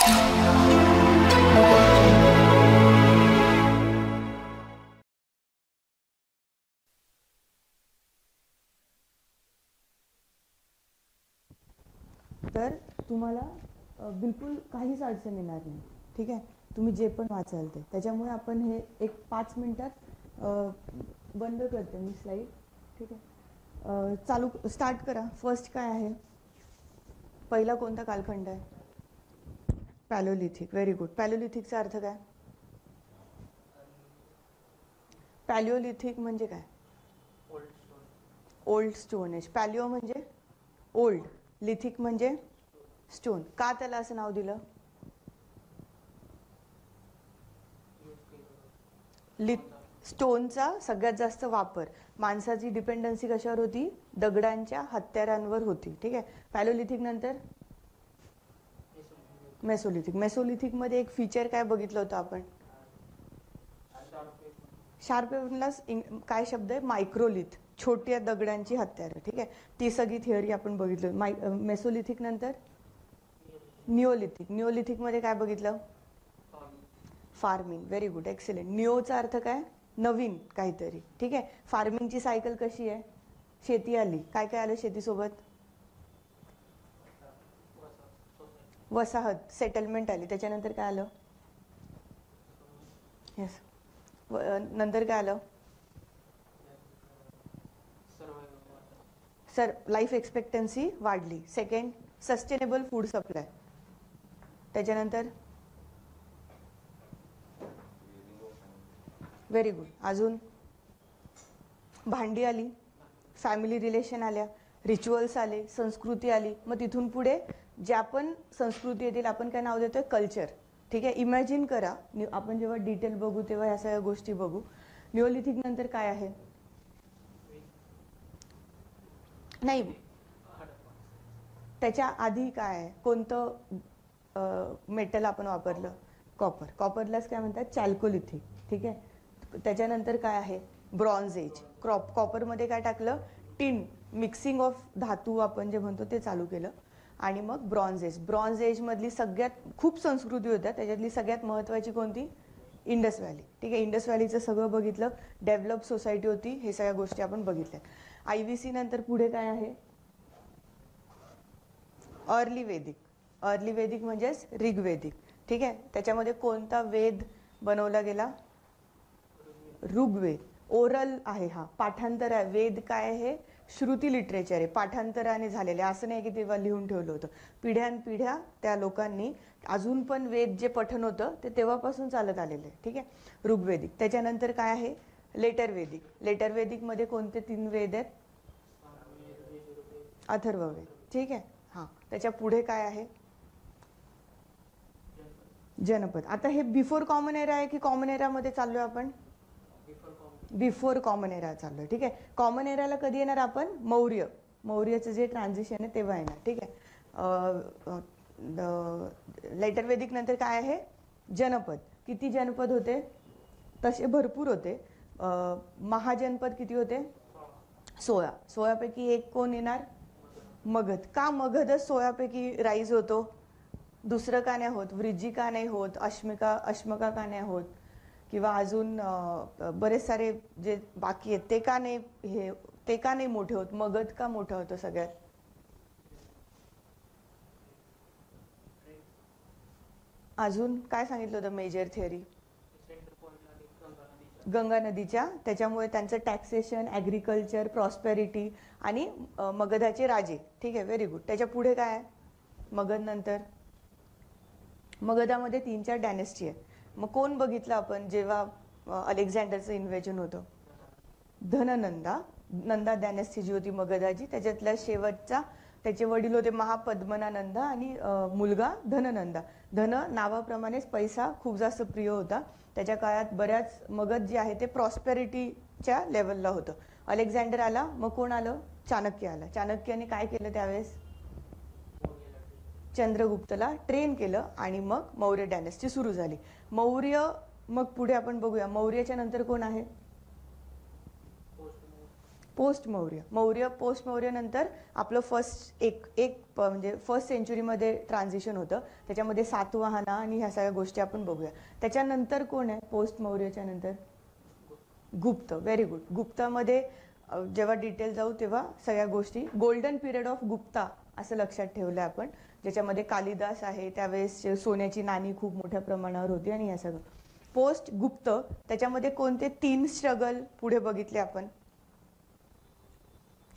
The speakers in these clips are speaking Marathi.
तर तुम्हाला बिलकुल काहीच अडचण येणार नाही. ठीक आहे, तुम्ही जे पण वाचाल ते. त्याच्यामुळे आपण हे एक 5 मिनिटात बंद करते मी स्लाईड. ठीक आहे, चालू स्टार्ट करा. फर्स्ट काय आहे, पहिला कोणता कालखंड आहे? पॅलिओलिथिक. Very good. पॅलिओलिथिकचा अर्थ काय? पॅलिओलिथिक म्हणजे काय? Old stone age. पॅलिओ म्हणजे ओल्ड, लिथिक म्हणजे स्टोन. का त्याला असं नाव दिलं? स्टोनचा सगळ्यात जास्त वापर, माणसाची डिपेंडन्सी कशावर होती? दगडांच्या हत्यारांवर होती. ठीक आहे. पॅलिओलिथिक नंतर मेसोलिथिक. मेसोलिथिक मध्ये एक फीचर काय बघितलं होतं आपण? शार्प वेपनला काय शब्द आहे? मायक्रोलिथ, छोट्या दगडांची हत्यारं. ठीक आहे, ती सगळी थिअरी आपण बघितलं. मेसोलिथिक नंतर निओलिथिक. निओलिथिक मध्ये काय बघितलं? फार्मिंग. Very good, excellent. निओचा अर्थ काय? नवीन काहीतरी. ठीक आहे. फार्मिंगची सायकल कशी आहे? शेती आली, काय काय आलं शेतीसोबत? वसाहत, सेटलमेंट आली. त्याच्यानंतर काय आलं? येस, नंतर काय आलं? सर लाईफ एक्सपेक्टन्सी वाढली. Second, sustainable food supply. त्याच्यानंतर व्हेरी गुड. अजून भांडी आली, फॅमिली रिलेशन आल्या, रिच्युअल्स आले, संस्कृती आली. मग तिथून पुढे ज्या पण संस्कृती येतील आपण काय नाव देतोय? कल्चर. ठीक आहे. इमॅजिन करा, आपण जेव्हा डिटेल बघू तेव्हा ह्या सगळ्या गोष्टी बघू. निओलिथिक नंतर काय आहे? नाही, त्याच्या आधी काय आहे? कोणतं मेटल आपण वापरलं? कॉपर. कॉपरलाच काय म्हणतात? चॅल्कोलिथिक. ठीक आहे. त्याच्यानंतर काय आहे? Bronze age. कॉपरमध्ये काय टाकलं? टिन, मिक्सिंग ऑफ धातू आपण जे म्हणतो ते चालू केलं. आणि मग ब्रॉन्झ एज. ब्रॉन्झ एज मधली सगळ्यात खूप संस्कृती होत्या, त्याच्यातली सगळ्यात महत्त्वाची कोणती? Indus valley. ठीक आहे. इंडस व्हॅलीचं सगळं बघितलं. डेव्हलप सोसायटी होती, हे सगळ्या गोष्टी आपण बघितल्या. IVC नंतर पुढे काय आहे? अर्ली वेदिक. अर्ली वेदिक म्हणजेच ऋग्वेदिक. ठीक आहे. त्याच्यामध्ये कोणता वेद बनवला गेला? ऋग्वेद. ओरल आहे हा, पाठांतर आहे. वेद काय आहे? श्रुती लिटरेचर आहे, पाठांतराने झालेले. असं नाही की तेव्हा लिहून ठेवलं होतं. पिढ्यानपिढ्या त्या लोकांनी, अजून पण वेद जे पठण होतं ते तेव्हापासून चालत आलेलं आहे. ठीक आहे. ऋग्वेदिक. त्याच्यानंतर काय आहे? लेटर वेदिक. लेटर वेदिक मध्ये कोणते 3 वेद आहेत? अथर्ववेद. ठीक आहे. हां, त्याच्या पुढे काय आहे? जनपद. आता हे बिफोर कॉमन एरा आहे की कॉमन एरामध्ये चाललोय आपण? बिफोर कॉमन एरा चाललोय. ठीक आहे. कॉमन एराला कधी येणार आपण? मौर्य. मौर्यचं जे ट्रान्झिशन आहे तेव्हा येणार. ठीक आहे. लेटर वेदिक नंतर काय आहे? जनपद. किती जनपद होते? तसे भरपूर होते. महाजनपद किती होते? 16. 16 पैकी एक कोण येणार? मगध. का मगधच 16 पैकी राईज होतो? दुसरं का नाही होत? वृज्जी का नाही होत? अश्मका का नाही होत? किंवा अजून बरेच सारे जे बाकी आहेत ते का नाही, ते का नाही मोठे होत? मगध का मोठं होतं सगळ्यात? अजून काय सांगितलं होतं मेजर थिअरी? गंगा नदीच्या, त्याच्यामुळे त्यांचं टॅक्सेशन, ॲग्रिकल्चर, प्रॉस्पेरिटी आणि मगधाचे राजे. ठीक आहे. Very good. त्याच्या पुढे काय आहे? मगध नंतर मगधामध्ये 3-4 डायनेस्टी आहे. मग कोण बघितलं आपण जेव्हा अलेक्झांडरचं इन्व्हेजन होतं? धननंदा. नंदा डायनेस्टी जी होती मगधाची, त्याच्यातल्या शेवटचा, त्याचे वडील होते महापद्मनानंद आणि मुलगा धननंदा. धन नावाप्रमाणेच पैसा खूप जास्त प्रिय होता. त्याच्या काळात बऱ्याच मगध जे आहे ते प्रॉस्पेरिटीच्या लेवलला होतं. अलेक्झांडर आला, मग कोण आलं? चाणक्य आला. चाणक्याने काय केलं त्यावेळेस? चंद्रगुप्तला ट्रेन केलं आणि मग मौर्य डायनेस्टी सुरू झाली. मौर्य, मग पुढे आपण बघूया मौर्याच्या नंतर कोण आहे? पोस्ट मौर्य. पोस्ट मौर्य नंतर आपलं फर्स्ट म्हणजे फर्स्ट सेंचुरीमध्ये ट्रान्झिशन होतं. त्याच्यामध्ये सातवाहना आणि ह्या सगळ्या गोष्टी आपण बघूया. त्याच्यानंतर कोण आहे पोस्ट मौर्यच्या नंतर? गुप्त. Very good. गुप्तामध्ये जेव्हा डिटेल जाऊ तेव्हा सगळ्या गोष्टी. गोल्डन पिरियड ऑफ गुप्ता असं लक्षात ठेवलं आपण, ज्याच्यामध्ये कालिदास आहे. त्यावेळेस सोन्याची नाणी खूप मोठ्या प्रमाणावर होती आणि ह्या सगळं. पोस्ट गुप्त त्याच्यामध्ये कोणते 3 स्ट्रगल पुढे बघितले आपण?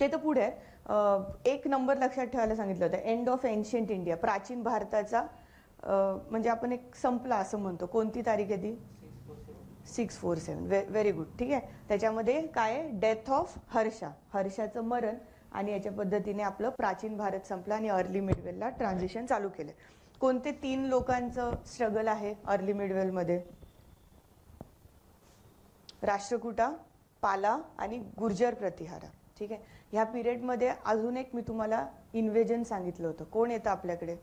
ते तर पुढे एक नंबर लक्षात ठेवायला सांगितलं होतं, एंड ऑफ एन्शियंट इंडिया, प्राचीन भारताचा म्हणजे आपण एक संपला असं म्हणतो. कोणती तारीख आहे ती? 647. Very good. ठीक आहे. त्याच्यामध्ये काय? डेथ ऑफ हर्षा, हर्षाचं मरण. आणि याच्या पद्धतीने आपलं प्राचीन भारत संपला आणि अर्ली मिडवेलला ट्रान्झिशन चालू केलं. कोणते 3 लोकांचं स्ट्रगल आहे अर्ली मिडवेलमध्ये? राष्ट्रकूटा, पाला आणि गुर्जर प्रतिहारा. ठीक आहे. ह्या पिरियडमध्ये अजून एक मी तुम्हाला इन्व्हेजन सांगितलं होतं. कोण येतं आपल्याकडे?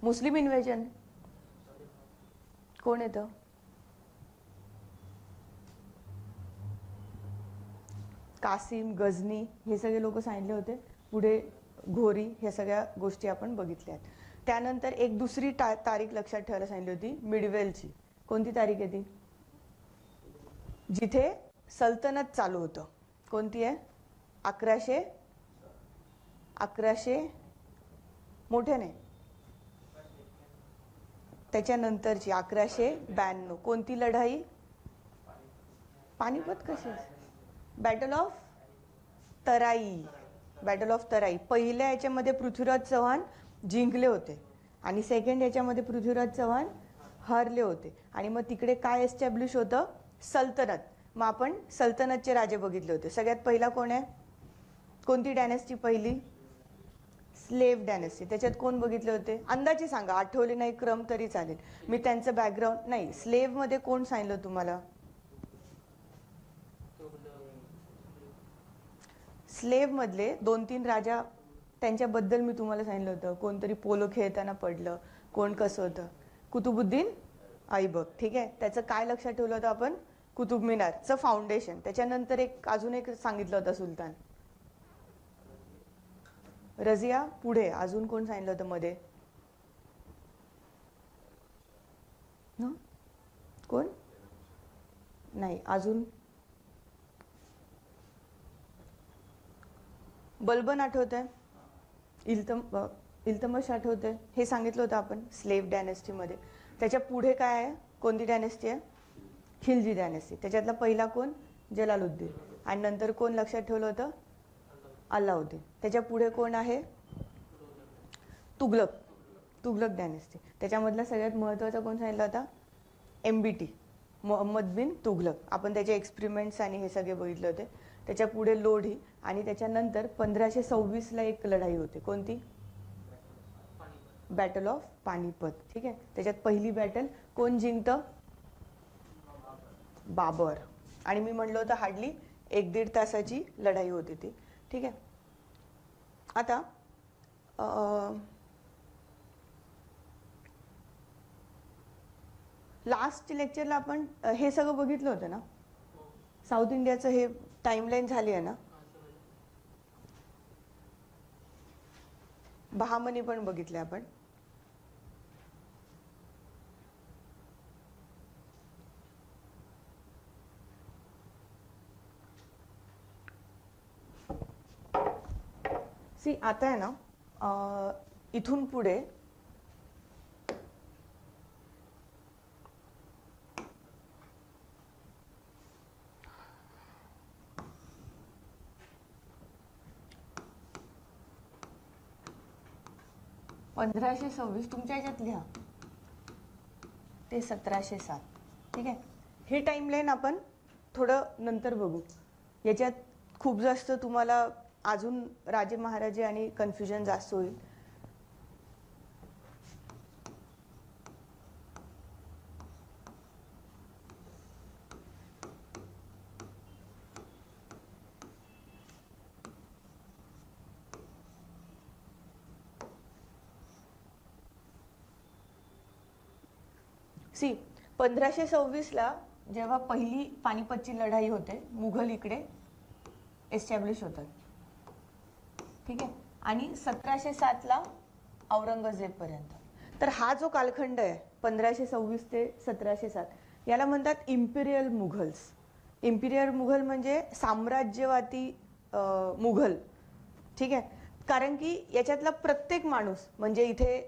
मुस्लिम इन्व्हेजन. कोण येतं? कासिम, गझनी हे सगळे लोक सांगितले होते. पुढे घोरी, ह्या सगळ्या गोष्टी आपण बघितल्या आहेत. त्यानंतर एक दुसरी तारीख लक्षात ठेवायला सांगितली होती मिडवेलची. कोणती तारीख आहे ती? जिथे सल्तनत चालू होतं. कोणती आहे? 1100 मोठ्याने. त्याच्यानंतरची 1192. कोणती लढाई? पानिपत. कशी? Battle of Tarai. Battle of Tarai. पहिल्या याच्यामध्ये पृथ्वीराज चव्हाण जिंकले होते आणि सेकंड याच्यामध्ये पृथ्वीराज चव्हाण हरले होते. आणि मग तिकडे काय एस्टॅब्लिश होतं? सल्तनत. मग आपण सल्तनतचे राजे बघितले होते. सगळ्यात पहिला कोण आहे? कोणती डायनेस्टी पहिली? Slave dynasty. त्याच्यात कोण बघितले होते? अंदाजे सांगा, आठवले नाही क्रम तरी चालेल. मी त्यांचं बॅकग्राऊंड नाही. स्लेव्ह मध्ये कोण सांगितलं तुम्हाला? स्लेव्ह मधले 2-3 राजा, त्यांच्याबद्दल मी तुम्हाला सांगितलं होतं. कोणतरी पोलो खेळताना पडलं, कोण कसं होतं? कुतुबुद्दीन ऐबक. ठीक आहे. त्याचं काय लक्षात ठेवलं होतं आपण? कुतुब मिनारचं फाउंडेशन. त्याच्यानंतर अजून एक सांगितलं होतं सुलतान रझिया. पुढे अजून कोण सांगितलं होतं मध्ये? कोण? नाही. अजून बलबन आठवतंय? इल्तमश आठवतंय? हे सांगितलं होतं आपण स्लेव्ह डायनेस्टीमध्ये. त्याच्या पुढे काय आहे? कोणती डायनेस्टी आहे? खिलजी डायनेस्टी. त्याच्यातला पहिला कोण? जलालुद्दीन. आणि नंतर कोण लक्षात ठेवलं होतं? अल्लाउद्दीन. त्याच्या पुढे कोण आहे? तुगलक. तुगलक डायनेस्टी. त्याच्यामधला सगळ्यात महत्त्वाचा कोण सांगितला होता? MBT, मोहम्मद बिन तुगलक. आपण त्याचे एक्सपेरिमेंट्स आणि हे सगळे बघितले होते. त्याच्या पुढे लोढी. आणि त्याच्यानंतर 1526ला एक लढाई होते. कोणती? Battle of Panipat. ठीक आहे. त्याच्यात पहिली बॅटल कोण जिंकतं? बाबर. आणि मी म्हणलं होतं हार्डली 1-1.5 तासाची लढाई होती ती. ठीक आहे. आता लास्ट लेक्चरला आपण हे सगळं बघितलं होतं ना? साऊथ इंडियाचं हे टाइमलाईन झाली आहे ना? बहामनी पण बघितले आपण. आता आहे ना, इथून पुढे (1526) तुमच्या ह्याच्यात लिहा ते 1707. ठीक आहे. हे टाइमलाईन आपण थोडं नंतर बघू. याच्यात खूप जास्त तुम्हाला अजून राजे महाराजे आणि कन्फ्युजन जास्त होईल. सी 1526ला जेव्हा पहिली पानिपतची लढाई होते, मुघल इकडे एस्टॅब्लिश होतात, ठीक आहे, आणि 1707ला औरंगजेब पर्यंत. तर हा जो कालखंड आहे 1526 ते 1707, याला म्हणतात इम्पिरियल मुघल्स. इम्पिरियल मुघल म्हणजे साम्राज्यवादी मुघल, ठीक आहे. कारण की याच्यातला प्रत्येक माणूस, म्हणजे इथे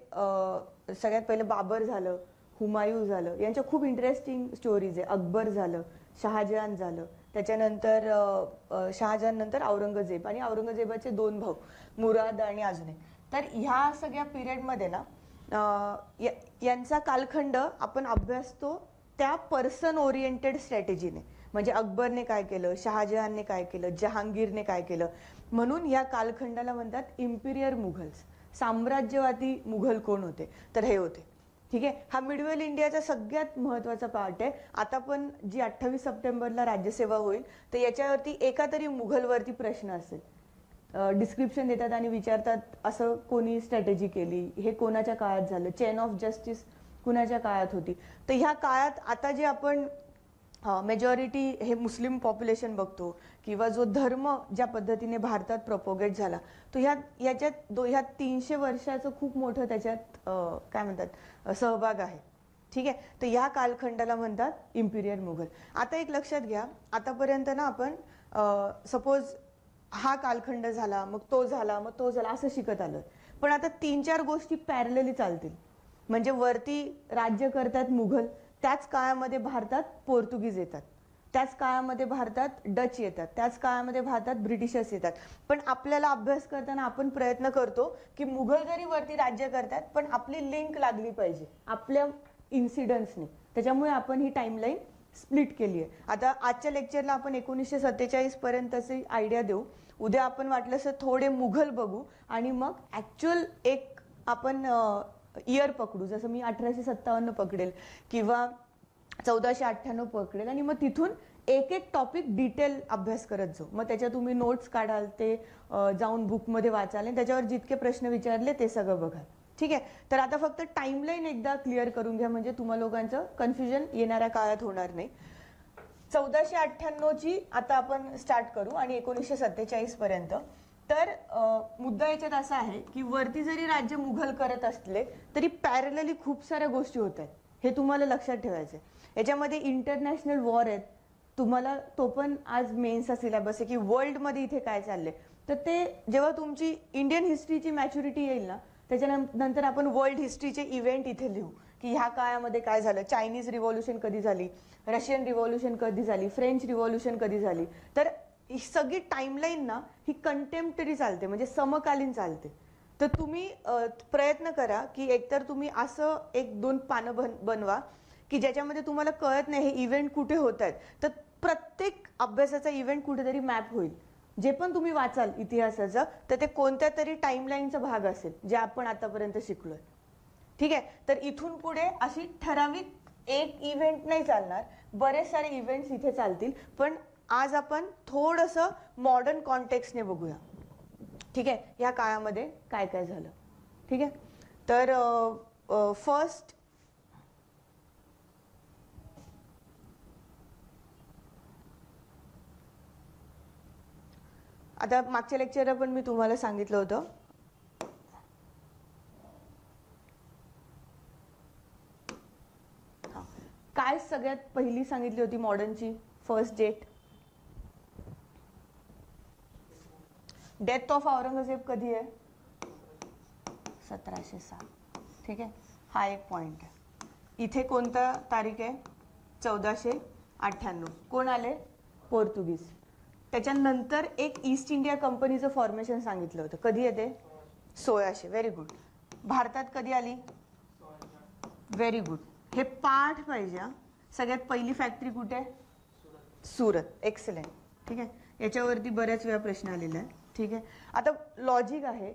सगळ्यात पहिलं बाबर झालं, हुमायूं झालं, यांच्या खूप इंटरेस्टिंग स्टोरीज आहे. अकबर झालं, शहाजहान झालं, त्याच्यानंतर शहाजहान नंतर औरंगजेब, आणि औरंगजेबाचे 2 भाऊ मुराद आणि अजून एक. तर ह्या सगळ्या पिरियडमध्ये ना यांचा कालखंड आपण अभ्यासतो त्या पर्सन ओरिएंटेड स्ट्रॅटेजीने. म्हणजे अकबरने काय केलं, शहाजहानने काय केलं, जहांगीरने काय केलं, म्हणून या कालखंडाला म्हणतात इम्पिरियल मुघल्स. साम्राज्यवादी मुघल कोण होते, तर हे होते, ठीक आहे. हा मिडवेल इंडियाचा सगळ्यात महत्त्वाचा पार्ट आहे. आता पण जी 28 सप्टेंबरला राज्यसेवा होईल, तर याच्यावरती एका तरी मुघलवरती प्रश्न असेल. डिस्क्रिप्शन देतात आणि विचारतात असं कोणी स्ट्रॅटेजी केली, हे कोणाच्या काळात झालं, चेन ऑफ जस्टिस कुणाच्या काळात होती. तर ह्या काळात आता जे आपण मेजॉरिटी हे मुस्लिम पॉप्युलेशन बघतो, किंवा जो धर्म ज्या पद्धतीने भारतात प्रपोगेट झाला, तो ह्याच्यात ह्या 300 वर्षाचं खूप मोठं त्याच्यात काय म्हणतात सहभाग आहे, ठीक आहे. तर ह्या कालखंडाला म्हणतात इम्पिरियल मुघल. आता एक लक्षात घ्या, आतापर्यंत ना आपण सपोज हा कालखंड झाला, मग तो झाला, मग तो झाला, असं शिकत आलोय. पण आता 3-4 गोष्टी पॅरलली चालतील. म्हणजे वरती राज्य करतात मुघल, त्याच काळामध्ये भारतात पोर्तुगीज येतात, त्याच काळामध्ये भारतात डच येतात, त्याच काळामध्ये भारतात ब्रिटिशर्स येतात. पण आपल्याला अभ्यास करताना आपण प्रयत्न करतो की मुघल जरी वरती राज्य करतात, पण आपली लिंक लागली पाहिजे आपल्या इन्सिडन्सने. त्याच्यामुळे आपण ही टाइमलाईन स्प्लिट केली आहे. आता आजच्या लेक्चरला आपण 1947 पर्यंतची आयडिया देऊ. उद्या आपण वाटलं थोडे मुघल बघू, आणि मग ऍक्च्युअल एक आपण इयर पकडू, जसं मी 1857 पकडेल किंवा 1498 पकडेल, आणि मग तिथून एक एक टॉपिक डिटेल अभ्यास करत जाऊ. मग त्याच्यात तुम्ही नोट्स काढाल, ते जाऊन बुकमध्ये वाचाल, आणि त्याच्यावर जितके प्रश्न विचारले ते सगळं बघाल, ठीक आहे. तर आता फक्त टाइमलाईन एकदा क्लिअर करून घ्या, म्हणजे तुम्हा लोकांचं कन्फ्युजन येणाऱ्या काळात होणार नाही. 1498ची आता आपण स्टार्ट करू आणि 1947 पर्यंत. तर मुद्दा याच्यात असा आहे की वरती जरी राज्य मुघल करत असले तरी पॅरलली खूप साऱ्या गोष्टी होत आहेत, हे तुम्हाला लक्षात ठेवायचे. याच्यामध्ये इंटरनॅशनल वॉर आहेत, तुम्हाला तो पण आज मेन्सचा सिलेबस आहे की वर्ल्डमध्ये इथे काय चाललंय. तर ते जेव्हा तुमची इंडियन हिस्ट्रीची मॅच्युरिटी येईल ना, त्याच्यानंतर आपण वर्ल्ड हिस्ट्रीचे इव्हेंट इथे लिहू की ह्या काळामध्ये काय झालं, चायनीज रिव्हॉल्युशन कधी झाली, रशियन रिव्हॉल्युशन कधी झाली, फ्रेंच रिव्हॉल्युशन कधी झाली. तर ही सगळी टाइमलाईन ना ही कंटेम्पररी चालते, म्हणजे समकालीन चालते. तर तुम्ही प्रयत्न करा की एकतर तुम्ही असं 1-2 पानं बनवा की ज्याच्यामध्ये तुम्हाला कळत नाही हे इव्हेंट कुठे होत आहेत, तर प्रत्येक अभ्यासाचा इव्हेंट कुठेतरी मॅप होईल. जे पण तुम्ही वाचाल इतिहासाचं, तर ते कोणत्या तरी टाइमलाईनचा भाग असेल जे आपण आतापर्यंत शिकलोय, ठीक आहे. तर इथून पुढे अशी ठराविक एक इव्हेंट नाही चालणार, बरेच सारे इव्हेंट्स इथे चालतील. पण आज आपण थोडंसं मॉडर्न कॉन्टेक्स्टने बघूया, ठीक आहे, या काळामध्ये काय काय झालं, ठीक आहे. तर फर्स्ट आता मागच्या लेक्चरला पण मी तुम्हाला सांगितलं होतं, काय सगळ्यात पहिली सांगितली होती मॉडर्नची first date. Death of Aurangzeb कधी आहे, 1707, ठीक आहे. हा एक पॉइंट आहे. इथे कोणता तारीख आहे, 1498. कोण आले, पोर्तुगीज. त्याच्यानंतर एक ईस्ट इंडिया कंपनीचं फॉर्मेशन सांगितलं होतं, कधी येते, 1600. Very good. भारतात कधी आली, व्हेरी गुड. हे पाठ पाहिजे. सगळ्यात पहिली फॅक्टरी कुठे, सुरत. एक्सलेंट, ठीक आहे. याच्यावरती बऱ्याच वेळा प्रश्न आलेला आहे, ठीक आहे. आता लॉजिक आहे,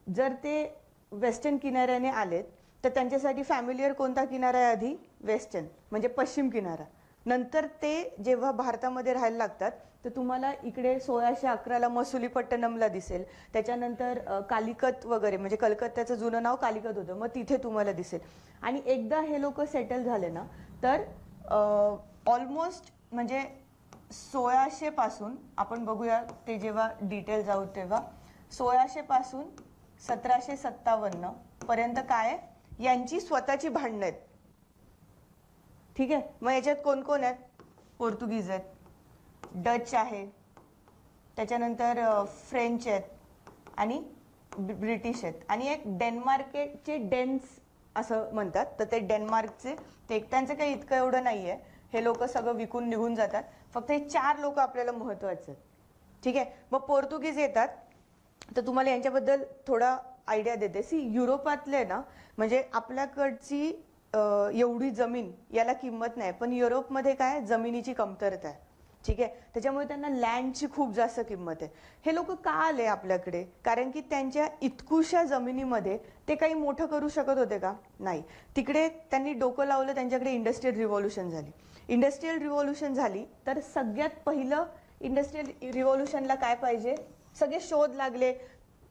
जर ते वेस्टर्न किनाऱ्याने आलेत तर त्यांच्यासाठी फॅमिलियर कोणता किनारा आहे, आधी वेस्टर्न म्हणजे पश्चिम किनारा. नंतर ते जेव्हा भारतामध्ये राहायला लागतात तर तुम्हाला इकडे 1611ला मसुलीपट्टणमला दिसेल, त्याच्यानंतर कालिकत वगैरे, म्हणजे कलकत्त्याचं जुनं नाव कालिकत होतं, मग तिथे तुम्हाला दिसेल. आणि एकदा हे लोक सेटल झाले ना, तर ऑलमोस्ट म्हणजे 1600 पासून आपण बघूया ते जेव्हा डिटेल जाऊ तेव्हा 1600 पासून 1757 पर्यंत काय यांची स्वतःची भांडणं आहेत. ठीक आहे, मग याच्यात कोण कोण आहेत? पोर्तुगीज आहेत, डच आहे, त्याच्यानंतर फ्रेंच आहेत आणि ब्रिटिश आहेत आणि एक डेन्मार्कचे डेन्स असं म्हणतात. तर ते डेन्मार्कचे ते त्यांचं काही इतकं एवढं नाहीये, हे लोक सगळं विकून निघून जातात. फक्त हे 4 लोक आपल्याला महत्वाचे आहेत. ठीक आहे, मग पोर्तुगीज येतात. तर तुम्हाला यांच्याबद्दल थोडा आयडिया देते. युरोपातले ना म्हणजे आपल्याकडची एवढी जमीन याला किंमत नाही, पण युरोपमध्ये काय जमिनीची कमतरता आहे. ठीक आहे, त्याच्यामुळे त्यांना लँडची खूप जास्त किंमत आहे. हे लोक का आले आपल्याकडे? कारण की त्यांच्या इतकुशा जमिनीमध्ये ते काही मोठं करू शकत होते का? नाही. तिकडे त्यांनी डोकं लावलं, त्यांच्याकडे इंडस्ट्रियल रिव्हॉल्युशन झाली. इंडस्ट्रियल रिव्हॉल्युशन झाली तर सगळ्यात पहिलं इंडस्ट्रियल रिव्हॉल्युशनला काय पाहिजे? सगळे शोध लागले.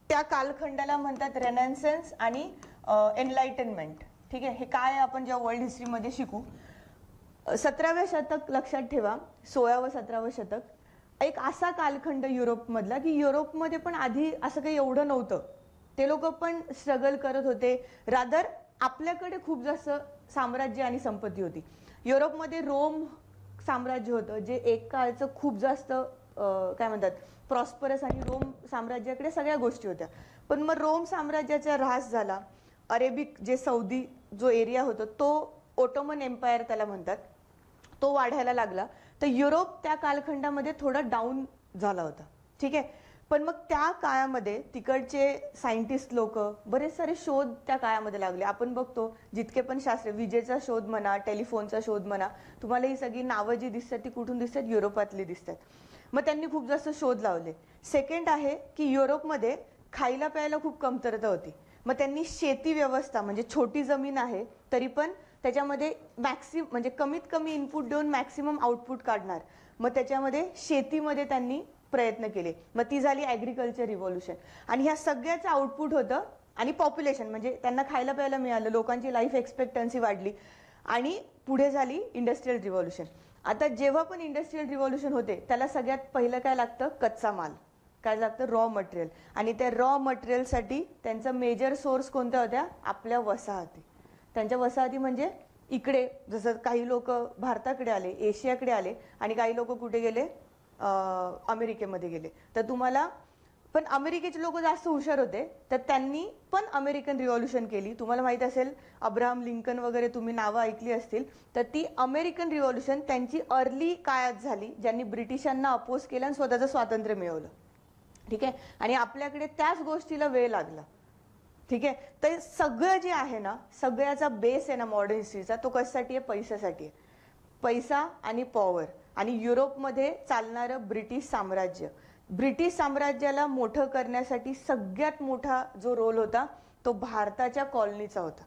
त्या कालखंडाला म्हणतात रेनेसान्स आणि एनलाइटनमेंट. ठीक आहे, हे काय आपण जेव्हा वर्ल्ड हिस्ट्रीमध्ये शिकू. 17व्या शतक लक्षात ठेवा, 16 व 17वं शतक एक असा कालखंड युरोपमधला की युरोपमध्ये पण आधी असं काही एवढं नव्हतं. ते लोक पण स्ट्रगल करत होते. रादर आपल्याकडे खूप जास्त साम्राज्य आणि संपत्ती होती. युरोपमध्ये रोम साम्राज्य होतं जे एक काळचं खूप जास्त काय म्हणतात प्रॉस्परस, आणि रोम साम्राज्याकडे सगळ्या गोष्टी होत्या. पण मग रोम साम्राज्याचा ऱ्हास झाला. अरेबिक जे सौदी जो एरिया होता तो ओटोमन एम्पायर त्याला म्हणतात, तो वाढायला लागला. तर युरोप त्या कालखंडामध्ये थोडा डाऊन झाला होता. ठीक आहे, पण मग त्या काळामध्ये तिकडचे सायंटिस्ट लोक बरेच सारे शोध त्या काळामध्ये लागले. आपण बघतो जितके पण शास्त्र, विजेचा शोध म्हणा, टेलिफोनचा शोध म्हणा, तुम्हाला ही सगळी नावं जी दिसतात ती कुठून दिसतात? युरोपातली दिसतात. मग त्यांनी खूप जास्त शोध लावले. सेकंड आहे की युरोपमध्ये खायला प्यायला खूप कमतरता होती. मग त्यांनी शेती व्यवस्था म्हणजे छोटी जमीन आहे तरी पण त्याच्यामध्ये म्हणजे कमीत कमी इनपुट देऊन मॅक्सिमम आउटपुट काढणार. मग त्याच्यामध्ये शेतीमध्ये त्यांनी प्रयत्न केले. मग ती झाली ॲग्रिकल्चर रिव्हॉल्युशन. आणि ह्या सगळ्याचं आउटपुट होतं आणि पॉप्युलेशन म्हणजे त्यांना खायला प्यायला मिळालं, लोकांची लाईफ एक्सपेक्टन्सी वाढली आणि पुढे झाली इंडस्ट्रियल रिव्हॉल्युशन. आता जेव्हा पण इंडस्ट्रियल रिव्हॉल्युशन होते त्याला सगळ्यात पहिलं काय लागतं? कच्चा माल. काय लागतं? Raw material. आणि त्या रॉ मटेरियलसाठी त्यांचा मेजर सोर्स कोणत्या होत्या? आपल्या वसाहती. त्यांच्या वसाहती म्हणजे इकडे जसं काही लोक भारताकडे आले, एशियाकडे आले आणि काही लोक कुठे गेले? अमेरिकेमध्ये गेले. तर तुम्हाला पण अमेरिकेचे लोक जास्त हुशार होते तर त्यांनी पण अमेरिकन रिव्हॉल्युशन केली. तुम्हाला माहित असेल अब्राहम लिंकन वगैरे तुम्ही नावं ऐकली असतील. तर ती अमेरिकन रिव्हॉल्युशन त्यांची अर्ली काळात झाली, ज्यांनी ब्रिटिशांना अपोज केलं आणि स्वतःचं स्वातंत्र्य मिळवलं. ठीक आहे, आणि आपल्याकडे त्याच गोष्टीला वेळ लागला. ठीक आहे, तर सगळं जे आहे ना, सगळ्याचा बेस आहे ना मॉडर्न हिस्ट्रीचा, तो कशासाठी आहे? पैशासाठी आहे. पैसा आणि पॉवर. आणि युरोपमध्ये चालणारं ब्रिटिश साम्राज्य. ब्रिटिश साम्राज्याला मोठं करण्यासाठी सगळ्यात मोठा जो रोल होता तो भारताच्या कॉलनीचा होता.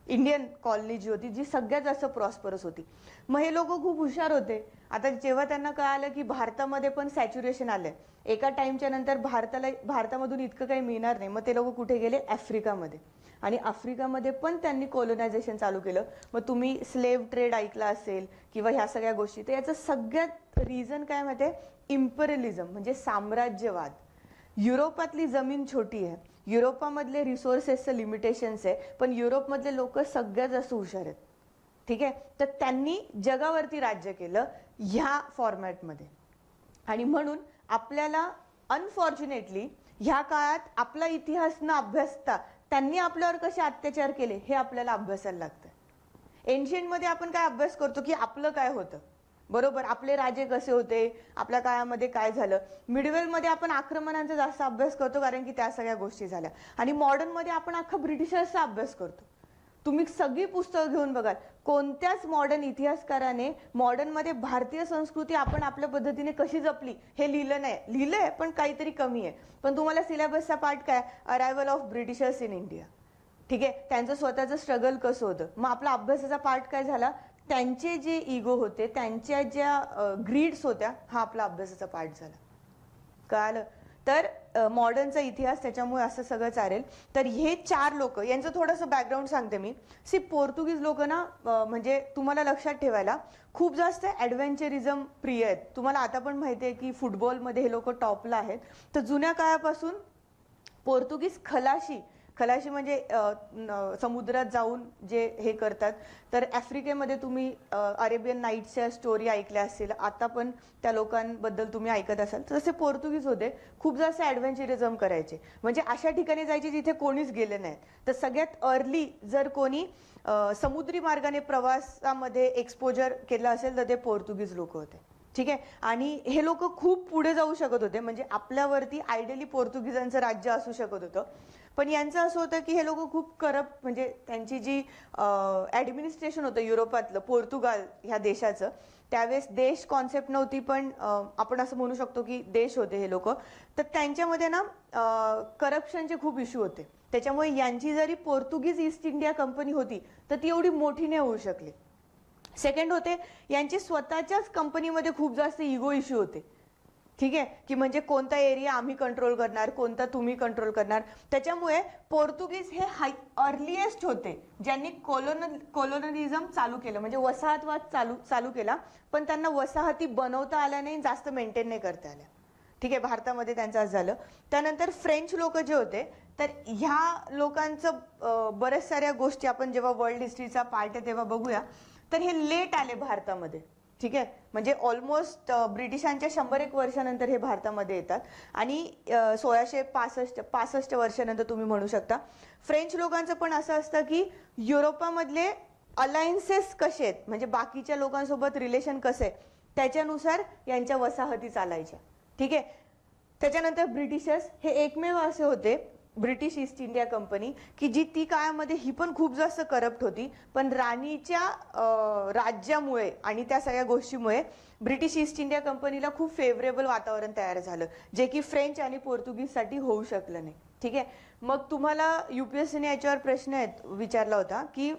इंडियन कॉलनी जी होती जी सगळ्यात जास्त प्रॉस्परस होती. मग हे लोक खूप हुशार होते. आता जेव्हा त्यांना कळालं की भारतामध्ये पण सॅच्युरेशन आलंय, एका टाइमच्या नंतर भारतामधून इतकं काही मिळणार नाही, मग ते लोक कुठे गेले? आफ्रिकामध्ये. आणि आफ्रिकामध्ये पण त्यांनी कॉलोनायझेशन चालू केलं. मग तुम्ही स्लेव्ह ट्रेड ऐकला असेल किंवा ह्या सगळ्या गोष्टी. तर याचं सगळ्यात रिझन काय माहिती? इम्पेरियलिझम म्हणजे साम्राज्यवाद. युरोपातली जमीन छोटी आहे, युरोपामधले रिसोर्सेसचं लिमिटेशन्स आहे, पण युरोपमधले लोक सगळ्यात जास्त हुशार आहेत. ठीक आहे, तर त्यांनी जगावरती राज्य केलं ह्या फॉर्मॅटमध्ये. आणि म्हणून आपल्याला अनफॉर्च्युनेटली ह्या काळात आपला इतिहास न अभ्यासता त्यांनी आपल्यावर कसे अत्याचार केले हे आपल्याला अभ्यासायला लागतं. एन्शियंटमध्ये आपण काय अभ्यास करतो की आपलं काय होतं, बरोबर, आपले राजे कसे होते, आपल्या काळामध्ये काय झालं. मिडवेलमध्ये आपण आक्रमणांचा जास्त अभ्यास करतो कारण की त्या सगळ्या गोष्टी झाल्या. आणि मॉडर्नमध्ये आपण अख्खा ब्रिटिशर्सचा अभ्यास करतो. तुम्ही सगळी पुस्तकं घेऊन बघाल, कोणत्याच मॉडर्न इतिहासकाराने मॉडर्नमध्ये भारतीय संस्कृती आपण आपल्या पद्धतीने कशी जपली हे लिहिलं नाही. लिहिलंय पण काहीतरी कमी आहे. पण तुम्हाला सिलेबसचा पार्ट काय? Arrival of Britishers in India. ठीक आहे, त्यांचं स्वतःचं स्ट्रगल कसं होतं. मग आपला अभ्यासाचा पार्ट काय झाला? त्यांचे जे इगो होते, त्यांच्या ज्या ग्रीड्स होत्या, हा आपला अभ्यासाचा पार्ट झाला. कळालं? तर मॉडर्नचा इतिहास, त्याच्यामुळे असं सगळं चालेल. तर हे 4 लोक, यांचं थोडंसं बॅकग्राऊंड सांगते मी. पोर्तुगीज लोक ना म्हणजे तुम्हाला लक्षात ठेवायला खूप जास्त ॲडव्हेंचरिझम प्रिय आहेत. तुम्हाला आता पण माहिती आहे की फुटबॉलमध्ये हे लोक टॉपला आहेत. तर जुन्या काळापासून पोर्तुगीज खलाशी म्हणजे समुद्रात जाऊन जे हे करतात. तर आफ्रिकेमध्ये तुम्ही अरेबियन नाईट्सच्या स्टोरी ऐकल्या असतील, आता पण त्या लोकांबद्दल तुम्ही ऐकत असाल. तसे पोर्तुगीज होते, खूप जास्त ॲडव्हेंचरिझम करायचे. म्हणजे अशा ठिकाणी जायचे जिथे कोणीच गेले नाहीत. तर सगळ्यात अर्ली जर कोणी समुद्री मार्गाने प्रवासामध्ये एक्सपोजर केलं असेल तर ते पोर्तुगीज लोक होते. ठीक आहे. आणि हे लोक खूप पुढे जाऊ शकत होते. म्हणजे आपल्यावरती आयडियली पोर्तुगीजांचं राज्य असू शकत होतं. पण यांचं असं होतं की हे लोक खूप करप्ट, म्हणजे त्यांची जी ॲडमिनिस्ट्रेशन होतं युरोपातलं, पोर्तुगाल ह्या देशाचं, त्यावेळेस देश कॉन्सेप्ट नव्हती, पण आपण असं म्हणू शकतो की देश होते हे लोक. तर त्यांच्यामध्ये ना करप्शनचे खूप इश्यू होते. त्याच्यामुळे यांची जरी पोर्तुगीज ईस्ट इंडिया कंपनी होती तर ती एवढी मोठी नाही होऊ शकली. सेकंड होते, यांची स्वतःच्याच कंपनीमध्ये खूप जास्त इगो इश्यू होते. ठीक आहे, की म्हणजे कोणता एरिया आम्ही कंट्रोल करणार, कोणता तुम्ही कंट्रोल करणार. त्याच्यामुळे पोर्तुगीज हे अर्लिएस्ट होते ज्यांनी कोलोनलिझम चालू केलं, म्हणजे वसाहतवाद चालू केला. पण त्यांना वसाहती बनवता आल्या नाही, जास्त मेंटेन नाही करता आल्या. ठीक आहे, भारतामध्ये त्यांचं असं झालं. त्यानंतर फ्रेंच लोक जे होते, तर ह्या लोकांचं बऱ्याच साऱ्या गोष्टी आपण जेव्हा वर्ल्ड हिस्ट्रीचा पार्ट आहे तेव्हा बघूया. तर हे लेट आले भारतामध्ये. ठीक आहे, म्हणजे ऑलमोस्ट ब्रिटिशांच्या 100-1 वर्षानंतर हे भारतामध्ये येतात. आणि 1665 वर्षानंतर तुम्ही म्हणू शकता. फ्रेंच लोकांचं पण असं असतं की युरोपामधले अलायन्सेस कसे आहेत, म्हणजे बाकीच्या लोकांसोबत रिलेशन कसं आहे, त्याच्यानुसार यांच्या वसाहती चालायच्या. ठीक आहे. त्याच्यानंतर ब्रिटिशर्स हे एकमेव असे होते, ब्रिटिश ईस्ट इंडिया कंपनी, की जी ती काळामध्ये ही पण खूप जास्त करप्ट होती. पण राणीच्या राज्यामुळे आणि त्या सगळ्या गोष्टीमुळे ब्रिटिश ईस्ट इंडिया कंपनीला खूप फेवरेबल वातावरण तयार झालं, जे की फ्रेंच आणि पोर्तुगीजसाठी होऊ शकलं नाही. ठीक आहे. मग तुम्हाला UPSCने याच्यावर प्रश्न विचारला होता की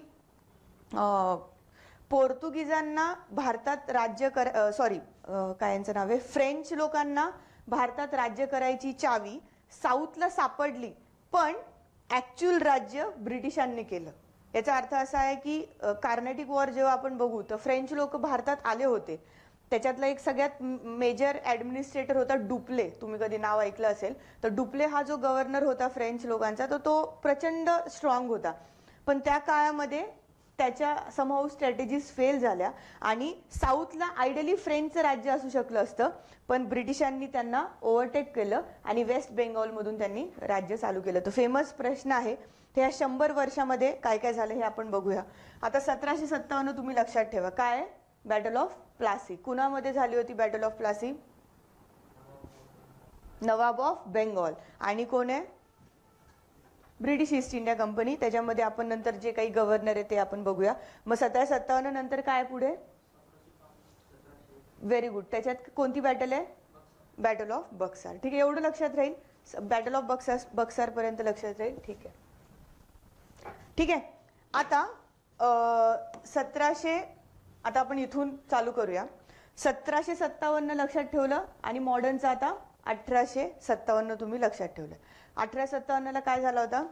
पोर्तुगीजांना भारतात राज्य काय यांचं नाव आहे, फ्रेंच लोकांना भारतात राज्य करायची चावी साऊथला सापडली, पण ऍक्च्युअल राज्य ब्रिटिशांनी केलं. याचा अर्थ असा आहे की कार्नेटिक वॉर जेव्हा आपण बघू तर फ्रेंच लोक भारतात आले होते. त्याच्यातला एक सगळ्यात मेजर ऍडमिनिस्ट्रेटर होता डुप्ले, तुम्ही कधी नाव ऐकलं असेल. तर डुप्ले हा जो गव्हर्नर होता फ्रेंच लोकांचा, तर तो प्रचंड स्ट्रॉंग होता. पण त्या काळामध्ये त्याच्या समहाऊ स्ट्रॅटेजीज फेल झाल्या आणि साऊथला आयडियली फ्रेंचचं राज्य असू शकलं असतं, पण ब्रिटिशांनी त्यांना ओव्हरटेक केलं आणि वेस्ट बेंगॉलमधून त्यांनी राज्य चालू केलं. तर फेमस प्रश्न आहे, ते या 100 वर्षामध्ये काय काय झालं हे आपण बघूया. आता 1757 तुम्ही लक्षात ठेवा, काय बॅटल ऑफ प्लासी. कुणामध्ये झाली होती battle of Plassey? Nawab of Bengal. आणि कोण आहे? British east India company. त्याच्यामध्ये आपण नंतर जे काही गव्हर्नर आहे ते आपण बघूया. मग 1757 नंतर काय पुढे? Very good. त्याच्यात कोणती बॅटल आहे? Battle of Berkshire. ठीक आहे, एवढं लक्षात राहील. बॅटल ऑफ बक्सार पर्यंत लक्षात राहील. ठीक आहे. ठीक आहे. आता 1700, आता आपण इथून चालू करूया. 1757 लक्षात ठेवलं आणि मॉडर्नचं आता 1857 तुम्ही लक्षात ठेवलं. 1857 काय झाला होता?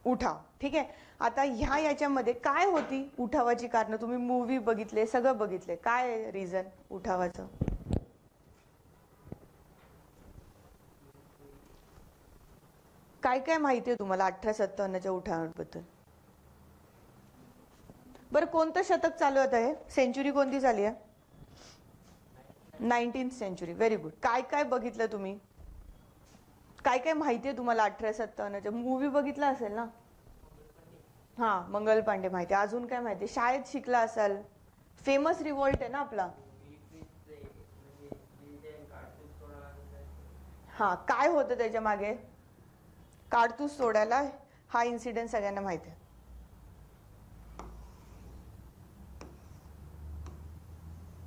उठाव. ठीक आहे. आता याच्यामध्ये काय होती उठावाची कारण? तुम्ही मूवी बघितले, सगळं बघितले, काय रिझन उठावाचं? काय काय माहिती आहे तुम्हाला 1857च्या उठावाबद्दल? बरं, कोणतं शतक चालू होतं? हे सेंचुरी कोणती चालली आहे? 19th century. Very good. काय काय बघितलं तुम्ही? काय काय माहिती आहे तुम्हाला 1857च्या? मूवी बघितला असेल ना? हा, मंगल पांडे माहिती. अजून काय माहिती? शाळेत शिकला असाल. फेमस रिव्होल्ट आहे ना आपला. हा, काय होतं त्याच्या मागे? कारतूस सोडायला. हा इन्सिडेंट सगळ्यांना माहिती आहे.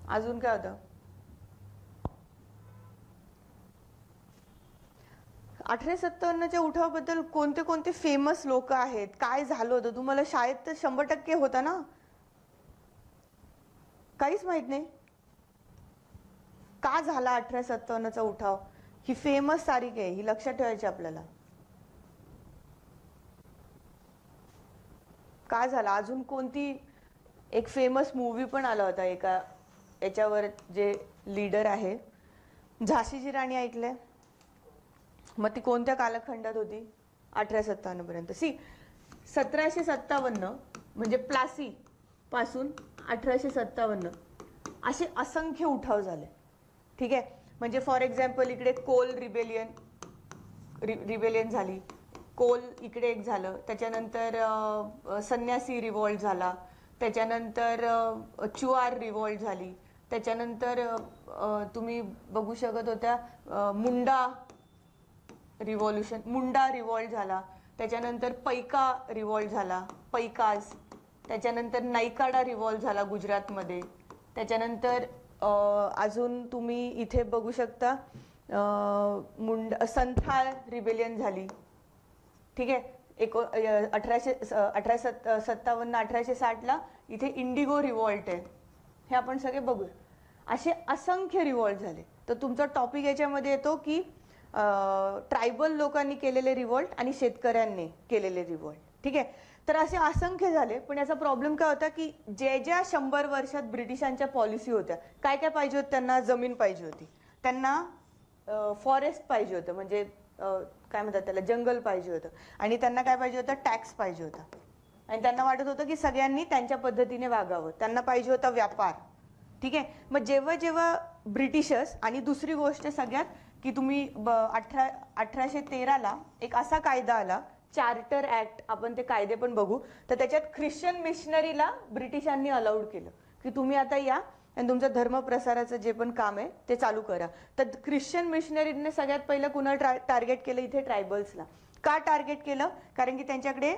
अजून काय होतं? 1857च्या उठावाबद्दल कोणते कोणते फेमस लोक आहेत? काय झालं होतं? तुम्हाला शाळेत तर 100% होता ना? काहीच माहित नाही? का झाला 1857चा उठाव? ही फेमस तारीख आहे, ही लक्षात ठेवायची आपल्याला. काय झालं, अजून कोणती एक फेमस मूवी पण आला होता एका याच्यावर, जे लीडर आहे, झाशीची राणी ऐकलंय? मग ती कोणत्या कालखंडात होती? 1857 पर्यंत. 1757 म्हणजे प्लासी पासून 1857 असे असंख्य उठाव झाले. ठीक आहे, म्हणजे फॉर एक्झाम्पल इकडे कोल रिबेलियन झाली, कोल इकडे एक झालं, त्याच्यानंतर संन्यासी रिव्हॉल्ट झाला, त्याच्यानंतर चुआर रिव्हॉल्ट झाली, त्याच्यानंतर तुम्ही बघू शकत होत्या मुंडा रिव्हॉल्ट झाला, त्याच्यानंतर पैका रिव्हॉल्ट झाला, पैकाज, त्याच्यानंतर नायकाडा रिव्हॉल्ट झाला गुजरातमध्ये, त्याच्यानंतर अजून तुम्ही इथे बघू शकता संथाल रिबेलियन झाली. ठीक आहे, 1857 1860 इथे इंडिगो रिव्हॉल्ट आहे. हे आपण सगळे बघू. असे असंख्य रिव्हॉल्ट झाले. तर तुमचा टॉपिक याच्यामध्ये येतो की ट्रायबल लोकांनी केलेले रिव्हॉल्ट आणि शेतकऱ्यांनी केलेले रिव्हॉल्ट. ठीक आहे, तर असे असंख्य झाले. पण याचा प्रॉब्लेम काय होता की ज्या 100 वर्षात ब्रिटिशांच्या पॉलिसी होत्या, काय काय पाहिजे होतं त्यांना? जमीन पाहिजे होती, त्यांना फॉरेस्ट पाहिजे होतं, म्हणजे काय म्हणतात त्याला, जंगल पाहिजे होतं, आणि त्यांना काय पाहिजे होतं? टॅक्स पाहिजे होता. आणि त्यांना वाटत होतं की सगळ्यांनी त्यांच्या पद्धतीने वागावं, त्यांना पाहिजे होता व्यापार. ठीक आहे, मग जेव्हा जेव्हा ब्रिटिशर्स, आणि दुसरी गोष्ट सगळ्यात की तुम्ही 1813ला एक असा कायदा आला, चार्टर ऍक्ट, आपण ते कायदे पण बघू. तर त्याच्यात ख्रिश्चन मिशनरीला ब्रिटिशांनी अलाउड केलं की तुम्ही आता या आणि तुमचं धर्म प्रसाराचं जे पण काम आहे ते चालू करा. तर ख्रिश्चन मिशनरीने सगळ्यात पहिलं कुणाला टार्गेट केलं? इथे ट्रायबल्सला. का टार्गेट केलं? कारण की त्यांच्याकडे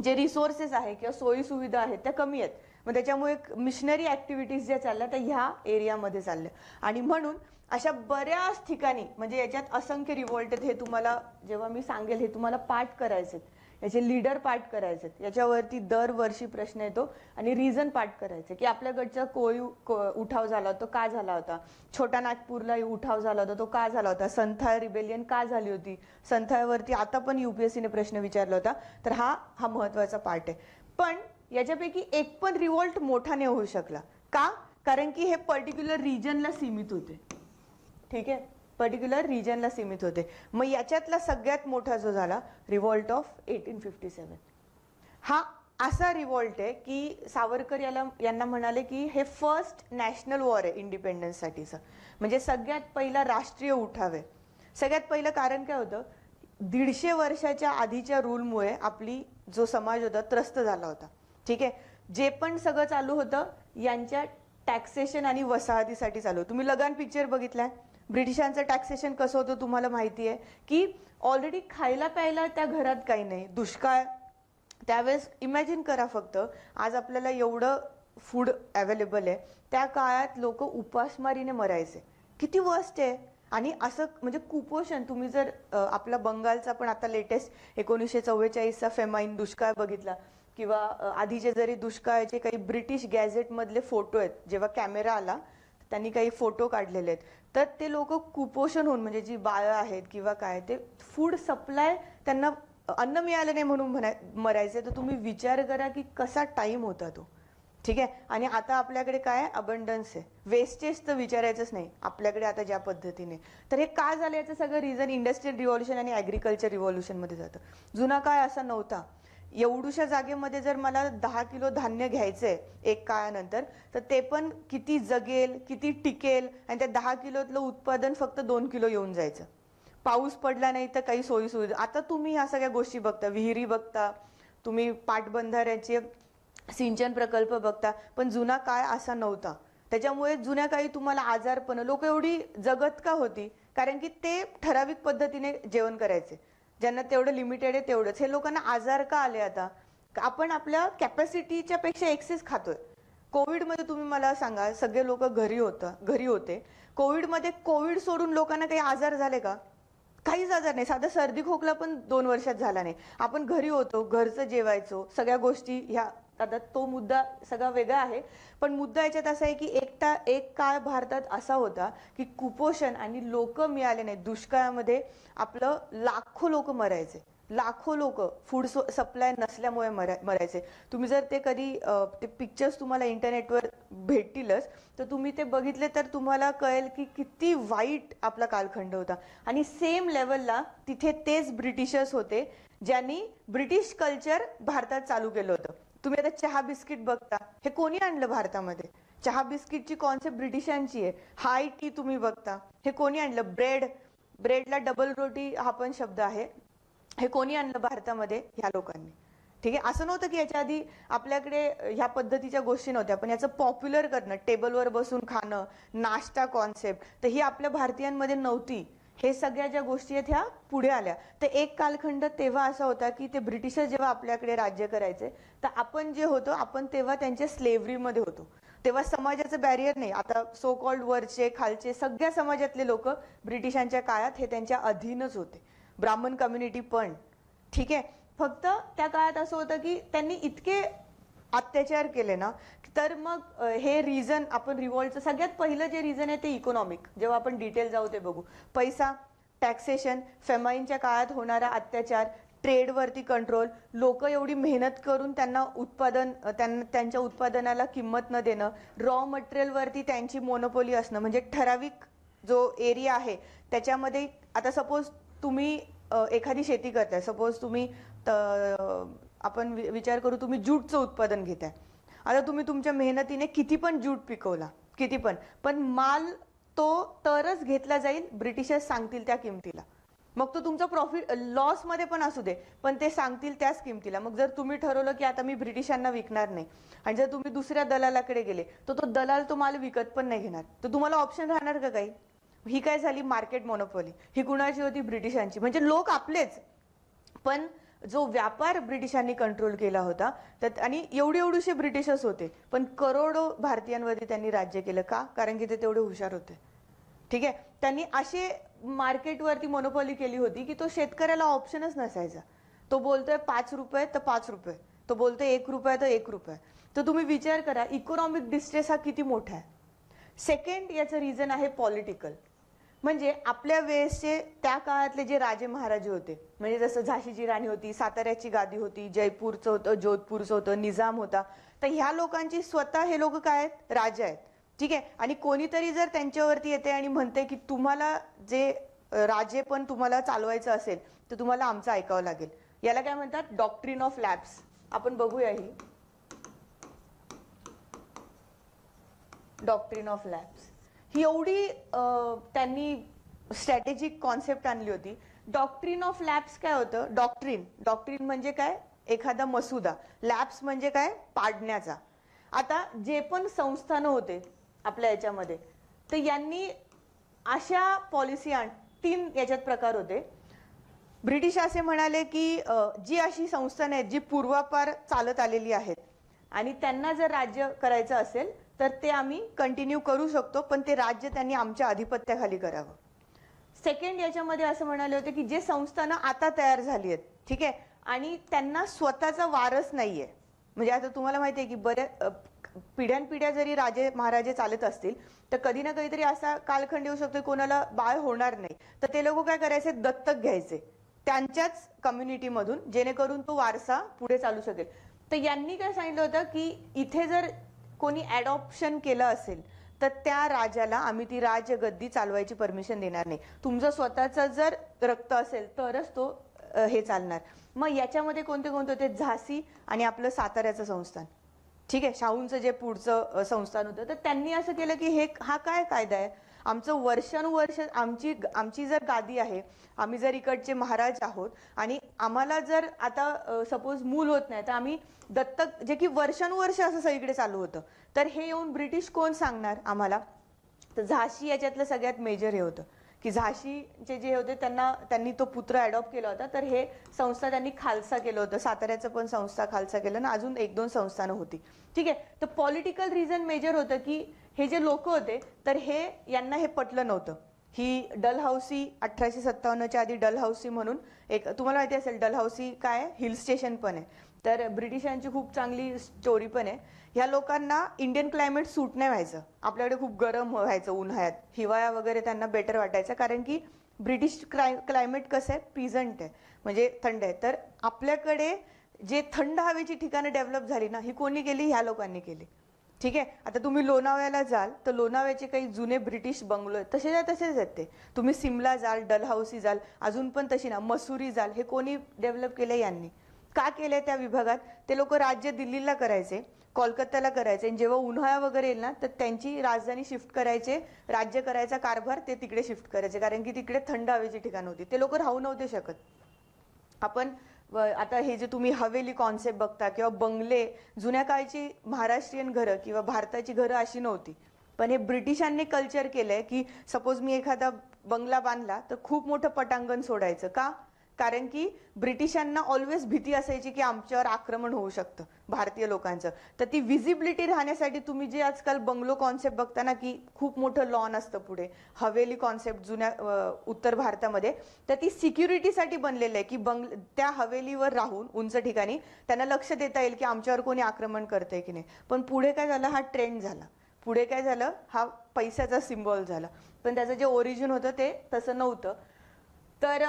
जे रिसोर्सेस आहे किंवा सोयी सुविधा आहेत त्या कमी आहेत. मग त्याच्यामुळे मिशनरी ऍक्टिव्हिटीज ज्या चालल्या त्या ह्या एरियामध्ये चालल्या. आणि म्हणून अशा बऱ्याच ठिकाणी, म्हणजे याच्यात असंख्य रिव्हॉल्ट आहेत. हे तुम्हाला जेव्हा मी सांगेल हे तुम्हाला पाठ करायचे, याचे लीडर पाठ करायचे, याच्यावरती दरवर्षी प्रश्न येतो, आणि रिझन पाठ करायचे की आपल्याकडचा कोळी उठाव झाला होता, का झाला होता, छोटा नागपूरला उठाव झाला होता, तो का झाला होता, संथाल रिबेलियन का झाली होती, संथालवरती आता पण UPSCने प्रश्न विचारला होता. तर हा महत्वाचा पार्ट आहे. पण याच्यापैकी एक पण रिव्हॉल्ट मोठा नाही होऊ शकला. का? कारण की हे पर्टिक्युलर रिजनला सीमित होते. ठीक आहे, पर्टिक्युलर रिजनला सीमित होते. मग याच्यातला सगळ्यात मोठा जो झाला, रिव्हॉल्ट ऑफ 1857, हा असा रिव्हॉल्ट आहे की सावरकर यांना म्हणाले की हे फर्स्ट नॅशनल वॉर आहे इंडिपेंडन्ससाठीचं, म्हणजे सगळ्यात पहिला राष्ट्रीय उठाव आहे. सगळ्यात पहिलं कारण काय होतं? 150 वर्षाच्या आधीच्या रूलमुळे आपली जो समाज होता त्रस्त झाला होता. ठीक आहे, जे पण सगळं चालू होतं यांच्या टॅक्सेशन आणि वसाहतीसाठी चालू. तुम्ही लगान पिक्चर बघितलाय, ब्रिटिशांचं टॅक्सेशन कसं होतं तुम्हाला माहिती आहे की ऑलरेडी खायला प्यायला त्या घरात काही नाही, दुष्काळ. त्यावेळेस इमॅजिन करा फक्त, आज आपल्याला एवढं फूड अवेलेबल आहे, त्या काळात लोक उपासमारीने मरायचे. किती वर्स्ट आहे. आणि असं म्हणजे कुपोषण, तुम्ही जर आपला बंगालचा पण आता लेटेस्ट 1944चा फेमाईन दुष्काळ बघितला, किंवा आधीचे जरी दुष्काळाचे काही ब्रिटिश गॅझेट मधले फोटो आहेत, जेव्हा कॅमेरा आला त्यांनी काही फोटो काढलेले आहेत, तर ते लोक कुपोषण होऊन, म्हणजे जी बाळं आहेत किंवा काय, ते फूड सप्लाय, त्यांना अन्न मिळालं नाही म्हणून मरायचे. तर तुम्ही विचार करा की कसा टाइम होता तो. ठीक आहे, आणि आता आपल्याकडे काय अबंडन्स आहे, वेस्टेज तर विचारायचंच नाही आपल्याकडे आता ज्या पद्धतीने. तर हे का झालं याचं सगळं रिझन इंडस्ट्रियल रिव्हॉल्युशन आणि ॲग्रिकल्चर रिव्हॉल्युशन मध्ये जातं. जुना काळ असा नव्हता. एवढूशा जागेमध्ये जर मला 10 किलो धान्य घ्यायचंय एक काळानंतर, तर ते पण किती जगेल, किती टिकेल, आणि त्या 10 किलोतलं उत्पादन फक्त 2 किलो येऊन जायचं. पाऊस पडला नाही तर काही सोयी सुविधा. आता तुम्ही ह्या सगळ्या गोष्टी बघता, विहिरी बघता, तुम्ही पाटबंधाऱ्याचे सिंचन प्रकल्प बघता, पण जुना काळ असा नव्हता. त्याच्यामुळे जुन्या काळी तुम्हाला आजारपण, लोक एवढी जगत का होती? कारण की ते ठराविक पद्धतीने जेवण करायचे, ज्यांना तेवढं लिमिटेड आहे तेवढंच. हे लोकांना आजार का आले आता? आपण आपल्या कॅपॅसिटीच्या पेक्षा एक्सेस खातोय. कोविडमध्ये तुम्ही मला सांगा, सगळे लोक घरी होते, कोविडमध्ये कोविड सोडून लोकांना काही आजार झाले का? काहीच आजार नाही, साधा सर्दी खोकला पण 2 वर्षात झाला नाही. आपण घरी होतो, घरचं जेवायचो, सगळ्या गोष्टी ह्या. आता तो मुद्दा सगळा वेगळा आहे, पण मुद्दा याच्यात असा आहे की एक काळ भारतात असा होता की कुपोषण आणि लोक मिळाले नाही. दुष्काळामध्ये आपलं लाखो लोक मरायचे, लाखो लोक फूड सप्लाय नसल्यामुळे मरायचे. तुम्ही जर ते कधी ते पिक्चर्स तुम्हाला इंटरनेटवर भेटतीलच, तर तुम्ही ते बघितले तर तुम्हाला कळेल की किती वाईट आपला कालखंड होता. आणि सेम लेवलला तिथे तेच ब्रिटिशर्स होते ज्यांनी ब्रिटिश कल्चर भारतात चालू केलं होतं. तुम्ही आता चहा बिस्किट बघता, हे कोणी आणलं भारतामध्ये? चहा बिस्किटची कॉन्सेप्ट ब्रिटिशांची आहे. हाय टी तुम्ही बघता, हे कोणी आणलं? ब्रेडला डबल रोटी हा पण शब्द आहे, हे कोणी आणलं भारतामध्ये? ह्या लोकांनी. ठीक आहे, असं नव्हतं की याच्या आधी आपल्याकडे ह्या पद्धतीच्या गोष्टी नव्हत्या, पण याचं पॉप्युलर करणं, टेबलवर बसून खाणं, नाश्ता कॉन्सेप्ट, तर ही आपल्या भारतीयांमध्ये नव्हती. हे सगळ्या ज्या गोष्टी आहेत ह्या पुढे आल्या. तर एक कालखंड तेव्हा असा होता की ते ब्रिटिशर जेव्हा आपल्याकडे राज्य करायचे, तर आपण जे होतो आपण तेव्हा त्यांच्या स्लेव्हरीमध्ये होतो. तेव्हा समाजाचं बॅरियर नाही. आता सो कॉल्ड वरचे खालचे सगळ्या समाजातले लोक ब्रिटिशांच्या काळात हे त्यांच्या अधीनच होते. ब्राह्मण कम्युनिटी पण. ठीक आहे, फक्त त्या काळात असं होतं की त्यांनी इतके अत्याचार केले ना, तर मग हे रिझन आपण रिव्हॉल्टचं सगळ्यात पहिलं जे रिझन आहे ते इकॉनॉमिक. जेव्हा आपण डिटेल जाऊ ते बघू. पैसा, टॅक्सेशन, फेमाईनच्या काळात होणारा अत्याचार, ट्रेडवरती कंट्रोल, लोक एवढी मेहनत करून त्यांच्या उत्पादनाला किंमत न देणं, रॉ मटेरियलवरती त्यांची मोनोपोली असणं. म्हणजे ठराविक जो एरिया आहे त्याच्यामध्ये, आता सपोज तुम्ही एखादी शेती करताय, सपोज तुम्ही आपण विचार करू तुम्ही ज्यूटचं उत्पादन घेताय. आता तुम्ही तुमच्या मेहनतीने किती पण ज्यूट पिकवला, किती पण माल तो तरच घेतला जाईल ब्रिटिशर्स सांगतील त्या किमतीला. मग तो तुमचा प्रॉफिट लॉस मध्ये पण असू दे, पण ते सांगतील त्याच किमतीला. मग जर तुम्ही ठरवलं की आता मी ब्रिटिशांना विकणार नाही, आणि जर तुम्ही दुसऱ्या दलालाकडे गेले तर तो दलाल तो माल विकत पण नाही घेणार, तर तुम्हाला ऑप्शन राहणार का काही? ही काय झाली? Market monopoly. ही कुणाची होती? ब्रिटिशांची. म्हणजे लोक आपलेच, पण जो व्यापार ब्रिटिशांनी कंट्रोल केला होता. आणि एवढेशे ब्रिटिशर्स होते, पण करोडो भारतीयांवरती त्यांनी राज्य केलं. का? कारण की ते तेवढे हुशार होते. ठीक आहे, त्यांनी असे मार्केटवरती मोनोपॉली केली होती की तो शेतकऱ्याला ऑप्शनच नसायचा. तो बोलतोय 5 रुपये तर 5 रुपये, तो बोलतोय 1 रुपया तर 1 रुपया. तर तुम्ही विचार करा इकॉनॉमिक डिस्ट्रेस हा किती मोठा आहे. सेकंड याचं रिझन आहे पॉलिटिकल. म्हणजे आपल्या वेळेसचे त्या काळातले जे राजे महाराजे होते, म्हणजे जसं झाशीची राणी होती, साताऱ्याची गादी होती, जयपूरचं होतं, जोधपूरचं होतं, निजाम होता. तर ह्या लोकांची स्वतः हे लोक काय आहेत? राजे आहेत. ठीक आहे, आणि कोणीतरी जर त्यांच्यावरती येते आणि म्हणते की तुम्हाला जे राजे पण तुम्हाला चालवायचं असेल तर तुम्हाला आमचं ऐकावं लागेल. याला काय म्हणतात? Doctrine of lapse. आपण बघूया ही डॉक्ट्रिन ऑफ लॅप्स. ही एवढी त्यांनी स्ट्रॅटेजिक कॉन्सेप्ट आणली होती. डॉक्ट्रिन ऑफ लॅप्स काय होतं? डॉक्ट्रिन म्हणजे काय? एखादा मसुदा. लॅप्स म्हणजे काय? पाडण्याचा. आता जे पण संस्थानं होते आपल्या याच्यामध्ये, तर यांनी अशा पॉलिसी 3 याच्यात प्रकार होते. ब्रिटिश असे म्हणाले की जी अशी संस्थान आहेत जी पूर्वापार चालत आलेली आहेत आणि त्यांना जर राज्य करायचं असेल तर ते आम्ही कंटिन्यू करू शकतो, पण ते राज्य त्यांनी आमच्या अधिपत्याखाली करावं. सेकंड याच्यामध्ये असं म्हणाले होते की जे संस्थानं आता तयार झाली आहेत, ठीक आहे, आणि त्यांना स्वतःचा वारस नाहीये. म्हणजे आता तुम्हाला माहिती आहे की बऱ्याच पिढ्यानपिढ्या जरी राजे महाराजे चालत असतील तर कधी ना कधीतरी असा कालखंड येऊ शकतो कोणाला बाळ होणार नाही, तर ते लोक काय करायचे? दत्तक घ्यायचे त्यांच्याच कम्युनिटीमधून, जेणेकरून तो वारसा पुढे चालू शकेल. तर यांनी काय सांगितलं होतं की इथे जर कोणी ॲडॉप्शन केलं असेल तर त्या राजाला आम्ही ती राजगद्दी चालवायची परमिशन देणार नाही. तुमचं स्वतःचं जर रक्त असेल तरच तो हे चालणार. मग याच्यामध्ये कोणते होते? झाशी आणि आपलं साताऱ्याचं संस्थान. ठीक आहे, शाहूंचं जे पुढचं संस्थान होतं. तर त्यांनी असं केलं की हा काय कायदा आहे? आमचं वर्षानुवर्ष आमची जर गादी आहे, आम्ही जर इकडचे महाराज आहोत आणि आम्हाला जर आता सपोज मूल होत नाही तर आम्ही दत्तक, जे की वर्षानुवर्ष असं सगळीकडे चालू होतं, तर हे येऊन ब्रिटिश कोण सांगणार आम्हाला? तर झाशी याच्यातलं सगळ्यात मेजर हे होतं की झाशीचे जे होते त्यांनी तो पुत्र अडॉप्ट केला होता. तर हे संस्था त्यांनी खालसा केलं होतं. साताऱ्याचं पण संस्था खालसा केलं ना, अजून 1-2 संस्थानं होती. ठीक आहे, तर पॉलिटिकल रिझन मेजर होतं की हे जे लोक होते तर यांना हे पटलं नव्हतं ही डलहौसी 1857च्या आधी डलहौसी म्हणून एक, तुम्हाला माहिती असेल डलहौसी काय हिल स्टेशन पण आहे. तर ब्रिटिशांची खूप चांगली स्टोरी पण आहे. ह्या लोकांना इंडियन क्लायमेट सूट नाही व्हायचं. आपल्याकडे खूप गरम व्हायचं उन्हाळ्यात, हिवाळा वगैरे त्यांना बेटर वाटायचं, कारण की ब्रिटिश क्लायमेट कसं आहे, प्लीझंट आहे, म्हणजे थंड आहे. तर आपल्याकडे जे थंड हवेची ठिकाणं डेव्हलप झाली ना, ही कोणी केली? ह्या लोकांनी केली. ठीक आहे. आता तुम्ही लोणावळ्याला जाल तर लोणावळ्याचे काही जुने ब्रिटिश बंगलो आहेत, तसेच आहेत ते. तुम्ही सिमला जाल, डलहौसी जाल, अजून पण तशी ना, मसुरी जाल, हे कोणी डेव्हलप केले? यांनी. का केले त्या विभागात? ते लोक राज्य दिल्लीला करायचे, कोलकात्याला करायचे, आणि जेव्हा उन्हाळा वगैरे येईल ना तर त्यांची राजधानी शिफ्ट करायचे, राज्य करायचा कारभार ते तिकडे शिफ्ट करायचे, कारण की तिकडे थंड हवेची ठिकाण होती. ते लोक राहू नव्हते शकत. आपण आता हे जे तुम्ही हवेली कॉन्सेप्ट बघता किंवा बंगले, जुन्या काळची महाराष्ट्रीयन घरं किंवा भारताची घरं अशी नव्हती. पण हे ब्रिटिशांनी कल्चर केलंय की सपोज मी एखादा बंगला बांधला तर खूप मोठं पटांगण सोडायचं. का? कारण की ब्रिटिशांना ऑलवेज भीती असायची की आमच्यावर आक्रमण होऊ शकतं भारतीय लोकांचं. तर ती विजिबिलिटी राहण्यासाठी तुम्ही जे आजकाल बंगलो कॉन्सेप्ट बघता ना, की खूप मोठं लॉन असतं पुढे, हवेली कॉन्सेप्ट जुन्या उत्तर भारतामध्ये, तर ती सिक्युरिटीसाठी बनलेलं आहे की त्या हवेलीवर राहून उंच ठिकाणी त्यांना लक्ष देता येईल की आमच्यावर कोणी आक्रमण करतंय की नाही. पण पुढे काय झालं? हा ट्रेंड झाला. पुढे काय झालं? हा पैशाचा सिम्बॉल झाला. पण त्याचं जे ओरिजिन होतं ते तसं नव्हतं. तर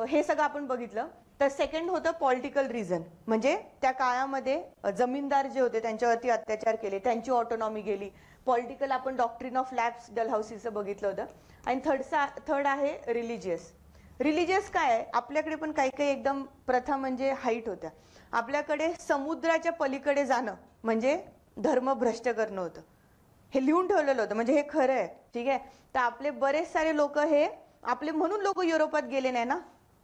हे सगळं आपण बघितलं. तर सेकंड होतं पॉलिटिकल रिझन, म्हणजे त्या काळामध्ये जमीनदार जे होते त्यांच्यावरती अत्याचार केले, त्यांची ऑटोनॉमी गेली. पॉलिटिकल आपण डॉक्ट्रिन ऑफ लॅप्स डलहौसीचं बघितलं होतं. आणि थर्ड आहे रिलिजियस. रिलिजियस काय आहे? आपल्याकडे पण काही काही एकदम प्रथा म्हणजे हाईट होत्या. आपल्याकडे समुद्राच्या पलीकडे जाणं म्हणजे धर्म भ्रष्ट करणं होतं. हे लिहून ठेवलेलं होतं, म्हणजे हे खरं आहे. ठीक आहे. तर आपले बरेच सारे लोक हे आपले म्हणून लोक युरोपात गेले नाही ना,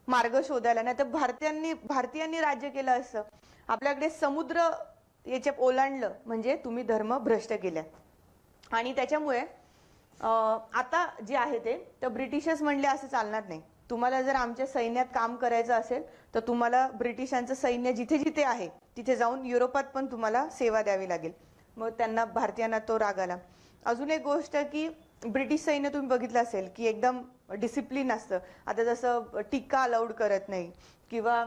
मार्ग शोधायला. नाही तर भारतीयांनी राज्य केलं असतं. आपल्याकडे समुद्र याचे ओलांडलं म्हणजे तुम्ही धर्म भ्रष्ट केल्या. आणि त्याच्यामुळे आता जे आहे ते तर ब्रिटिशर्स म्हणले असं चालणार नाही. तुम्हाला जर आमच्या सैन्यात काम करायचं असेल तर तुम्हाला ब्रिटिशांचं सैन्य जिथे जिथे आहे तिथे जाऊन युरोपात पण तुम्हाला सेवा द्यावी लागेल. मग त्यांना भारतीयांना तो राग आला. अजून एक गोष्ट की ब्रिटिश सैन्य तुम्ही बघितलं असेल की एकदम डिसिप्लिन असतं. आता जसं टिक्का अलाउड करत नाही किंवा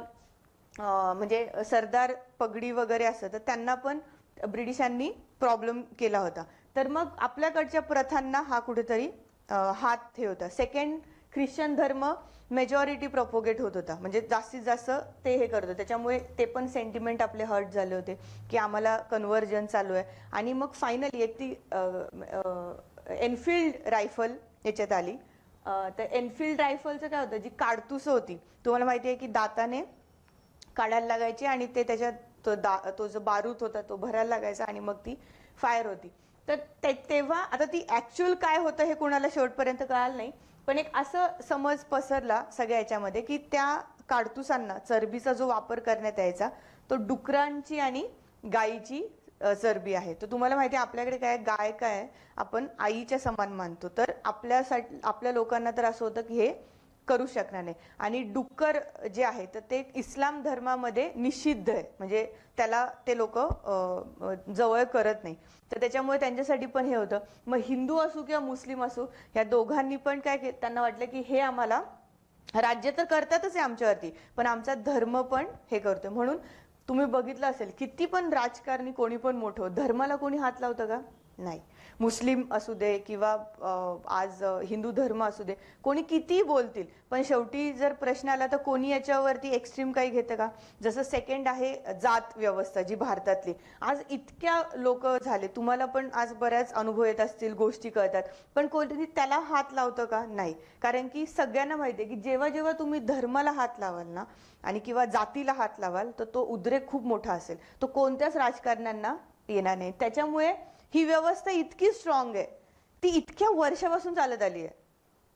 म्हणजे सरदार पगडी वगैरे असतं, तर त्यांना पण ब्रिटिशांनी प्रॉब्लेम केला होता. तर मग आपल्याकडच्या प्रथांना हा कुठेतरी हात हे होता. सेकंड, ख्रिश्चन धर्म मेजॉरिटी प्रोपोगेट होत होता, म्हणजे जास्तीत जास्त ते हे करत होते. त्याच्यामुळे ते पण सेंटिमेंट आपले हर्ट झाले होते की आम्हाला कन्व्हर्जन चालू आहे. आणि मग फायनली एक ती एनफिल्ड रायफल याच्यात आली. तर एनफिल्ड रायफलचं काय होतं, जी काडतुसं होती, तुम्हाला माहिती आहे की दाताने काढायला लागायची आणि ते त्याच्यात तो जो बारूद होता तो भरायला लागायचा आणि मग ती फायर होती. तर तेव्हा आता ती ऍक्च्युअल काय होतं हे कोणाला शेवटपर्यंत कळालं नाही. पण एक असं समज पसरला सगळ्या याच्यामध्ये की त्या काडतुसांना चरबीचा जो वापर करण्यात यायचा तो डुकरांची आणि गायीची चरबी आहे. तर तुम्हाला माहिती आहे आपल्याकडे काय गाय काय आपण आईच्या समान मानतो. तर आपल्या लोकांना तर असं होतं की हे करू शकणार नाही. आणि डुक्कर जे आहे तर ते इस्लाम धर्मामध्ये निषिद्ध आहे, म्हणजे त्याला ते लोक जवळ करत नाही. तर त्याच्यामुळे त्यांच्यासाठी पण हे होतं. मग हिंदू असू किंवा मुस्लिम असू या दोघांनी पण काय त्यांना वाटलं की हे आम्हाला राज्य तर करतातच आहे आमच्यावरती, पण आमचा धर्म पण हे करतोय. म्हणून तुम्ही बघितलं असेल किती पण राजकारणी कोणी पण मोठं, धर्माला कोणी हात लावतं का? नाही. मुस्लिम असू दे किंवा आज हिंदू धर्म असू दे, कोणी कितीही बोलतील पण शेवटी जर प्रश्न आला तर कोणी याच्यावरती एक्स्ट्रीम काही घेतं का? जसं सेकंड आहे जात व्यवस्था जी भारतातली. आज इतक्या लोक झाले, तुम्हाला पण आज बऱ्याच अनुभव येत असतील, गोष्टी कळतात, पण कोणतरी त्याला हात लावतं का? नाही. कारण की सगळ्यांना माहिती आहे की जेव्हा जेव्हा तुम्ही धर्माला हात लावाल ना आणि किंवा जातीला हात लावाल तर तो उद्रेक खूप मोठा असेल, तो कोणत्याच राजकारण्यांना येणार नाही. त्याच्यामुळे ही व्यवस्था इतकी स्ट्रॉंग आहे, ती इतक्या वर्षापासून चालत आली आहे.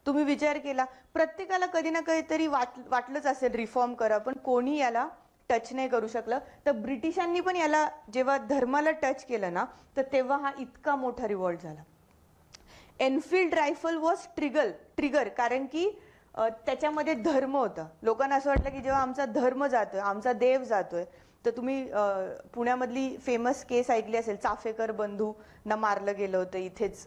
तुम्ही विचार केला, प्रत्येकाला कधी ना कधीतरी वाटलंच असेल रिफॉर्म करा, पण कोणी याला टच नाही करू शकलं. तर ब्रिटिशांनी पण याला जेव्हा धर्माला टच केलं ना तर तेव्हा हा इतका मोठा रिव्हॉल्ट झाला. एनफिल्ड रायफल वॉज ट्रिगर कारण की त्याच्यामध्ये धर्म होता. लोकांना असं वाटलं की जेव्हा आमचा धर्म जातोय, आमचा देव जातोय, तर तुम्ही पुण्यामधली फेमस केस ऐकली असेल, चाफेकर बंधूंना मारलं गेलं होतं इथेच.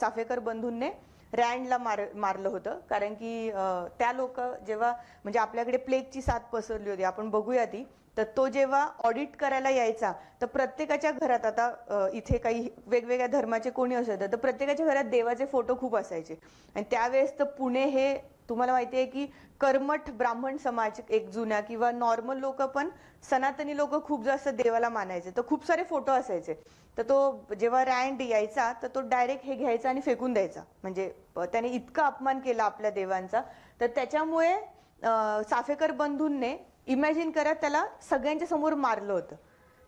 चाफेकर बंधूंने रँडला मारलं होतं, कारण की त्या लोक जेव्हा म्हणजे आपल्याकडे प्लेगची साथ पसरली होती, आपण बघूया ती, तर तो जेव्हा ऑडिट करायला यायचा तर प्रत्येकाच्या घरात, आता इथे काही वेगवेगळ्या धर्माचे कोणी असायचं तर प्रत्येकाच्या घरात देवाचे फोटो खूप असायचे. आणि त्यावेळेस तर पुणे हे तुम्हाला माहिती आहे की कर्मठ ब्राह्मण समाज एक जुन्या किंवा नॉर्मल लोक पण सनातनी लोक खूप जास्त देवाला मानायचे, तर खूप सारे फोटो असायचे. तर तो जेव्हा रँड यायचा तर तो डायरेक्ट हे घ्यायचा आणि फेकून द्यायचा, म्हणजे त्याने इतका अपमान केला आपल्या देवांचा. तर त्याच्यामुळे चाफेकर बंधूंनी इमॅजिन करा त्याला सगळ्यांच्या समोर मारलं होतं.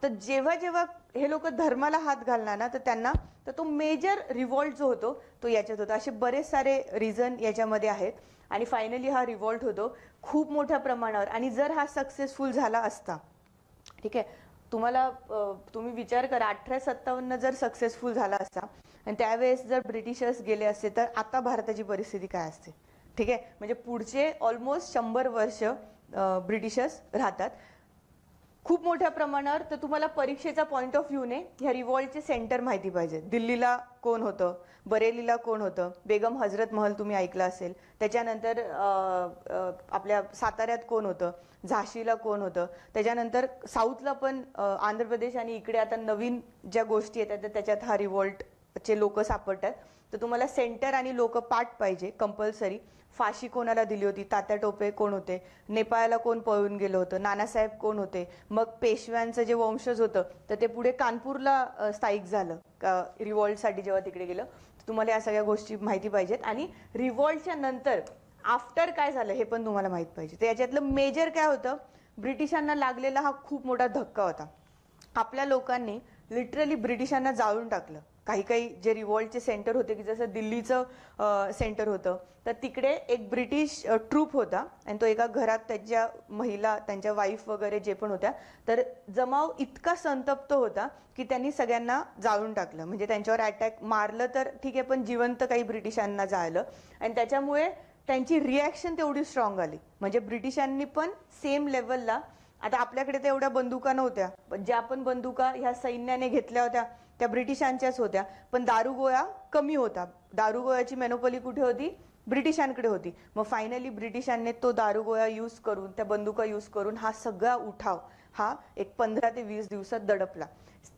तर जेव्हा जेव्हा हे लोक धर्माला हात घालणार ना तर त्यांना तर तो मेजर रिव्हॉल्ट जो होतो तो याच्यात होता. असे बरेच सारे रिझन याच्यामध्ये आहेत आणि फायनली हा रिव्हॉल्ट होतो खूप मोठ्या प्रमाणावर. आणि जर हा सक्सेसफुल झाला असता, ठीक आहे, तुम्ही विचार करा 1857 जर सक्सेसफुल झाला असता आणि त्यावेळेस जर ब्रिटिशर्स गेले असते तर आता भारताची परिस्थिती काय असते. ठीक आहे, म्हणजे पुढचे ऑलमोस्ट 100 वर्ष ब्रिटिशर्स राहतात खूप मोठ्या प्रमाणावर. तर तुम्हाला परीक्षेचा पॉइंट ऑफ व्ह्यूने ह्या रिव्हॉल्टचे सेंटर माहिती पाहिजे. दिल्लीला कोण होतं, बरेलीला कोण होतं, बेगम हजरत महल तुम्ही ऐकलं असेल, त्याच्यानंतर आपल्या साताऱ्यात कोण होतं, झाशीला कोण होतं, त्याच्यानंतर साऊथला पण आंध्र प्रदेश आणि इकडे आता नवीन ज्या गोष्टी येतात तर त्याच्यात हा रिव्हॉल्टचे लोक सापडतात. तर तुम्हाला सेंटर आणि लोक पाठ पाहिजे कंपल्सरी. फाशी कोणाला दिली होती, तात्या टोपे कोण होते, नेपाळला कोण पळून गेलं होतं, नानासाहेब कोण होते, मग पेशव्यांचं जे वंशज होतं तर ते पुढे कानपूरला स्थायिक झालं रिव्हॉल्टसाठी जेव्हा तिकडे गेलं. तुम्हाला या सगळ्या गोष्टी माहिती पाहिजेत. आणि रिव्हॉल्टच्या नंतर आफ्टर काय झालं हे पण तुम्हाला माहित पाहिजे. तर याच्यातलं मेजर काय होतं, ब्रिटिशांना लागलेला हा खूप मोठा धक्का होता. आपल्या लोकांनी लिटरली ब्रिटिशांना जाळून टाकलं. काही काही जे रिव्हॉल्टचे सेंटर होते की जसं दिल्लीचं सेंटर होतं तर तिकडे एक ब्रिटिश ट्रूप होता आणि तो एका घरात त्यांच्या महिला, त्यांच्या वाईफ वगैरे जे पण होत्या, तर जमाव इतका संतप्त होता की त्यांनी सगळ्यांना जाळून टाकलं. म्हणजे त्यांच्यावर अटॅक मारलं तर ठीक आहे, पण जिवंत काही ब्रिटिशांना जाळलं. आणि त्याच्यामुळे त्यांची रिॲक्शन तेवढी स्ट्रॉंग आली. म्हणजे ब्रिटिशांनी पण सेम लेवलला, आता आपल्याकडे तर एवढ्या बंदुका नव्हत्या, ज्या पण बंदुका ह्या सैन्याने घेतल्या होत्या त्या ब्रिटिशांच्याच होत्या, पण दारुगोळा कमी होता. दारुगोळ्याची मेनोपॉली कुठे होती, ब्रिटिशांकडे होती. मग फायनली ब्रिटिशांनी तो दारुगोळा यूज करून, त्या बंदुका यूज करून हा सगळा उठाव हा एक 15 ते 20 दिवसात दडपला.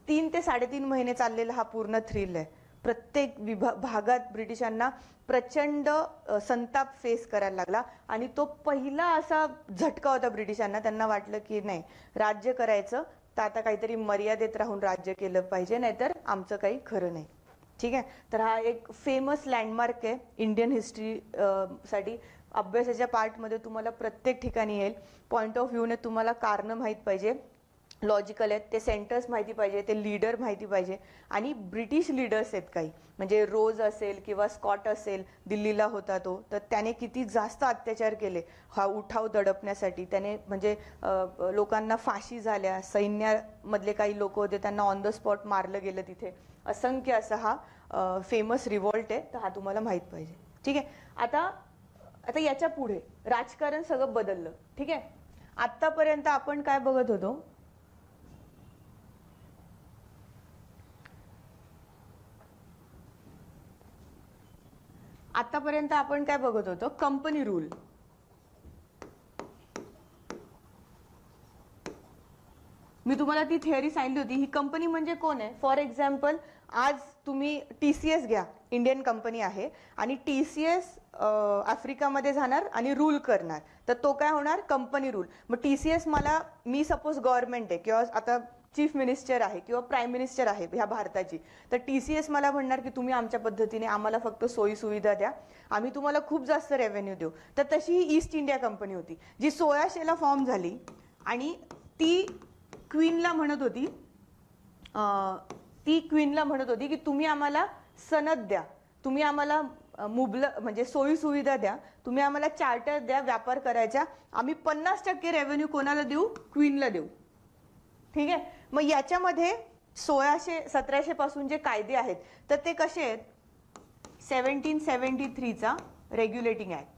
3 ते 3.5 महिने चाललेला हा पूर्ण थ्रिल आहे. प्रत्येक भागात ब्रिटिशांना प्रचंड संताप फेस करायला लागला आणि तो पहिला असा झटका होता ब्रिटिशांना. त्यांना वाटलं की नाही, राज्य करायचं तर आता काहीतरी मर्यादेत राहून राज्य केलं पाहिजे, नाहीतर आमचं काही खरं नाही. ठीक आहे, तर हा एक फेमस लँडमार्क आहे इंडियन हिस्ट्री साठी. अभ्यासाच्या पार्टमध्ये तुम्हाला प्रत्येक ठिकाणी येईल. पॉइंट ऑफ व्ह्यूने तुम्हाला कारणं माहीत पाहिजे, लॉजिकल आहेत ते, सेंटर्स माहिती पाहिजे, ते लीडर माहिती पाहिजे. आणि ब्रिटिश लीडर्स आहेत काही, म्हणजे रोज असेल किंवा स्कॉट असेल, दिल्लीला होता तो, तर त्याने किती जास्त अत्याचार केले हा उठाव दडपण्यासाठी. त्याने म्हणजे लोकांना फाशी झाल्या, सैन्यामधले काही लोक होते त्यांना ऑन द स्पॉट मारलं गेलं तिथे. असंख्य असा हा फेमस रिव्हॉल्ट आहे, तर हा तुम्हाला माहित पाहिजे. ठीक आहे, आता याच्या पुढे राजकारण सगळं बदललं. ठीक आहे, आतापर्यंत आपण काय बघत होतो, आतापर्यंत आपण काय बघत होतो, कंपनी रूल. मी तुम्हाला ती थिअरी सांगितली होती. ही कंपनी म्हणजे कोण आहे, फॉर एक्झाम्पल आज तुम्ही TCS घ्या, इंडियन कंपनी आहे आणि TCS आफ्रिकामध्ये जाणार आणि रूल करणार, तर तो काय होणार, कंपनी रूल. मग TCS मी सपोज गव्हर्नमेंट आहे किंवा आता चीफ मिनिस्टर आहे किंवा प्राईम मिनिस्टर आहे ह्या भारताची, तर TCS मला म्हणणार की तुम्ही आमच्या पद्धतीने आम्हाला फक्त सोयी सुविधा द्या, आम्ही तुम्हाला खूप जास्त रेव्हेन्यू देऊ. तर तशी ही ईस्ट इंडिया कंपनी होती जी 1600ला फॉर्म झाली आणि ती क्वीनला म्हणत होती की तुम्ही आम्हाला सनद द्या, तुम्ही आम्हाला म्हणजे सोयी सुविधा द्या, तुम्ही आम्हाला चार्टर द्या व्यापार करायचा, आम्ही 50% रेव्हेन्यू कोणाला देऊ, क्वीनला देऊ. ठीक आहे, मग याच्यामध्ये 1700 पासून जे कायदे आहेत तर ते कसे आहेत, 1773चा रेग्युलेटिंग ऍक्ट.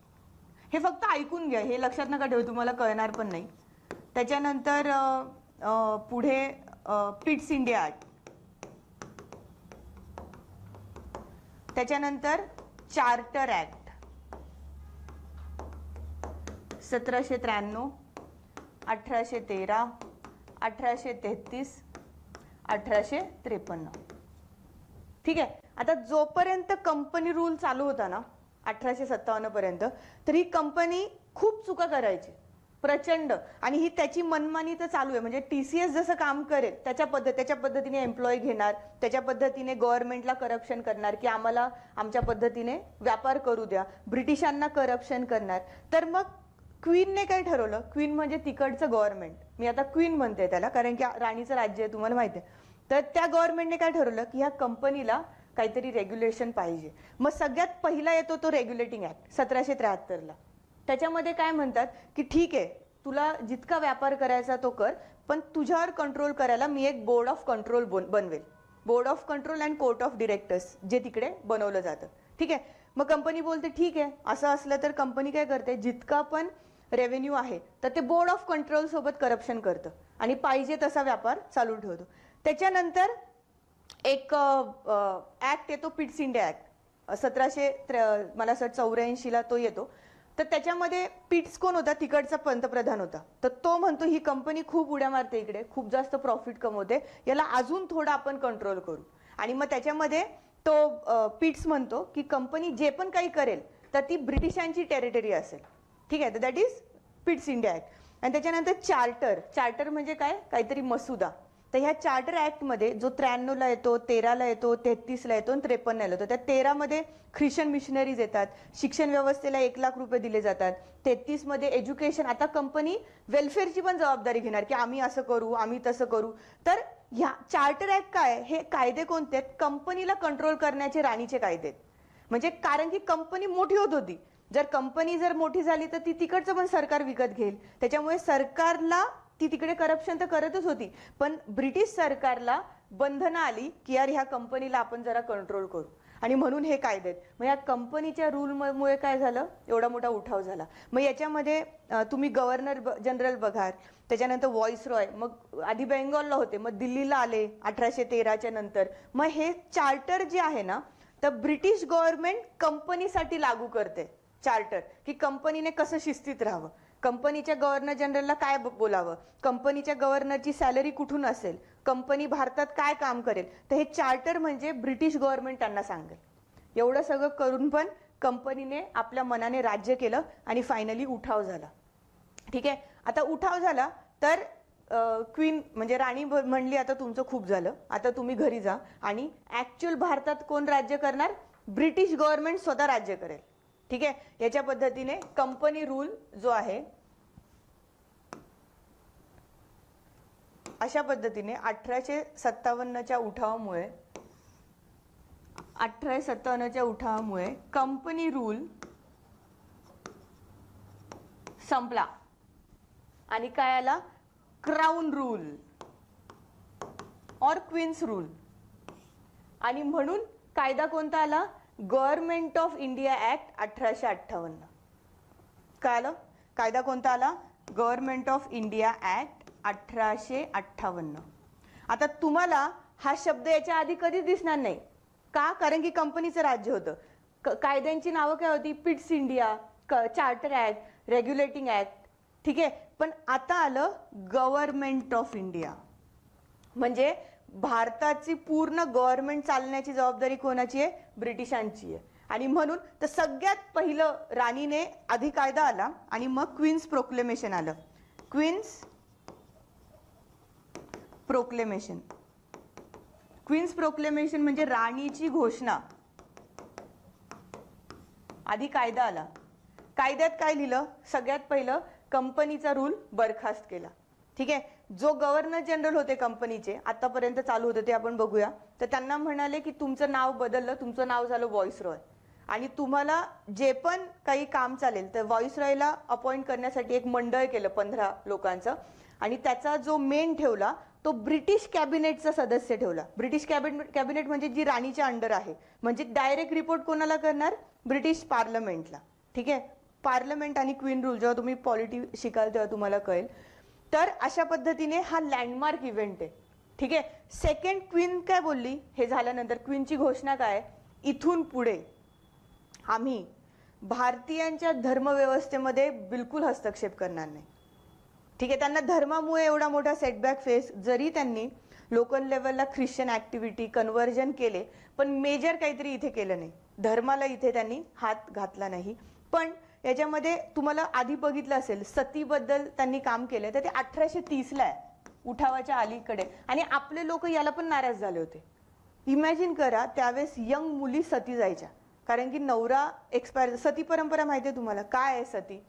हे फक्त ऐकून घ्या, हे लक्षात नका ठेवू, तुम्हाला कळणार पण नाही. त्याच्यानंतर पुढे पिट्स इंडिया ऍक्ट, त्याच्यानंतर चार्टर ऍक्ट 1793, 1813, 1833, 1853. ठीक आहे. आता जोपर्यंत कंपनी रूल चालू होता ना 1857 पर्यंत, तर ही कंपनी खूप चुका करायची प्रचंड, आणि ही त्याची मनमानी तर चालू आहे. म्हणजे TCS जसं काम करेल त्याच्या पद्धतीने एम्प्लॉय घेणार, त्याच्या पद्धतीने गव्हर्नमेंटला करप्शन करणार की आम्हाला आमच्या पद्धतीने व्यापार करू द्या, ब्रिटिशांना करप्शन करणार. तर मग क्वीनने काय ठरवलं, क्वीन म्हणजे तिकडचं गव्हर्नमेंट, मी आता क्वीन म्हणते त्याला कारण की राणीचं राज्य आहे तुम्हाला माहिती आहे. तर त्या गव्हर्नमेंटने काय ठरवलं की ह्या कंपनीला काहीतरी रेग्युलेशन पाहिजे. मग सगळ्यात पहिला येतो तो रेग्युलेटिंग ऍक्ट 1773ला. त्याच्यामध्ये काय म्हणतात की ठीक आहे तुला जितका व्यापार करायचा तो कर, पण तुझ्यावर कंट्रोल करायला मी एक बोर्ड ऑफ कंट्रोल बनवेल, board of control and court of directors, जे तिकडे बनवलं जातं. ठीक आहे. मग कंपनी बोलते ठीक आहे, असं असलं तर कंपनी काय करते, जितका पण रेव्हेन्यू आहे तर ते बोर्ड ऑफ कंट्रोल सोबत करप्शन करतं आणि पाहिजे तसा व्यापार चालू ठेवतो. त्याच्यानंतर एक ऍक्ट येतो, पिट्स इंडिया ऍक्ट 1784ला तो येतो. तर त्याच्यामध्ये पिट्स कोण होता, तिकडचा पंतप्रधान होता. तर तो म्हणतो ही कंपनी खूप उड्या मारते इकडे, खूप जास्त प्रॉफिट कमवते, याला अजून थोडा आपण कंट्रोल करू. आणि मग त्याच्यामध्ये तो पिट्स म्हणतो की कंपनी जे पण काही करेल तर ती ब्रिटिशांची टेरिटरी असेल. ठीक आहे. तर that is Pitt's India act. आणि त्याच्यानंतर चार्टर म्हणजे काय, काहीतरी मसुदा. तर ह्या चार्टर ऍक्टमध्ये जो 93ला येतो, 13ला येतो, 33ला येतो आणि 53ला येतो. त्या 13मध्ये ख्रिश्चन मिशनरीज येतात, शिक्षण व्यवस्थेला 1 लाख रुपये दिले जातात. 33मध्ये एज्युकेशन, आता कंपनी वेलफेअरची पण जबाबदारी घेणार की आम्ही असं करू, आम्ही तसं करू. तर ह्या चार्टर ऍक्ट काय, हे कायदे कोणते आहेत, कंपनीला कंट्रोल करण्याचे राणीचे कायदे आहेत. म्हणजे कारण की कंपनी मोठी होत होती, जर कंपनी मोठी झाली तर ती तिकडचं पण सरकार विकत घेईल. त्याच्यामुळे सरकारला ती तिकडे करप्शन तर करतच होती, पण ब्रिटिश सरकारला बंधनं आली की यार ह्या कंपनीला आपण जरा कंट्रोल करू, आणि म्हणून हे कायदे आहेत. मग या कंपनीच्या रूलमुळे काय झालं, एवढा मोठा उठाव झाला. मग याच्यामध्ये तुम्ही गव्हर्नर जनरल बघा, त्याच्यानंतर व्हॉइस रॉय, मग आधी बेंगॉलला होते, मग दिल्लीला आले 1813च्या नंतर. मग हे चार्टर जे आहे ना, तर ब्रिटिश गव्हर्नमेंट कंपनीसाठी लागू करते चार्टर, की कंपनीने कसं शिस्तीत राहावं, कंपनीच्या गव्हर्नर जनरलला काय बोलावं, कंपनीच्या गव्हर्नरची सॅलरी कुठून असेल, कंपनी भारतात काय काम करेल. तर हे चार्टर म्हणजे ब्रिटिश गव्हर्नमेंट त्यांना सांगेल. एवढं सगळं करून पण कंपनीने आपल्या मनाने राज्य केलं आणि फायनली उठाव झाला. ठीक आहे. आता उठाव झाला तर क्वीन म्हणजे राणी म्हणली आता तुमचं खूप झालं, आता तुम्ही घरी जा. आणि ऍक्च्युअल भारतात कोण राज्य करणार, ब्रिटिश गव्हर्नमेंट स्वतः राज्य करेल. ठीक आहे. याच्या पद्धतीने कंपनी रूल जो आहे अशा पद्धतीने 1857च्या उठावामुळे कंपनी रूल संपला आणि काय आला, क्राऊन रूल और क्वीन्स रूल. आणि म्हणून कायदा कोणता आला, गव्हर्नमेंट ऑफ इंडिया ऍक्ट 1858. काय आलं, कायदा कोणता आला, गव्हर्नमेंट ऑफ इंडिया ऍक्ट 1858. आता तुम्हाला हा शब्द याच्या आधी कधीच दिसणार नाही का, कारण की कंपनीचं राज्य होतं. कायद्यांची नावं काय होती, Pitt's India, charter act, regulating act. ठीक आहे. पण आता आलं गव्हर्नमेंट ऑफ इंडिया, म्हणजे भारताची पूर्ण गव्हर्नमेंट चालण्याची जबाबदारी कोणाची आहे, ब्रिटिशांची आहे. आणि म्हणून तर सगळ्यात पहिलं राणीने आधी कायदा आला आणि मग क्वीन्स प्रोक्लेमेशन आलं. क्वीन्स प्रोक्लेमेशन म्हणजे राणीची घोषणा. आधी कायदा आला, कायद्यात काय लिहिलं, सगळ्यात पहिलं कंपनीचा रूल बरखास्त केला. ठीक आहे. जो गव्हर्नर जनरल होते कंपनीचे आतापर्यंत चालू होते ते आपण बघूया. तर त्यांना म्हणाले की तुमचं नाव बदललं, तुमचं नाव झालं व्हॉइस रॉय, आणि तुम्हाला जे पण काही काम चालेल तर व्हॉइस रॉयला अपॉइंट करण्यासाठी एक मंडळ केलं 15 लोकांचं, आणि त्याचा जो मेन ठेवला तो ब्रिटिश कॅबिनेटचा सदस्य ठेवला. ब्रिटिश कॅबिनेट म्हणजे जी राणीच्या अंडर आहे, म्हणजे डायरेक्ट रिपोर्ट कोणाला करणार, ब्रिटिश पार्लमेंटला. ठीक आहे. पार्लमेंट आणि क्वीन रूल जेव्हा तुम्ही पॉलिटी शिकाल तेव्हा तुम्हाला कळेल. तर अशा पद्धतीने हा लँडमार्क इव्हेंट आहे. ठीक आहे. सेकंड क्वीन काय बोलली, हे झाल्यानंतर क्वीनची घोषणा काय, इथून पुढे आम्ही भारतीयांच्या धर्मव्यवस्थेमध्ये बिलकुल हस्तक्षेप करणार नाही. ठीक आहे, त्यांना धर्मामुळे एवढा मोठा सेटबॅक फेस, जरी त्यांनी लोकल लेवलला ख्रिश्चन ऍक्टिव्हिटी कन्व्हर्जन केले, पण मेजर काहीतरी इथे केलं नाही. धर्माला इथे त्यांनी हात घातला नाही. पण याच्यामध्ये तुम्हाला आधी बघितलं असेल, सतीबद्दल त्यांनी काम केलं तर ते 1830ला आहे, उठावाच्या अलीकडे, आणि आपले लोक याला पण नाराज झाले होते. इमॅजिन करा, त्यावेळेस यंग मुली सती जायच्या, कारण की नवरा एक्सपायर. सती परंपरा माहिती आहे तुम्हाला काय आहे? सती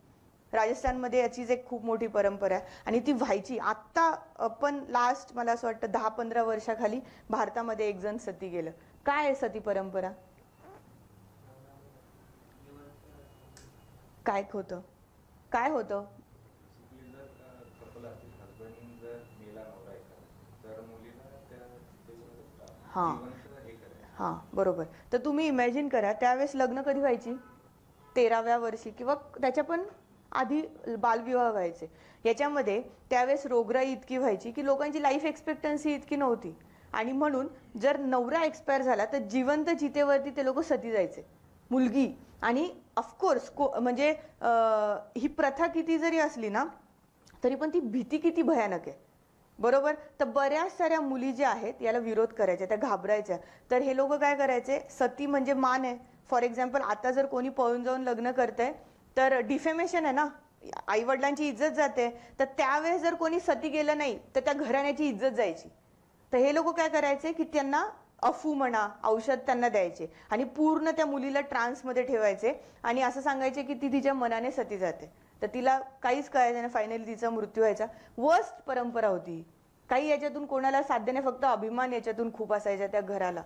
राजस्थानमध्ये याचीच एक खूप मोठी परंपरा आहे आणि ती व्हायची. आत्ता पण लास्ट मला असं वाटतं 10-15 वर्षाखाली भारतामध्ये एक जण सती गेलं. काय आहे सती परंपरा? काय होतं? काय होतं? हां हां, बरोबर. तर तुम्ही इमॅजिन करा, त्यावेळेस लग्न कधी व्हायची? 13व्या वर्षी किंवा त्याच्या पण आधी बालविवाह व्हायचे. याच्यामध्ये त्यावेळेस रोगराई इतकी व्हायची की लोकांची लाईफ एक्सपेक्टन्सी इतकी नव्हती, आणि म्हणून जर नवरा एक्सपायर झाला तर जिवंत चितेवरती ते लोक सती जायचे, मुलगी. आणि ऑफकोर्स म्हणजे ही प्रथा किती जरी असली ना, तरी पण ती भीती किती भयानक आहे, बरोबर. तर बऱ्याच साऱ्या मुली ज्या आहेत याला विरोध करायच्या, त्या घाबरायच्या. तर हे लोक काय करायचे, सती म्हणजे मान आहे. फॉर एक्झाम्पल, आता जर कोणी पळून जाऊन लग्न करतंय तर डिफेमेशन आहे ना, आई वडिलांची इज्जत जाते. तर त्यावेळेस जर कोणी सती गेलं नाही तर त्या घराण्याची इज्जत जायची. तर हे लोक काय करायचे की त्यांना अफू म्हणा, औषध त्यांना द्यायचे आणि पूर्ण त्या मुलीला ट्रान्समध्ये ठेवायचे आणि असं सांगायचे की ती तिच्या मनाने सती जाते. तर तिला काहीच कळायचं नाही, फायनली तिचा मृत्यू व्हायचा. वर्स्ट परंपरा होती. काही याच्यातून कोणाला साध्य नाही, फक्त अभिमान याच्यातून खूप असायचा त्या घराला.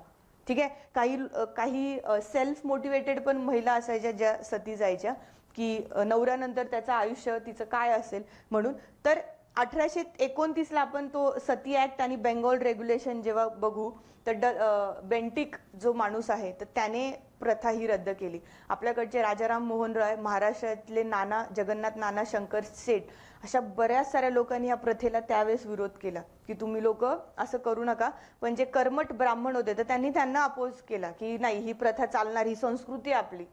ठीक आहे, काही सेल्फ मोटिवेटेड पण महिला असायच्या ज्या सती जायच्या, की नवऱ्यानंतर त्याचं आयुष्य तिचं काय असेल म्हणून. तर 1829ला आपण तो सती ऍक्ट आणि बेंगॉल रेग्युलेशन जेव्हा बघू, तर बेंटिक जो माणूस आहे तर त्याने प्रथा ही रद्द केली. आपल्याकडचे राजाराम मोहन रॉय, महाराष्ट्रातले नाना जगन्नाथ नाना शंकर सेठ, अशा बऱ्याच साऱ्या लोकांनी या प्रथेला त्यावेळेस विरोध केला की तुम्ही लोक असं करू नका. पण जे कर्मठ ब्राह्मण होते तर त्यांनी त्यांना अपोज केला की नाही, ही प्रथा चालणार, ही संस्कृती आपली.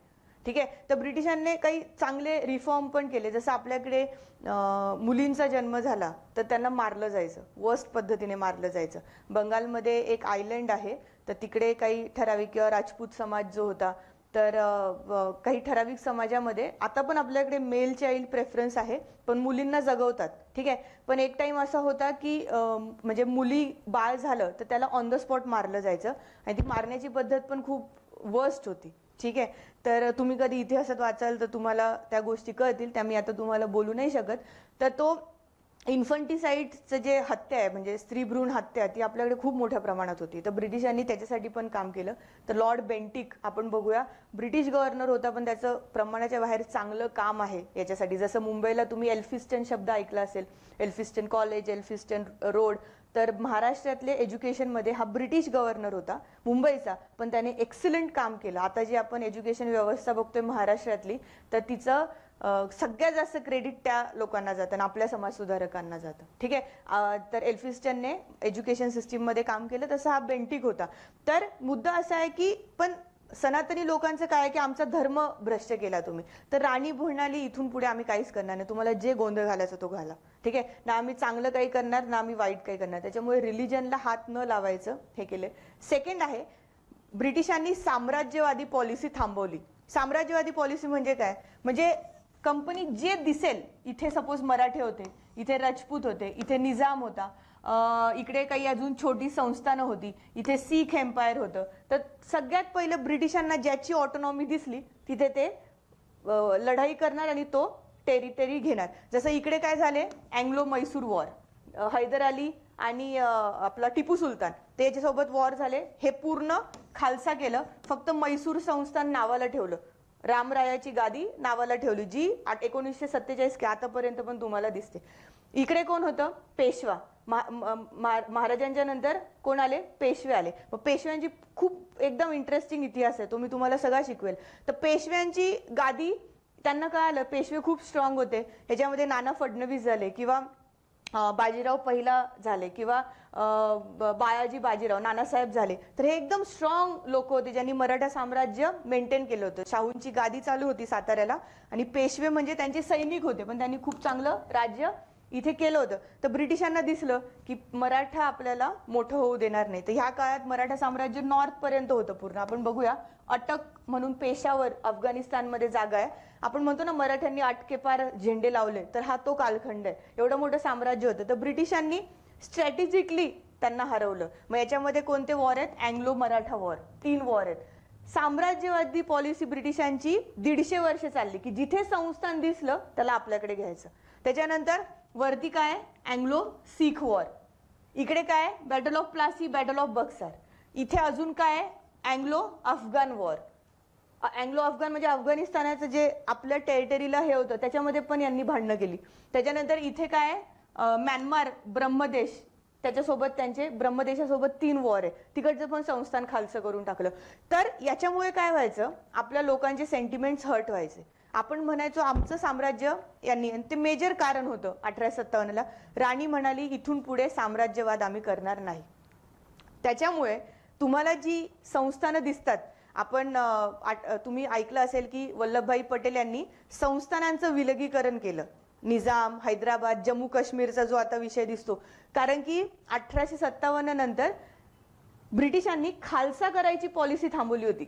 ठीक आहे. तर ब्रिटिशांनी काही चांगले रिफॉर्म पण केले, जसं आपल्याकडे मुलींचा जन्म झाला तर त्यांना मारलं जायचं, वर्स्ट पद्धतीने मारलं जायचं. बंगालमध्ये एक आयलंड आहे, तर तिकडे काही ठराविक किंवा राजपूत समाज जो होता, तर काही ठराविक समाजामध्ये आता पण आपल्याकडे मेल चाइल्ड प्रेफरन्स आहे, पण मुलींना जगवतात. ठीक आहे. पण एक टाइम असा होता की म्हणजे मुली बाळ झालं तर त्याला ऑन द स्पॉट मारलं जायचं आणि ती मारण्याची पद्धत पण खूप वर्स्ट होती. ठीक आहे. तर तुम्ही कधी इतिहासात वाचाल तर तुम्हाला त्या गोष्टी कळतील, त्या मी आता तुम्हाला बोलू नाही शकत. तर तो इन्फंटिसाइडचं जे हत्या आहे, म्हणजे स्त्री भ्रूण हत्या, ती आपल्याकडे खूप मोठ्या प्रमाणात होती. तर ब्रिटिशांनी त्याच्यासाठी पण काम केलं. तर लॉर्ड बेंटिक आपण बघूया, ब्रिटिश गव्हर्नर होता, पण त्याचं प्रमाणाच्या बाहेर चांगलं काम आहे याच्यासाठी. जसं मुंबईला तुम्ही एल्फिस्टन शब्द ऐकला असेल, एल्फिस्टन कॉलेज, एल्फिस्टन रोड. तर महाराष्ट्रातले एज्युकेशनमध्ये हा ब्रिटिश गव्हर्नर होता मुंबईचा, पण त्याने एक्सलंट काम केलं. आता जी आपण एज्युकेशन व्यवस्था बघतोय महाराष्ट्रातली, तर तिचं सगळ्यात जास्त क्रेडिट त्या लोकांना जातं आणि आपल्या समाज सुधारकांना जातं. ठीक आहे. तर एल्फिस्टनने एज्युकेशन सिस्टीममध्ये काम केलं, तसं हा बेंटिक होता. तर मुद्दा असा आहे की पण सनातनी लोकांचं काय आहे की आमचा धर्म भ्रष्ट केला तुम्ही. तर राणी म्हणाली इथून पुढे आम्ही काहीच करणार नाही, तुम्हाला जे गोंधळ घालायचा तो घाला. ठीक आहे ना, आम्ही चांगलं काही करणार ना आम्ही वाईट काही करणार. त्याच्यामुळे रिलिजनला हात न लावायचं हे केले. सेकंड आहे, ब्रिटिशांनी साम्राज्यवादी पॉलिसी थांबवली. साम्राज्यवादी पॉलिसी म्हणजे काय, म्हणजे कंपनी जे दिसेल, इथे सपोज मराठे होते, इथे राजपूत होते, इथे निजाम होता, इकडे काही अजून छोटी संस्थानं होती, इथे सिख एम्पायर होतं, तर सगळ्यात पहिलं ब्रिटिशांना ज्याची ऑटोनॉमी दिसली तिथे ते लढाई करणार आणि तो टेरिटरी घेणार. जसं इकडे काय झाले, अँग्लो मैसूर वॉर, हैदर अली आणि आपला टिपू सुलतान त्याच्यासोबत वॉर झाले, हे पूर्ण खालसा केलं, फक्त मैसूर संस्थान नावाला ठेवलं, रामरायाची गादी नावाला ठेवली, जी 1947 के आतापर्यंत पण तुम्हाला दिसते. इकडे कोण होतं, पेशवा. महाराजांच्या नंतर कोण आले, पेशवे आले. मग पेशव्यांची खूप एकदम इंटरेस्टिंग इतिहास आहे, तो मी तुम्हाला सगळा शिकवेल. तर पेशव्यांची गादी त्यांना कळालं, पेशवे खूप स्ट्रॉंग होते, ह्याच्यामध्ये नाना फडणवीस झाले किंवा बाजीराव पहिला झाले किंवा बाळाजी बाजीराव नानासाहेब झाले, तर हे एकदम स्ट्रॉंग लोक होते ज्यांनी मराठा साम्राज्य मेंटेन केलं होतं. शाहूंची गादी चालू होती साताऱ्याला आणि पेशवे म्हणजे त्यांचे सैनिक होते, पण त्यांनी खूप चांगलं राज्य इथे केलं होतं. तर ब्रिटिशांना दिसलं की मराठा आपल्याला मोठं होऊ देणार नाही. तर ह्या काळात मराठा साम्राज्य नॉर्थ पर्यंत होतं पूर्ण. आपण बघूया, अटक म्हणून पेशावर अफगाणिस्तानमध्ये जागा आहे. आपण म्हणतो ना मराठ्यांनी अटकेपार झेंडे लावले, तर हा तो कालखंड आहे. एवढं मोठं साम्राज्य होतं. तर ब्रिटिशांनी स्ट्रॅटेजिकली त्यांना हरवलं. मग याच्यामध्ये कोणते वॉर आहेत? अँग्लो मराठा वॉर, 3 वॉर आहेत. साम्राज्यवादी पॉलिसी ब्रिटिशांची 150 वर्ष चालली की जिथे संस्थान दिसलं त्याला आपल्याकडे घ्यायचं. त्याच्यानंतर वरती काय? Anglo Sikh war. इकडे काय? Battle of Plassey, battle of Berkshire. इथे अजून काय? अँग्लो अफगाण वॉर. अँग्लो अफगाण म्हणजे अफगाणिस्तानाचं जे आपल्या टेरिटरीला हे होतं त्याच्यामध्ये पण यांनी भांडणं केली. त्याच्यानंतर इथे काय? म्यानमार, ब्रह्मदेश, त्याच्यासोबत त्यांचे ब्रह्मदेशासोबत 3 वॉर आहे. तिकडचं पण संस्थान खालचं करून टाकलं. तर याच्यामुळे काय व्हायचं? आपल्या लोकांचे सेंटिमेंट्स हर्ट व्हायचे. आपण म्हणायचो आमचं साम्राज्य यांनी, ते मेजर कारण होतं 1857ला. राणी म्हणाली इथून पुढे साम्राज्यवाद आम्ही करणार नाही. त्याच्यामुळे तुम्हाला जी संस्थानं दिसतात, आपण तुम्ही ऐकलं असेल की वल्लभभाई पटेल यांनी संस्थानांचं विलगीकरण केलं. निजाम, हैदराबाद, जम्मू काश्मीरचा जो आता विषय दिसतो, कारण की 1857 नंतर ब्रिटिशांनी खालसा करायची पॉलिसी थांबवली होती,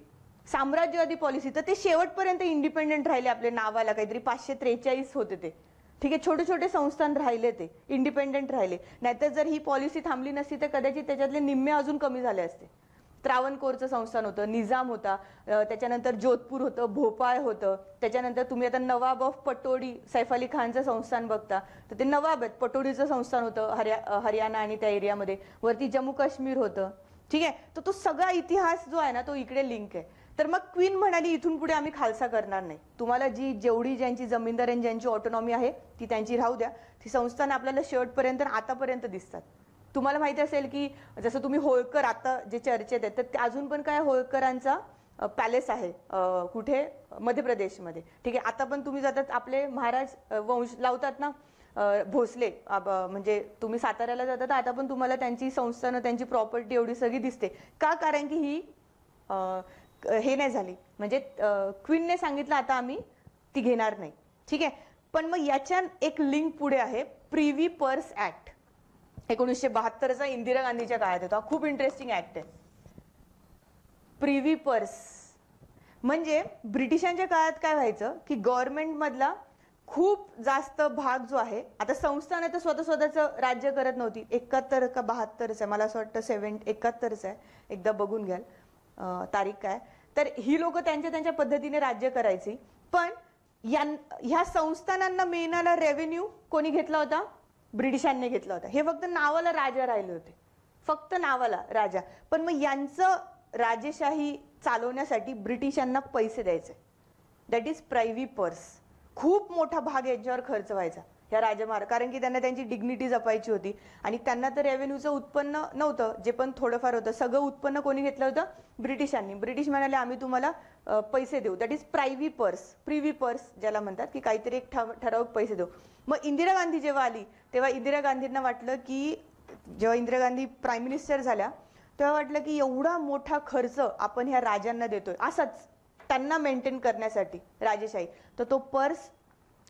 साम्राज्यवादी पॉलिसी. तर ते शेवटपर्यंत इंडिपेंडेंट राहिले. आपल्या नावाला काहीतरी 543 होते ते, ठीक आहे. छोटे छोटे संस्थान राहिले, ते इंडिपेंडेंट राहिले. नाहीतर जर ही पॉलिसी थांबली नसती तर कदाचित त्याच्यातले निम्मे अजून कमी झाले असते. त्रावणकोरचं संस्थान होतं, निजाम होता, त्याच्यानंतर जोधपूर होतं, भोपाळ होतं. त्याच्यानंतर तुम्ही आता नवाब ऑफ पटोडी, सैफ अली खानचं संस्थान बघता, तर ते नवाब आहेत, पटोडीचं संस्थान होतं हरियाणा आणि त्या एरियामध्ये. वरती जम्मू काश्मीर होतं, ठीक आहे. तर तो सगळा इतिहास जो आहे ना तो इकडे लिंक आहे. तर मग क्वीन म्हणाली इथून पुढे आम्ही खालसा करणार नाही. तुम्हाला जेवढी ज्यांची जमीनदार आणि ज्यांची ऑटोनॉमी आहे ती त्यांची राहू द्या. ती संस्थान आपल्याला शेवटपर्यंत आतापर्यंत दिसतात. तुम्हाला माहिती असेल की जसं तुम्ही होळकर आता जे चर्चेत आहेत, तर अजून पण काय होळकरांचा पॅलेस आहे कुठे? मध्य प्रदेशमध्ये, ठीक आहे. आता पण तुम्ही जातात, आपले महाराज वंश लावतात ना भोसले, म्हणजे तुम्ही साताऱ्याला जातात आता पण तुम्हाला त्यांची संस्थानं, त्यांची प्रॉपर्टी एवढी सगळी दिसते. का? कारण की ही हे नाही झाली, म्हणजे क्वीनने सांगितलं आता आम्ही ती घेणार नाही, ठीक आहे. पण मग याच्या एक लिंक पुढे आहे, प्रिव्ही पर्स ऍक्ट. 1972चा इंदिरा गांधीच्या काळात येतो. हा खूप इंटरेस्टिंग ऍक्ट आहे. प्रिव्ही पर्स म्हणजे ब्रिटिशांच्या काळात काय व्हायचं की गव्हर्नमेंट मधला खूप जास्त भाग जो आहे, आता संस्थान तर स्वतःचं राज्य करत नव्हती. 71 का 72च आहे, मला असं वाटतं 71च आहे, एकदा बघून घ्याल तारीख काय. तर ही लोक त्यांच्या पद्धतीने राज्य करायची. पण ह्या संस्थानांना मिळणारा रेव्हेन्यू कोणी घेतला होता? ब्रिटिशांनी घेतला होता. हे फक्त नावाला राजा राहिले होते, फक्त नावाला राजा. पण मग यांचं राजेशाही चालवण्यासाठी ब्रिटिशांना पैसे द्यायचे, दॅट इज प्रायव्ही पर्स. खूप मोठा भाग याच्यावर खर्च व्हायचा ह्या राजमार्ग, कारण की त्यांना त्यांची डिग्निटी जपायची होती. आणि त्यांना तर रेव्हेन्यूचं उत्पन्न नव्हतं, जे पण थोडंफार होतं सगळं उत्पन्न कोणी घेतलं होतं? ब्रिटिशांनी. ब्रिटिश म्हणाले आम्ही तुम्हाला पैसे देऊ, that is privy purse, privy purse ज्याला म्हणतात, की काहीतरी एक ठराविक पैसे देऊ. मग इंदिरा गांधी जेव्हा आली तेव्हा इंदिरा गांधींना वाटलं की, जेव्हा इंदिरा गांधी प्राईम मिनिस्टर झाल्या तेव्हा वाटलं की एवढा मोठा खर्च आपण ह्या राजांना देतोय असंच त्यांना मेंटेन करण्यासाठी राजेशाही. तर तो पर्स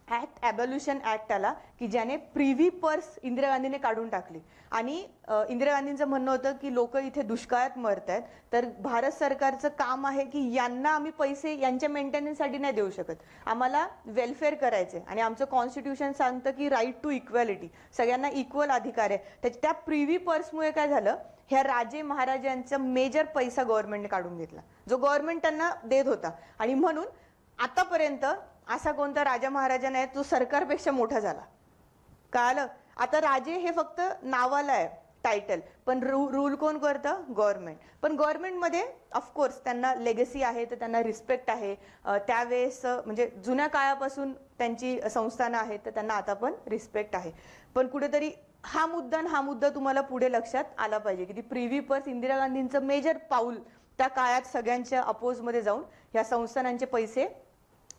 ऍक्ट, ॲबॉल्युशन ऍक्ट आला की ज्याने प्रिव्ही पर्स इंदिरा गांधीने काढून टाकली. आणि इंदिरा गांधींचं म्हणणं होतं की लोक इथे दुष्काळात मरत आहेत, तर भारत सरकारचं काम आहे की यांना आम्ही पैसे यांच्या मेंटेनन्ससाठी नाही देऊ शकत, आम्हाला वेलफेअर करायचे. आणि आमचं कॉन्स्टिट्यूशन सांगतं की राईट टू इक्वॅलिटी, सगळ्यांना इक्वल अधिकार आहे. त्या प्रिव्ही पर्समुळे काय झालं, ह्या राजे महाराजांचा मेजर पैसा गव्हर्नमेंटने काढून घेतला, जो गव्हर्नमेंट त्यांना देत होता. आणि म्हणून आतापर्यंत असा कोणता राजा महाराजा नाही जो सरकारपेक्षा मोठा झाला. कळालं? आता राजे हे फक्त नावाला आहे टायटल, पण रूल कोण करतं? गव्हर्नमेंट. पण गव्हर्नमेंटमध्ये ऑफकोर्स त्यांना लेगसी आहे, तर त्यांना रिस्पेक्ट आहे. त्यावेळेस म्हणजे जुन्या काळापासून त्यांची संस्थानं आहेत, तर त्यांना आता पण रिस्पेक्ट आहे. पण कुठेतरी हा मुद्दा तुम्हाला पुढे लक्षात आला पाहिजे की ती प्रिव्ही पर्स इंदिरा गांधींचं मेजर पाऊल, त्या काळात सगळ्यांच्या अपोजमध्ये जाऊन ह्या संस्थानांचे पैसे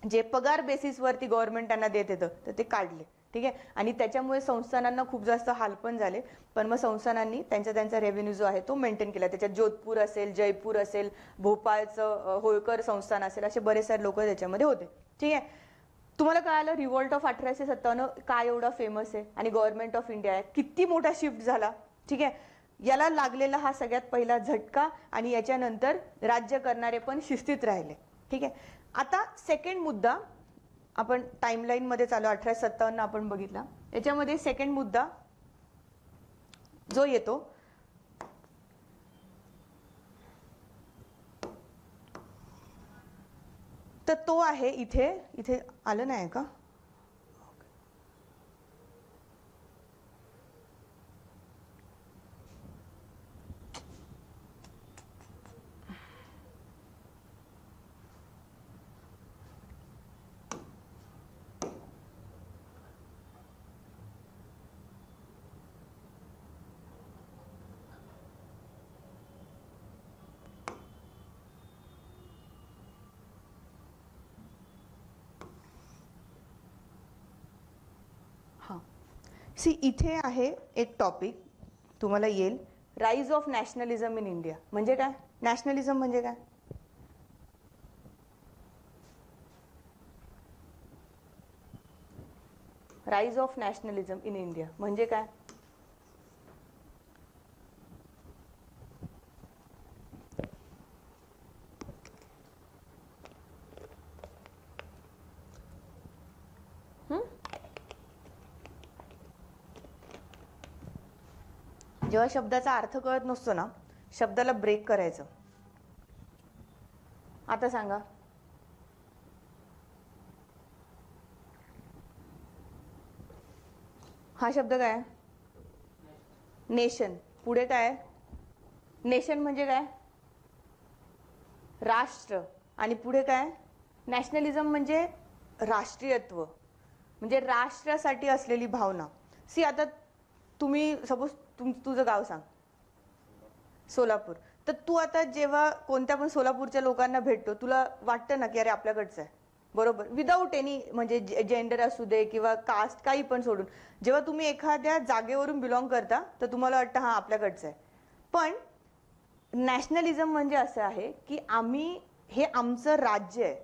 जे पगार बेसिसवरती गव्हर्नमेंट त्यांना देत येतं तर ते काढले, ठीक आहे. आणि त्याच्यामुळे संस्थानांना खूप जास्त हाल पण झाले, पण मग संस्थानांनी त्यांचा रेव्हेन्यू जो आहे तो मेंटेन केला. त्याच्यात जोधपूर असेल, जयपूर असेल, भोपाळचं होळकर संस्थान असेल, असे बरेच सारे लोक त्याच्यामध्ये होते. ठीक आहे. तुम्हाला कळालं रिव्होल्ट ऑफ 1857 काय एवढा फेमस आहे आणि गव्हर्नमेंट ऑफ इंडिया आहे, किती मोठा शिफ्ट झाला. ठीक आहे. याला लागलेला हा सगळ्यात पहिला झटका आणि याच्यानंतर राज्य करणारे पण शिस्तीत राहिले. ठीक आहे. आता सेकंड मुद्दा आपण टाइमलाईन मध्ये चालू 1857 आपण बघितला. याच्यामध्ये सेकंड मुद्दा जो येतो तर तो आहे इथे आलं नाही का? सी इथे आहे एक टॉपिक तुम्हाला येईल, rise of nationalism in India. म्हणजे काय? नॅशनलिझम म्हणजे काय? Rise of nationalism in India म्हणजे काय? जेव्हा शब्दाचा अर्थ कळत नसतो ना, शब्दाला ब्रेक करायचं. आता सांगा, हा शब्द काय? नेशन. पुढे काय? नेशन म्हणजे काय? राष्ट्र. आणि पुढे काय? नॅशनलिझम म्हणजे राष्ट्रीयत्व, म्हणजे राष्ट्रासाठी असलेली भावना. सी आता तुम्ही सपोज तुझं गाव सांग, सोलापूर. तर तू आता जेव्हा कोणत्या पण सोलापूरच्या लोकांना भेटतो, तुला वाटतं ना की अरे आपल्याकडचं आहे, बरोबर, विदाऊट एनी म्हणजे जेंडर असू दे किंवा कास्ट काही पण सोडून. जेव्हा तुम्ही एखाद्या जागेवरून बिलॉंग करता तर तुम्हाला वाटतं हा आपल्याकडचं आहे. पण नॅशनलिझम म्हणजे असं आहे की आम्ही, हे आमचं राज्य आहे,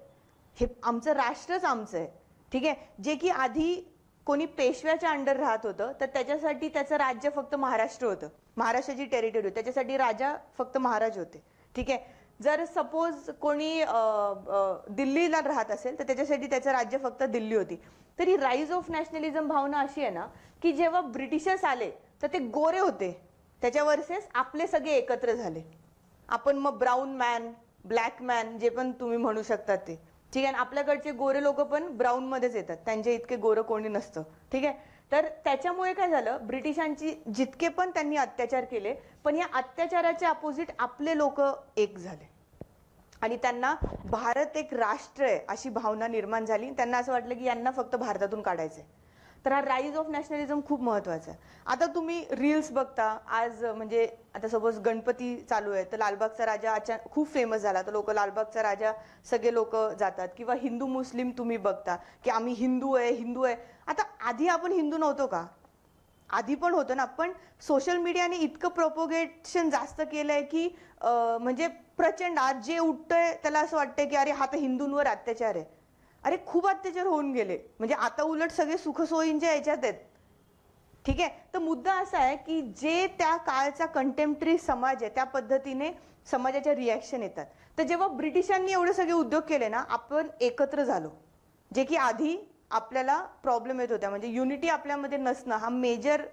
हे आमचं राष्ट्रच आमचं आहे. ठीक आहे. जे की आधी कोणी पेशव्याच्या अंडर राहत होतं तर त्याच्यासाठी त्याचं राज्य फक्त महाराष्ट्र होतं, महाराष्ट्राची टेरिटरी होती, त्याच्यासाठी राजा फक्त महाराज होते. ठीक आहे. जर सपोज कोणी दिल्लीला राहत असेल तर त्याच्यासाठी त्याचं राज्य फक्त दिल्ली होती. तरी राईज ऑफ नॅशनलिझम भावना अशी आहे ना की जेव्हा ब्रिटिशर्स आले तर ते गोरे होते, त्याच्या वर्सेस आपले सगळे एकत्र झाले. आपण मग ब्राऊन मॅन, ब्लॅक मॅन जे पण तुम्ही म्हणू शकता ते. ठीक आहे. आपल्याकडचे गोरे लोक पण ब्राऊन मध्येच येतात, त्यांचे इतके गोरं कोणी नसतं. ठीक आहे. तर त्याच्यामुळे काय झालं, ब्रिटिशांची जितके पण त्यांनी अत्याचार केले, पण या अत्याचाराच्या अपोजिट आपले लोक एक झाले आणि त्यांना भारत एक राष्ट्र आहे अशी भावना निर्माण झाली. त्यांना असं वाटलं की यांना फक्त भारतातून काढायचंय. तर हा राईज ऑफ नॅशनलिझम खूप महत्वाचा आहे. आता तुम्ही रील्स बघता आज, म्हणजे आता सपोज गणपती चालू आहे तर लालबागचा राजा खूप फेमस झाला, तर लोक लालबागचा राजा सगळे लोक जातात. किंवा हिंदू मुस्लिम तुम्ही बघता की आम्ही हिंदू आहे, हिंदू आहे. आता आधी आपण हिंदू नव्हतो का? आधी पण होतं ना, पण सोशल मीडियाने इतकं प्रोपोगेशन जास्त केलंय की म्हणजे प्रचंड आज जे उठतंय त्याला असं वाटतंय की अरे हा तर हिंदूंवर अत्याचार आहे. अरे खूप अत्याचार होऊन गेले, म्हणजे आता उलट सगळे सुखसोयींच्या याच्यात आहेत. ठीक आहे. तर मुद्दा असा आहे की जे त्या काळचा कंटेम्पररी समाज आहे त्या पद्धतीने समाजाच्या रिॲक्शन येतात. तर जेव्हा ब्रिटिशांनी एवढे सगळे उद्योग केले ना, आपण एकत्र झालो, जे की आधी आपल्याला प्रॉब्लेम येत होत्या. म्हणजे युनिटी आपल्यामध्ये नसणं हा मेजर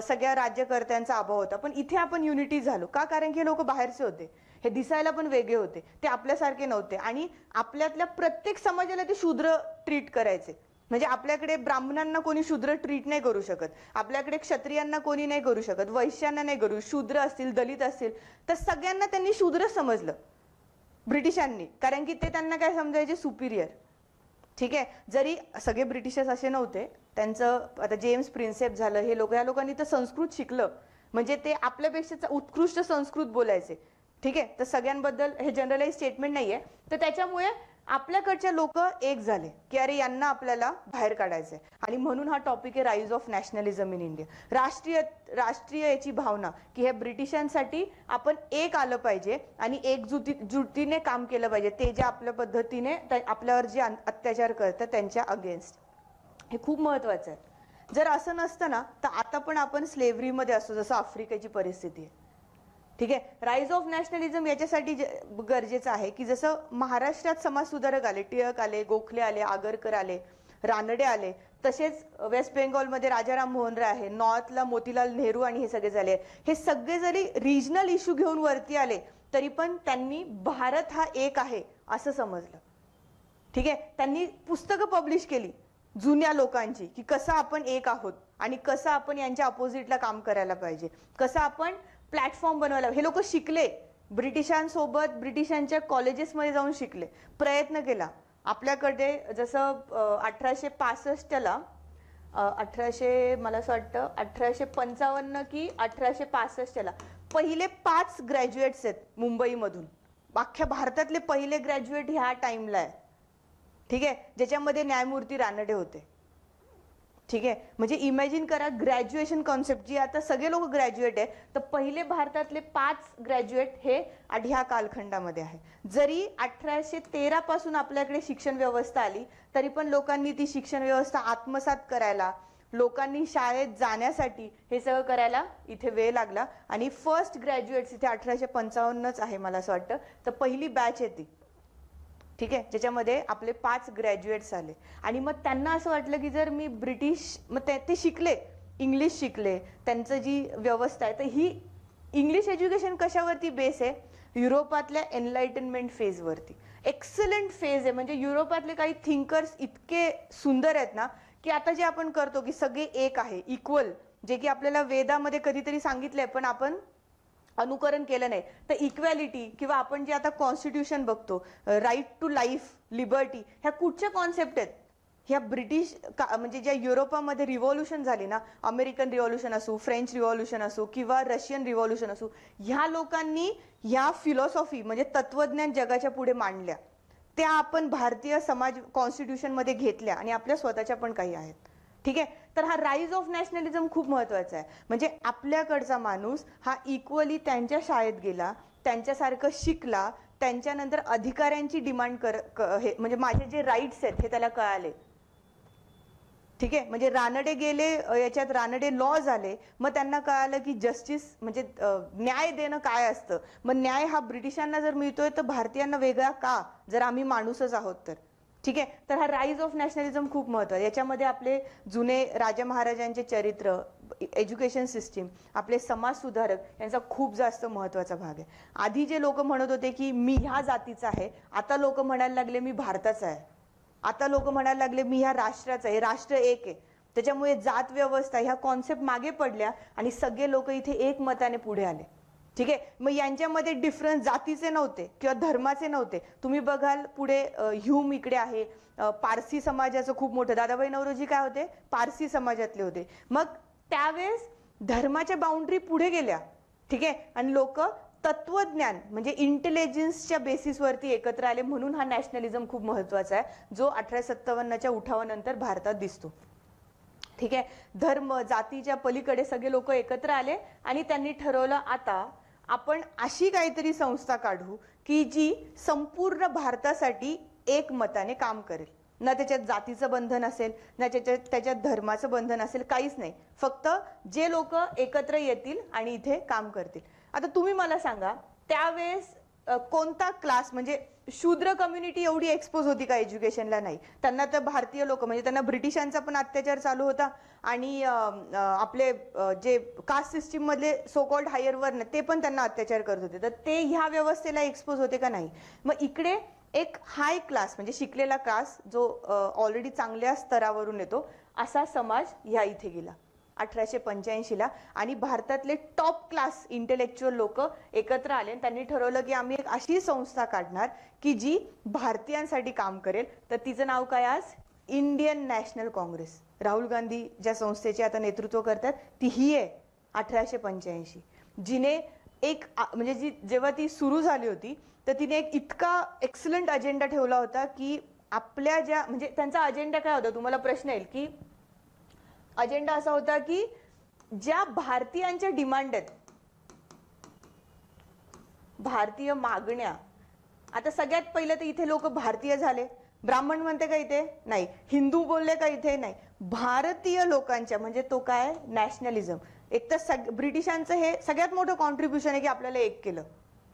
सगळ्या राज्यकर्त्यांचा अभाव होता. पण इथे आपण युनिटी झालो का? कारण की हे लोक बाहेरचे होते, हे दिसायला पण वेगळे होते, ते आपल्यासारखे नव्हते आणि आपल्यातल्या प्रत्येक समाजाला ते शूद्र ट्रीट करायचे. म्हणजे आपल्याकडे ब्राह्मणांना कोणी शूद्र ट्रीट नाही करू शकत, आपल्याकडे क्षत्रियांना कोणी नाही करू शकत, वैश्यांना नाही करू, शूद्र असतील, दलित असतील, तर सगळ्यांना त्यांनी शूद्र समजलं ब्रिटिशांनी, कारण की ते त्यांना काय समजायचे, सुपिरियर. ठीक आहे. जरी सगळे ब्रिटिशर्स असे नव्हते, त्यांचं आता जेम्स प्रिन्सेप झालं, हे लोक, या लोकांनी तर संस्कृत शिकलं, म्हणजे ते आपल्यापेक्षा उत्कृष्ट संस्कृत बोलायचे. ठीक आहे. तर सगळ्यांबद्दल हे जनरलाइज स्टेटमेंट नाहीये. तर त्याच्यामुळे आपल्याकडच्या लोक एक झाले की अरे यांना आपल्याला बाहेर काढायचंय, आणि म्हणून हा टॉपिक आहे rise of nationalism in India. राष्ट्रीय याची भावना की हे ब्रिटिशांसाठी आपण एक आलं पाहिजे आणि एकजुटीने काम केलं पाहिजे, ते जे आपल्या पद्धतीने आपल्यावर जे अत्याचार करतात त्यांच्या अगेन्स्ट. हे खूप महत्वाचं आहे. जर असं नसतं ना तर आता पण आपण स्लेव्हरीमध्ये असतो, जसं आफ्रिकेची परिस्थिती आहे. ठीक आहे. राईज ऑफ नॅशनलिझम याच्यासाठी गरजेचं आहे की जसं महाराष्ट्रात समाज सुधारक आले, टिळक आले, गोखले आले, आगरकर आले, रानडे आले, तसेच वेस्ट बेंगॉलमध्ये राजाराम मोहन राय आहे, नॉर्थला मोतीलाल नेहरू आणि हे सगळे झाले. हे सगळे जरी रिजनल इश्यू घेऊन वरती आले तरी पण त्यांनी भारत हा एक आहे असं समजलं. ठीक आहे. त्यांनी पुस्तकं पब्लिश केली जुन्या लोकांची की कसं आपण एक आहोत आणि कसं आपण यांच्या अपोजिटला काम करायला पाहिजे, कसं आपण प्लॅटफॉर्म बनवायला. हे लोक शिकले, ब्रिटिशांसोबत ब्रिटिशांच्या कॉलेजेसमध्ये जाऊन शिकले, प्रयत्न केला. आपल्याकडे जसं 1865ला मला असं वाटतं 1855 की 1865ला पहिले 5 ग्रॅज्युएट्स आहेत मुंबईमधून. अख्ख्या भारतातले पहिले ग्रॅज्युएट ह्या टाइमला आहे. ठीक आहे. ज्याच्यामध्ये न्यायमूर्ती रानडे होते. ठीक आहे. म्हणजे इमॅजिन करा ग्रॅज्युएशन कॉन्सेप्ट, जी आता सगळे लोक ग्रॅज्युएट आहे, तर पहिले भारतातले 5 ग्रॅज्युएट हे ह्या कालखंडामध्ये आहे. जरी 1813 पासून आपल्याकडे शिक्षण व्यवस्था आली तरी पण लोकांनी ती शिक्षण व्यवस्था आत्मसात करायला, लोकांनी शाळेत जाण्यासाठी हे सगळं करायला इथे वेळ लागला. आणि फर्स्ट ग्रॅज्युएट्स इथे 1855च आहे मला असं वाटतं. तर पहिली बॅच आहे ती. ठीक आहे. ज्याच्यामध्ये आपले 5 ग्रॅज्युएट्स आले. आणि मग त्यांना असं वाटलं की जर मी मग ते शिकले, इंग्लिश शिकले, त्यांचं जी व्यवस्था आहे, तर ही इंग्लिश एज्युकेशन कशावरती बेस आहे? युरोपातल्या एनलाइटनमेंट फेजवरती. एक्सलंट फेज आहे. म्हणजे युरोपातले काही थिंकर्स इतके सुंदर आहेत ना की आता जे आपण करतो की सगळे एक आहे, इक्वल, जे की आपल्याला वेदामध्ये कधीतरी सांगितलंय पण आपण अनुकरण केलं नाही. तर इक्वॅलिटी किंवा आपण जे आता कॉन्स्टिट्यूशन बघतो, राईट टू लाईफ, लिबर्टी, ह्या कुठच्या कॉन्सेप्ट आहेत? ह्या ब्रिटिश म्हणजे ज्या युरोपामध्ये रिव्हॉल्युशन झाली ना, अमेरिकन रिव्हॉल्युशन असो, फ्रेंच रिव्हॉल्युशन असो किंवा रशियन रिव्हॉल्युशन असो, ह्या लोकांनी ह्या फिलॉसॉफी म्हणजे तत्वज्ञान जगाच्या पुढे मांडल्या. त्या आपण भारतीय समाज कॉन्स्टिट्यूशनमध्ये घेतल्या आणि आपल्या स्वतःच्या पण काही आहेत. ठीक आहे. तर हा राईज ऑफ नॅशनलिझम खूप महत्वाचा आहे. म्हणजे आपल्याकडचा माणूस हा इक्वली त्यांच्या शाळेत गेला, त्यांच्यासारखं शिकला, त्यांच्यानंतर अधिकाऱ्यांची डिमांड म्हणजे माझे जे राईट्स आहेत हे त्याला कळाले. ठीक आहे. म्हणजे रानडे गेले, याच्यात रानडे लॉ झाले, मग त्यांना कळालं की जस्टिस म्हणजे न्याय देणं काय असतं. मग न्याय हा ब्रिटिशांना जर मिळतोय तर भारतीयांना वेगळा का, जर आम्ही माणूसच आहोत तर. ठीक आहे. तर हा राईज ऑफ नॅशनलिझम खूप महत्त्वाचा. याच्यामध्ये आपले जुने राजा महाराजांचे चरित्र, एज्युकेशन सिस्टीम, आपले समाज सुधारक यांचा खूप जास्त महत्त्वाचा भाग आहे. आधी जे लोक म्हणत होते की मी ह्या जातीचा आहे, आता लोक म्हणायला लागले मी भारताचा आहे. आता लोक म्हणायला लागले मी ह्या राष्ट्राचा आहे, राष्ट्र एक आहे. त्याच्यामुळे जात व्यवस्था ह्या कॉन्सेप्ट मागे पडल्या आणि सगळे लोक इथे एकमताने पुढे आले. ठीक आहे. मग यांच्यामध्ये डिफरन्स जातीचे नव्हते किंवा धर्माचे नव्हते. तुम्ही बघाल पुढे ह्यूम इकडे आहे, पारसी समाजाचं खूप मोठं, दादाभाई नौरोजी काय होते? पारसी समाजातले होते. मग त्यावेळेस धर्माच्या बाउंड्री पुढे गेल्या. ठीक आहे. आणि लोक तत्वज्ञान म्हणजे इंटेलिजन्सच्या बेसिसवरती एकत्र आले. म्हणून हा नॅशनलिझम खूप महत्वाचा आहे, जो 1857च्या उठावानंतर भारतात दिसतो. ठीक आहे. धर्म जातीच्या पलीकडे सगळे लोक एकत्र आले आणि त्यांनी ठरवलं आता आपण अशी काहीतरी संस्था काढू की जी संपूर्ण भारतासाठी एक मताने काम करेल. ना त्याच्यात जातीचं बंधन असेल, ना त्याच्यात धर्माचं बंधन असेल, काहीच नाही. फक्त जे लोक एकत्र येतील आणि इथे काम करतील. आता तुम्ही मला सांगा त्यावेळेस कोणता क्लास म्हणजे शूद्र कम्युनिटी एवढी एक्सपोज होती का एज्युकेशनला? नाही. त्यांना तर भारतीय लोक म्हणजे त्यांना ब्रिटिशांचा पण अत्याचार चालू होता आणि आपले जे कास्ट सिस्टीम मधले सो कॉल्ड हायर वर्न ते पण त्यांना अत्याचार करत होते. तर ते ह्या व्यवस्थेला एक्सपोज होते का? नाही. मग इकडे एक हाय क्लास म्हणजे शिकलेला क्लास जो ऑलरेडी चांगल्या स्तरावरून येतो असा समाज ह्या इथे गेला 1885ला. आणि भारतातले टॉप क्लास इंटेलेक्च्युअल लोक एकत्र आले आणि त्यांनी ठरवलं की आम्ही एक अशी संस्था काढणार की जी भारतीयांसाठी काम करेल. तर तिचं नाव काय आज? Indian National Congress. Rahul Gandhi ज्या संस्थेचे आता नेतृत्व करतात ती ही आहे 1885, जिने म्हणजे जेव्हा ती सुरू झाली होती तर तिने एक इतका एक्सलंट अजेंडा ठेवला होता की आपल्या ज्या म्हणजे त्यांचा अजेंडा काय होता, तुम्हाला प्रश्न येईल की अजेंडा असा होता की ज्या भारतीयांच्या डिमांड आहेत, भारतीय मागण्या, आता सगळ्यात पहिलं तर इथे लोक भारतीय झाले, ब्राह्मण म्हणते का इथे नाही, हिंदू बोलले का इथे नाही, भारतीय लोकांच्या म्हणजे तो काय नॅशनलिझम. एक तर ब्रिटिशांचं हे सगळ्यात मोठं कॉन्ट्रीब्युशन आहे की आपल्याला एक केलं.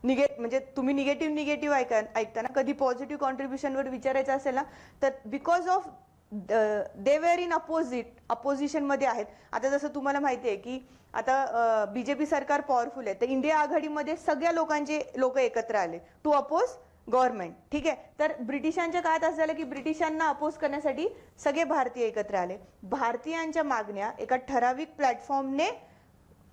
म्हणजे तुम्ही निगेटिव्ह ऐकताना कधी पॉझिटिव्ह कॉन्ट्रीब्युशनवर विचारायचं असेल ना तर because of they were in opposition मध्ये आहेत. आता जसं तुम्हाला माहिती आहे की आता बीजेपी सरकार पॉवरफुल आहे तर इंडिया आघाडीमध्ये सगळ्या लोक एकत्र आले टू अपोज गव्हर्नमेंट. ठीक आहे, तर ब्रिटिशांच्या काळात असं झालं की ब्रिटिशांना अपोज करण्यासाठी सगळे भारतीय एकत्र आले. भारतीयांच्या मागण्या एका ठराविक प्लॅटफॉर्मने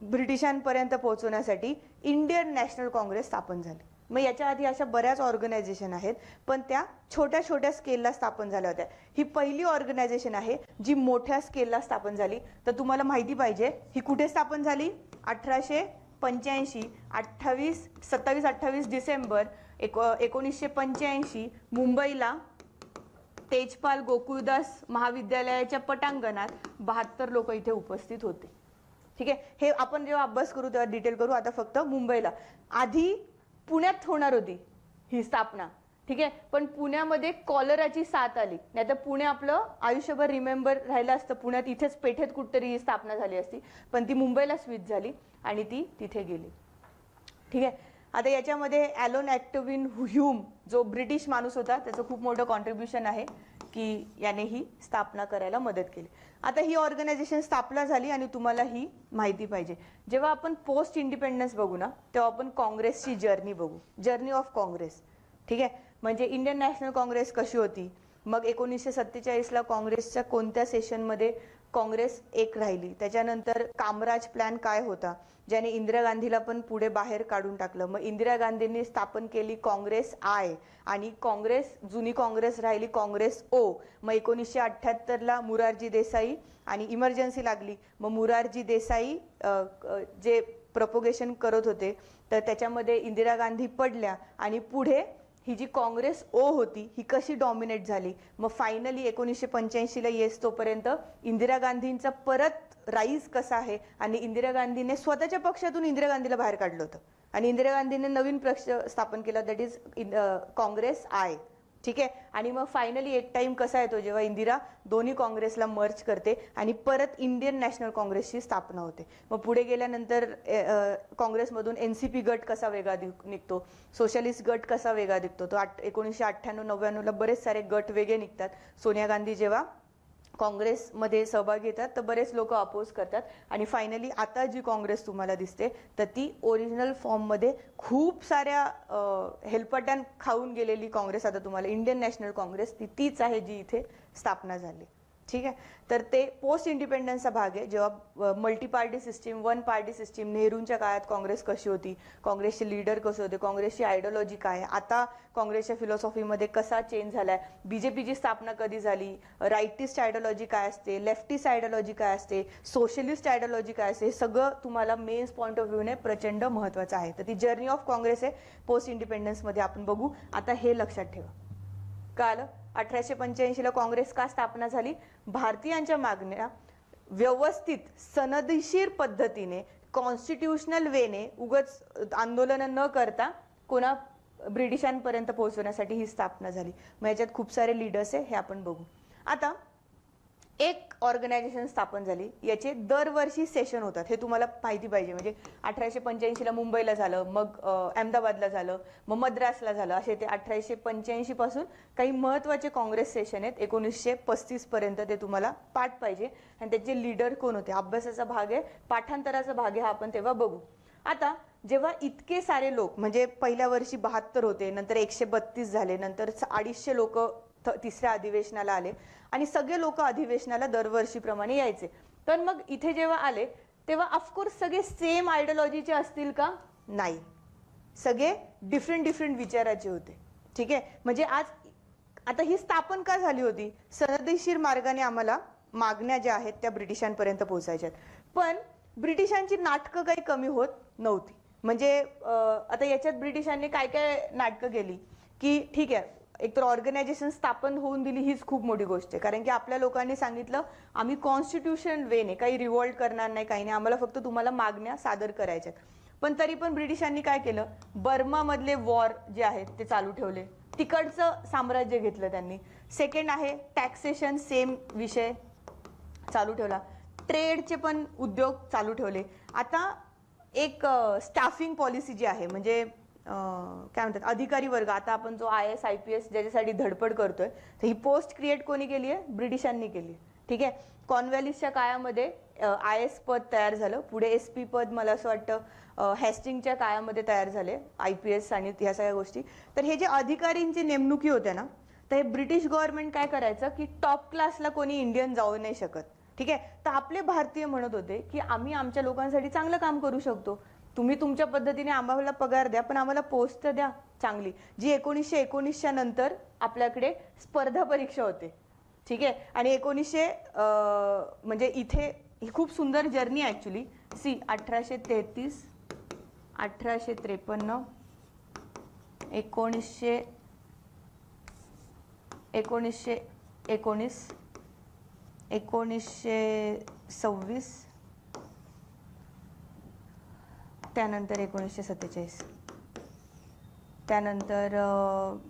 ब्रिटिशांपर्यंत पोहोचवण्यासाठी इंडियन नॅशनल काँग्रेस स्थापन झाली. मग याच्या आधी अशा बऱ्याच ऑर्गनायझेशन आहेत पण त्या छोट्या छोट्या स्केलला स्थापन झाल्या होत्या. ही पहिली ऑर्गनायझेशन आहे जी मोठ्या स्केलला स्थापन झाली. तर तुम्हाला माहिती पाहिजे ही कुठे स्थापन झाली, 1885 27-28 डिसेंबर 1985 मुंबईला तेजपाल गोकुळदास महाविद्यालयाच्या पटांगणात 72 लोक इथे उपस्थित होते. ठीक आहे, हे आपण जेव्हा अभ्यास करू तेव्हा डिटेल करू. आता फक्त मुंबईला, आधी पुण्यात होणार होती ही स्थापना. ठीक आहे, पण पुण्यामध्ये कॉलराची साथ आली, नाही तर पुणे आपलं आयुष्यभर रिमेंबर राहिलं असतं. पुण्यात इथेच पेठेत कुठतरी ही स्थापना झाली असती, पण ती मुंबईला स्विच झाली आणि ती तिथे गेली. ठीक आहे, आता याच्यामध्ये ॲलन ॲक्टविन ह्यूम जो ब्रिटिश माणूस होता त्याचं खूप मोठं कॉन्ट्रीब्युशन आहे की याने ही स्थापना करायला मदत केली. आता ही ऑर्गनायझेशन स्थापना झाली आणि तुम्हाला ही माहिती पाहिजे. जेव्हा आपण पोस्ट इंडिपेंडन्स बघू ना तेव्हा आपण काँग्रेसची जर्नी बघू, जर्नी ऑफ काँग्रेस. ठीक आहे, म्हणजे इंडियन नॅशनल काँग्रेस कशी होती, मग 1947ला काँग्रेसच्या कोणत्या सेशनमध्ये काँग्रेस एक राहिली, त्याच्यानंतर कामराज प्लॅन काय होता ज्याने इंदिरा गांधीला पण पुढे बाहेर काढून टाकलं. मग इंदिरा गांधींनी स्थापन केली काँग्रेस आय आणि जुनी काँग्रेस राहिली काँग्रेस ओ. मग 1978ला मुरारजी देसाई आणि इमर्जन्सी लागली, मग मुरारजी देसाई जे प्रपोगेशन करत होते तर त्याच्यामध्ये इंदिरा गांधी पडल्या आणि पुढे ही जी काँग्रेस ओ होती ही कशी डॉमिनेट झाली. मग फायनली 1985ला येस तोपर्यंत इंदिरा गांधींचा परत राईज कसा आहे आणि इंदिरा गांधीने स्वतःच्या पक्षातून इंदिरा गांधीला बाहेर काढलं होतं आणि इंदिरा गांधीने नवीन पक्ष स्थापन केला दॅट इज काँग्रेस आय. ठीक आहे, आणि मग फायनली एक टाइम कसा येतो जेव्हा इंदिरा दोन्ही काँग्रेसला मर्ज करते आणि परत इंडियन नॅशनल काँग्रेसची स्थापना होते. मग पुढे गेल्यानंतर काँग्रेसमधून एनसीपी गट कसा वेगळा निघतो, सोशलिस्ट गट कसा वेगळा निघतो. तो 1998-99ला बरेच सारे गट वेगळे निघतात. सोनिया गांधी जेव्हा काँग्रेसमध्ये सहभाग घेतात तर बरेच लोक अपोज करतात आणि फायनली आता जी काँग्रेस तुम्हाला दिसते तर ती ओरिजिनल फॉर्ममध्ये खूप साऱ्या हेलपट्यान खाऊन गेलेली काँग्रेस आता तुम्हाला इंडियन नॅशनल काँग्रेस तीच आहे जी इथे स्थापना झाली. ठीक आहे, तर ते पोस्ट इंडिपेंडन्सचा भाग आहे. जेव्हा multi party system, one party system, नेहरूंच्या काळात काँग्रेस कशी होती, काँग्रेसचे लीडर कसे होते, काँग्रेसची आयडिओलॉजी काय, आता काँग्रेसच्या फिलॉसॉफीमध्ये कसा चेंज झालाय, बीजेपीची स्थापना कधी झाली, राईटिस्ट आयडिओलॉजी काय असते, लेफ्टिस्ट आयडिओलॉजी काय असते, सोशलिस्ट आयडिओलॉजी काय असते, हे सगळं तुम्हाला मेन्स पॉईंट ऑफ व्ह्यूने प्रचंड महत्त्वाचं आहे. तर ती जर्नी ऑफ काँग्रेस आहे पोस्ट इंडिपेंडन्समध्ये आपण बघू. आता हे लक्षात ठेवा, काल 1885ला काँग्रेस का स्थापना झाली, भारतीयांच्या मागण्या व्यवस्थित सनदशीर पद्धतीने कॉन्स्टिट्यूशनल वेने उगाच आंदोलन न करता कोणा ब्रिटिशांपर्यंत पोहोचवण्यासाठी ही स्थापना झाली. मग याच्यात खूप सारे लीडर्स आहे हे आपण बघू. आता एक ऑर्गनायझेशन स्थापन झाली, याचे दरवर्षी सेशन होतात हे तुम्हाला माहिती पाहिजे. म्हणजे 1885ला मुंबईला झालं, मग अहमदाबादला झालं, मग मद्रासला झालं, असे ते 1885 पासून काही महत्त्वाचे काँग्रेस सेशन आहेत 1935 पर्यंत. ते तुम्हाला पाठ पाहिजे आणि त्याचे लीडर कोण होते. अभ्यासाचा भाग आहे, पाठांतराचा भाग आहे, हा आपण तेव्हा बघू. आता जेव्हा इतके सारे लोक, म्हणजे पहिल्या वर्षी 72 होते, नंतर 132 झाले, नंतर 250 लोक तिसऱ्या अधिवेशनाला आले आणि सगळे लोक अधिवेशनाला दरवर्षीप्रमाणे यायचे. तर मग इथे जेव्हा आले तेव्हा ऑफकोर्स सगळे सेम आयडिओलॉजीचे असतील का, नाही, सगळे डिफरंट विचाराचे होते. ठीक आहे, म्हणजे आता ही स्थापन का झाली होती, सनदशीर मार्गाने आम्हाला मागण्या ज्या आहेत त्या ब्रिटिशांपर्यंत पोहोचायच्यात. पण ब्रिटिशांची नाटकं काही कमी होत नव्हती. म्हणजे आता याच्यात ब्रिटिशांनी काय काय नाटकं केली की ठीक आहे, एकतर ऑर्गनायझेशन स्थापन होऊन दिली हीच खूप मोठी गोष्ट आहे, कारण की आपल्या लोकांनी सांगितलं आम्ही कॉन्स्टिट्यूशन वेने काही रिव्हॉल्ट करणार नाही, काही नाही, आम्हाला फक्त तुम्हाला मागण्या सादर करायच्या. पण तरी पण ब्रिटिशांनी काय केलं, बर्मा मधले वॉर जे आहेत ते चालू ठेवले, तिकडचं साम्राज्य घेतलं त्यांनी. सेकंड आहे टॅक्सेशन, सेम विषय चालू ठेवला. ट्रेडचे पण उद्योग चालू ठेवले. आता एक स्टाफिंग पॉलिसी जी आहे, म्हणजे काय म्हणतात अधिकारी वर्ग, आता आपण जो IAS IPS ज्याच्यासाठी धडपड करतोय, तर ही पोस्ट क्रिएट कोणी केली आहे, ब्रिटिशांनी केली आहे. ठीक आहे. कॉर्नवॅलिसच्या काळामध्ये IAS पद तयार झालं, पुढे SP पद मला असं वाटतं हेस्टिंगच्या काळामध्ये तयार झाले, IPS आणि ह्या सगळ्या गोष्टी. तर हे जे अधिकारींची नेमणुकी होत्या ना, तर हे ब्रिटिश गव्हर्नमेंट काय करायचं की टॉप क्लासला कोणी इंडियन जाऊ नाही शकत. ठीक आहे. तर आपले भारतीय म्हणत होते की आम्ही आमच्या लोकांसाठी चांगलं काम करू शकतो, तुम्ही तुमच्या पद्धतीने आम्हाला पगार द्या, पण आम्हाला पोस्ट तर द्या चांगली, जी 1919च्या नंतर आपल्याकडे स्पर्धा परीक्षा होते. ठीक आहे. आणि 1900 म्हणजे इथे ही खूप सुंदर जर्नी ऍक्च्युली. 1833, 1853, 1919, 1926, त्यानंतर 1947, त्यानंतर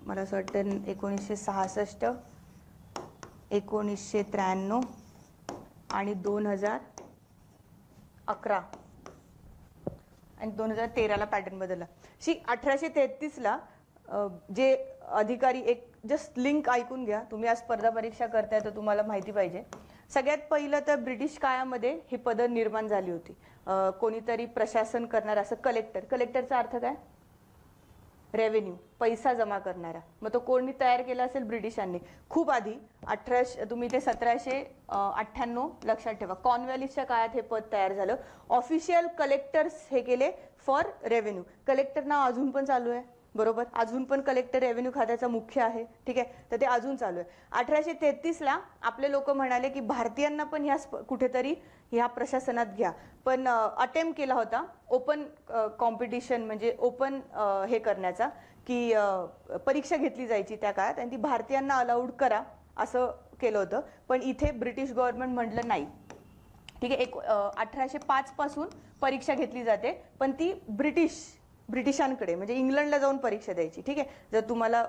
मला असं वाटतं 1966, 1993 आणि 2011 आणि 2013ला पॅटर्न बदलला. 1833ला जे अधिकारी, एक जस्ट लिंक ऐकून घ्या, तुम्ही आज स्पर्धा परीक्षा करताय तर तुम्हाला माहिती पाहिजे. सगळ्यात पहिलं तर ब्रिटिश काळामध्ये हे पद निर्माण झाली होती. कोणीतरी प्रशासन करणार, असं कलेक्टर. कलेक्टरचा अर्थ काय, रेव्हेन्यू, पैसा जमा करणारा. मग तो कोणी तयार केला असेल, ब्रिटिशांनी. खूप आधी तुम्ही ते 1798 लक्षात ठेवा. कॉर्नवॅलिसच्या काळात हे पद तयार झालं. ऑफिशियल कलेक्टर्स हे केले फॉर रेव्हेन्यू. कलेक्टर नाव अजून पण चालू आहे, बरोबर, अजून पण कलेक्टर रेव्हेन्यू खात्याचा मुख्य आहे. ठीक आहे. तर ते अजून चालू आहे. 1833ला आपले लोक म्हणाले की भारतीयांना पण ह्या कुठेतरी ह्या प्रशासनात घ्या, पण अटेम्प्ट केला होता ओपन कॉम्पिटिशन, म्हणजे ओपन हे करण्याचा, की परीक्षा घेतली जायची त्या काळात आणि ती भारतीयांना अलाउड करा असं केलं होतं. पण इथे ब्रिटिश गव्हर्नमेंट म्हटलं नाही. ठीक आहे. 1805 पासून परीक्षा घेतली जाते, पण ती ब्रिटिशांकडे, म्हणजे इंग्लंडला जाऊन परीक्षा द्यायची. ठीक आहे. जर तुम्हाला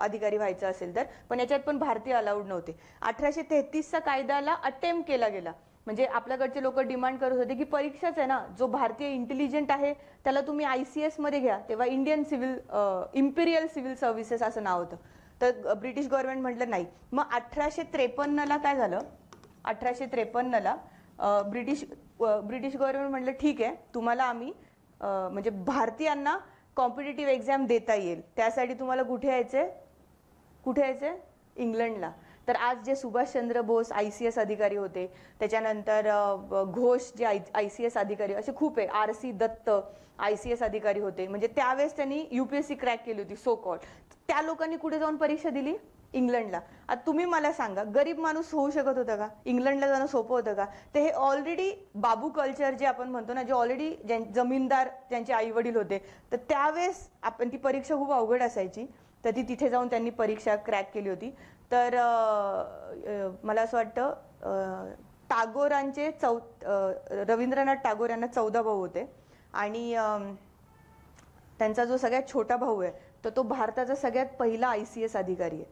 अधिकारी व्हायचं असेल तर, पण याच्यात पण भारतीय अलाउड नव्हते. 1833चा कायद्याला अटेम्प्ट केला गेला, म्हणजे आपल्याकडचे लोक डिमांड करत होते की परीक्षाच आहे ना, जो भारतीय इंटेलिजंट आहे त्याला तुम्ही ICS मध्ये घ्या. तेव्हा इंडियन इम्पिरियल सिव्हिल सर्व्हिसेस असं नाव होतं. तर ब्रिटिश गव्हर्नमेंट म्हटलं नाही. मग 1853ला काय झालं, 1853ला ब्रिटिश गव्हर्नमेंट म्हटलं ठीक आहे, तुम्हाला आम्ही म्हणजे भारतीयांना कॉम्पिटिटिव्ह एक्झाम देता येईल, त्यासाठी तुम्हाला कुठे यायचंय, इंग्लंडला. तर आज जे सुभाषचंद्र बोस ICS अधिकारी होते, त्याच्यानंतर घोष जे ICS अधिकारी, असे खूप आहे, RC दत्त ICS अधिकारी होते. म्हणजे त्यावेळेस त्यांनी UPSC क्रॅक केली होती सो कॉल्ड. त्या लोकांनी कुठे जाऊन परीक्षा दिली, इंग्लंडला. आता तुम्ही मला सांगा, गरीब माणूस होऊ शकत होता का, इंग्लंडला जाणं सोपं होतं का? ते हे ऑलरेडी बाबू कल्चर जे आपण म्हणतो ना, जे ऑलरेडी जमीनदार ज्यांचे आई वडील होते, तर त्यावेळेस आपण ती परीक्षा खूप अवघड असायची, तर ती तिथे जाऊन त्यांनी परीक्षा क्रॅक केली होती. तर मला असं वाटतं टागोरांचे रवींद्रनाथ टागोर यांना 14 भाऊ होते आणि त्यांचा जो सगळ्यात छोटा भाऊ आहे तर तो भारताचा सगळ्यात पहिला ICS अधिकारी आहे.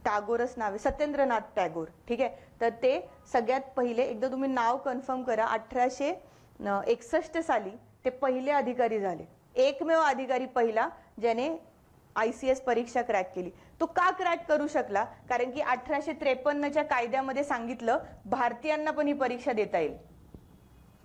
टागोरच नाव आहे, सत्येंद्रनाथ टागोर. ठीक आहे. तर ते सगळ्यात पहिले, एकदा तुम्ही नाव कन्फर्म करा, 1861 साली ते पहिले अधिकारी झाले, एकमेव अधिकारी पहिला ज्याने ICS परीक्षा क्रॅक केली. तो का क्रॅक करू शकला, कारण की 1853च्या कायद्यामध्ये सांगितलं भारतीयांना पण ही परीक्षा देता येईल.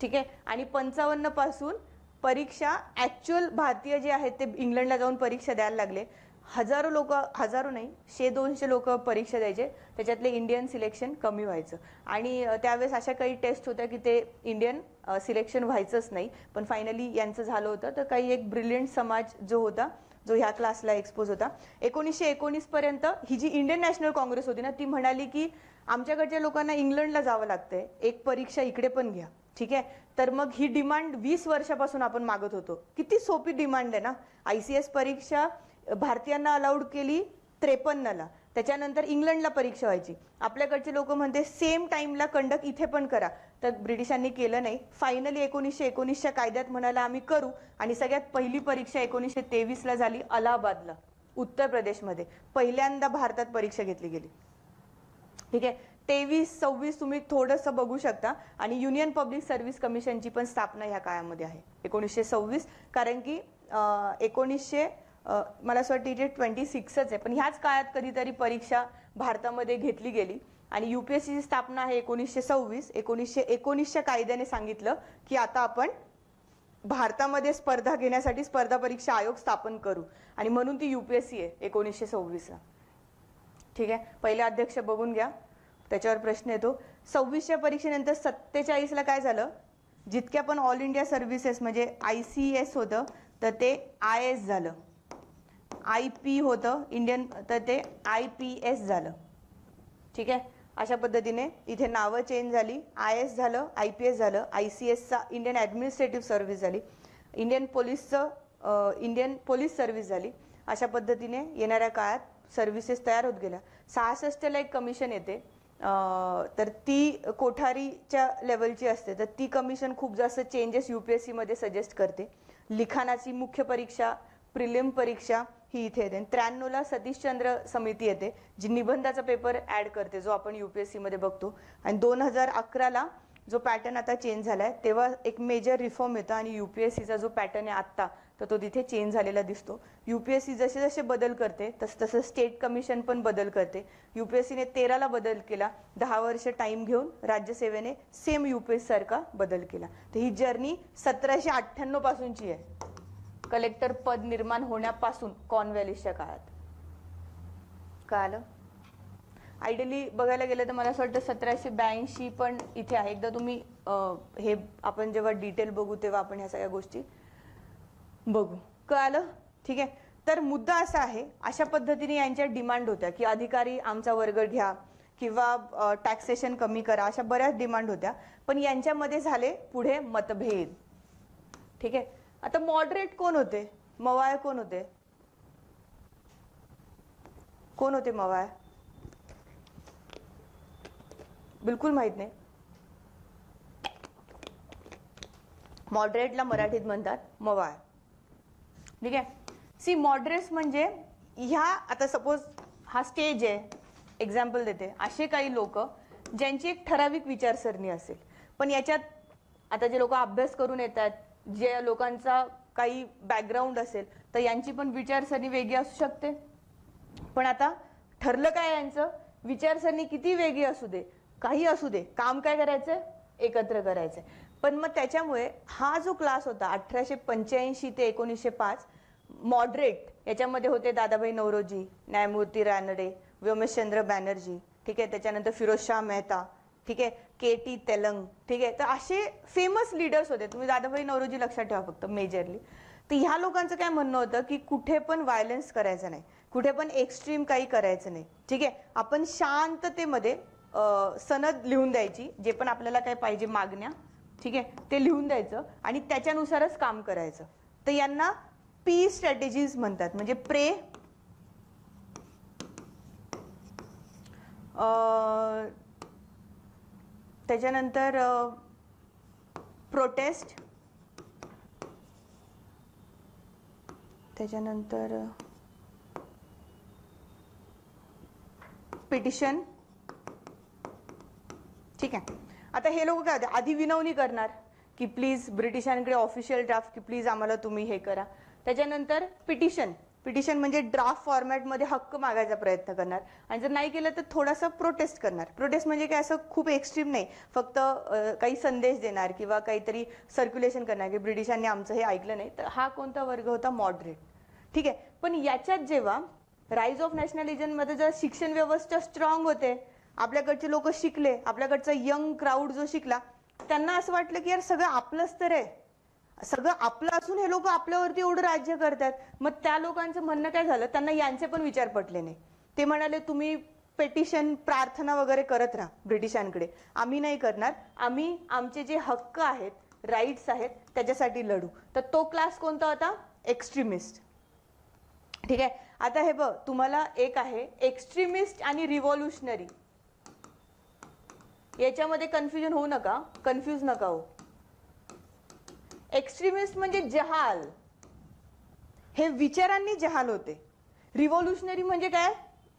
ठीक आहे. आणि 55 पासून परीक्षा ऍक्च्युअल भारतीय जे आहेत ते इंग्लंडला जाऊन परीक्षा द्यायला लागले. हजारो लोक, हजारो नाही, 100-200 लोक परीक्षा द्यायचे, त्याच्यातले इंडियन सिलेक्शन कमी व्हायचं. आणि त्यावेळेस अशा काही टेस्ट होत्या की ते इंडियन सिलेक्शन व्हायचंच नाही, पण फायनली यांचं झालं होतं. तर काही एक ब्रिलियंट समाज जो होता, जो ह्या क्लासला एक्सपोज होता, 1919 पर्यंत ही जी इंडियन नॅशनल काँग्रेस होती ना, ती म्हणाली की आमच्याकडच्या लोकांना इंग्लंडला जावं लागतंय, एक परीक्षा इकडे पण घ्या. ठीक आहे. तर मग ही डिमांड 20 वर्षापासून आपण मागत होतो. किती सोपी डिमांड आहे ना. ICS परीक्षा भारतीयांना अलाउड केली 53ला, त्याच्यानंतर इंग्लंडला परीक्षा व्हायची. आपल्याकडचे लोक म्हणते सेम टाइमला कंडक्ट इथे पण करा, तर ब्रिटिशांनी केलं नाही. फायनली 1919च्या कायद्यात म्हणाला आम्ही करू, आणि सगळ्यात पहिली परीक्षा 1923ला झाली अलाहाबादला, उत्तर प्रदेशमध्ये. पहिल्यांदा भारतात परीक्षा घेतली गेली. ठीक आहे. 23-26 तुम्ही थोडंसं बघू शकता. आणि युनियन पब्लिक सर्व्हिस कमिशनची पण स्थापना ह्या काळामध्ये आहे 1926. कारण की 1900 मला असं वाटतं इथे 26च आहे, पण ह्याच काळात कधीतरी परीक्षा भारतामध्ये घेतली गेली. आणि UPSCची स्थापना आहे 1926. 1919च्या कायद्याने सांगितलं की आता आपण भारतामध्ये स्पर्धा घेण्यासाठी स्पर्धा परीक्षा आयोग स्थापन करू, आणि म्हणून ती UPSC आहे 1926ला. ठीक आहे. पहिले अध्यक्ष बघून घ्या, त्याच्यावर प्रश्न येतो. 26च्या परीक्षेनंतर 47ला काय झालं, जितक्या पण ऑल इंडिया सर्व्हिसेस म्हणजे ICS होतं तर ते IS झालं, IP होतं इंडियन तर ते IPS झालं. ठीक आहे. अशा पद्धतीने इथे नावं चेंज झाली. IS झालं, IPS झालं, ICSचा इंडियन ॲडमिनिस्ट्रेटिव्ह सर्व्हिस झाली, इंडियन पोलीस सर्व्हिस झाली. अशा पद्धतीने येणाऱ्या काळात सर्व्हिसेस तयार होत गेल्या. 66ला एक कमिशन येते, तर ती कोठारीच्या लेवलची असते. तर ती कमिशन खूप जास्त चेंजेस UPSC मध्ये सजेस्ट करते. लिखाणाची मुख्य परीक्षा, प्रिलिम परीक्षा ही इथे येते. 93ला सतीशचंद्र समिती येते, जी निबंधाचा पेपर ऍड करते, जो आपण UPSC मध्ये बघतो. आणि 2011ला जो पॅटर्न आता चेंज झालाय, तेव्हा एक मेजर रिफॉर्म येतो, आणि UPSCचा जो पॅटर्न आहे आत्ता, तर तो तिथे चेंज झालेला दिसतो. UPSC जसे जसे बदल करते तसं स्टेट कमिशन पण बदल करते. UPSCने 13ला बदल केला, 10 वर्ष टाइम घेऊन. राज्यसेवेने सेम UPSC सारखा बदल केला. तर ही जर्नी 1798 पासूनची आहे, कलेक्टर पद निर्माण होण्यापासून कॉर्नवॅलिसच्या काळात. कळालं? आयडियली बघायला गेलं तर मला असं वाटतं 1782 पण इथे आहे. एकदा तुम्ही हे आपण जेव्हा डिटेल बघू तेव्हा आपण ह्या सगळ्या गोष्टी बघू. कळालं? ठीक आहे. तर मुद्दा असा आहे, अशा पद्धतीने यांच्या डिमांड होत्या की अधिकारी आमचा वर्ग घ्या किंवा टॅक्सेशन कमी करा, अशा बऱ्याच डिमांड होत्या. पण यांच्यामध्ये झाले पुढे मतभेद. ठीक आहे. आता मॉडरेट कोण होते? मवाळ कोण होते? कोण होते मवाळ? बिलकुल माहित नाही. मॉडरेटला मराठीत म्हणतात मवाळ. ठीक आहे. सी मॉडरेट्स म्हणजे ह्या, आता सपोज हा स्टेज आहे, एक्झाम्पल देते, असे काही लोक ज्यांची एक ठराविक विचारसरणी असेल, पण याच्यात आता जे लोक अभ्यास करून येतात, जे लोकांचा काही बॅकग्राऊंड असेल, तर यांची पण विचारसरणी वेगळी असू शकते. पण आता ठरलं काय, यांचं विचारसरणी किती वेगळी असू दे, काही असू दे, काम काय करायचंय, एकत्र करायचंय. पण मग त्याच्यामुळे हा जो क्लास होता 1885 ते 1905 मॉडरेट, याच्यामध्ये होते दादाभाई नौरोजी, न्यायमूर्ती रानडे, व्योमेशचंद्र बॅनर्जी, ठीक आहे, त्याच्यानंतर फिरोजशाह मेहता, ठीक आहे, KT तेलंग, ठीक आहे. तर असे फेमस लीडर्स होते. तुम्ही दादाभाई नौरोजी लक्षात ठेवा फक्त मेजरली. तर ह्या लोकांचं काय म्हणणं होतं की कुठे पण व्हायलन्स करायचं नाही, कुठे पण एक्स्ट्रीम काही करायचं नाही. ठीक आहे. आपण शांततेमध्ये सनद लिहून द्यायची, जे पण आपल्याला काय पाहिजे मागण्या, ठीक आहे, ते लिहून द्यायचं आणि त्याच्यानुसारच काम करायचं. तर यांना P स्ट्रॅटेजीज म्हणतात. म्हणजे त्याच्यानंतर प्रोटेस्ट, त्याच्यानंतर पिटिशन. ठीक आहे. आता हे लोक काय होते, आधी विनवणी करणार की प्लीज ब्रिटिशांकडे ऑफिशियल ड्राफ्ट की प्लीज आम्हाला तुम्ही हे करा. त्याच्यानंतर पिटिशन म्हणजे ड्राफ्ट फॉर्मॅटमध्ये हक्क मागायचा प्रयत्न करणार, आणि जर नाही केलं तर थोडासा प्रोटेस्ट करणार. प्रोटेस्ट म्हणजे काय, असं खूप एक्स्ट्रीम नाही, फक्त काही संदेश देणार किंवा काहीतरी सर्क्युलेशन करणार की ब्रिटिशांनी आमचं हे ऐकलं नाही. तर हा कोणता वर्ग होता, मॉडरेट. ठीक आहे. पण याच्यात जेव्हा राईज ऑफ नॅशनलिझम मध्ये जर शिक्षण व्यवस्था स्ट्रॉंग होते, आपल्याकडचे लोक शिकले, आपल्याकडचा यंग क्राऊड जो शिकला, त्यांना असं वाटलं की यार सगळं आपलंच तर आहे, सगळं आपलं असून हे लोक आपल्यावरती एवढं राज्य करतात. मग त्या लोकांचं म्हणणं काय झालं, त्यांना यांचे पण विचार पटले नाही. ते म्हणाले तुम्ही पेटिशन प्रार्थना वगैरे करत राहा ब्रिटिशांकडे, आम्ही नाही करणार, आम्ही आमचे जे हक्क आहेत, राईट्स आहेत त्याच्यासाठी लढू. तर तो क्लास कोणता होता? एक्स्ट्रीमिस्ट. ठीक आहे. आता हे बघ, तुम्हाला एक आहे एक्स्ट्रीमिस्ट आणि रिव्होल्युशनरी, याच्यामध्ये कन्फ्युजन होऊ नका, कन्फ्यूज नका हो. एक्स्ट्रीमिस्ट म्हणजे जहाल, हे विचारांनी जहाल होते. रिव्होल्युशनरी म्हणजे काय?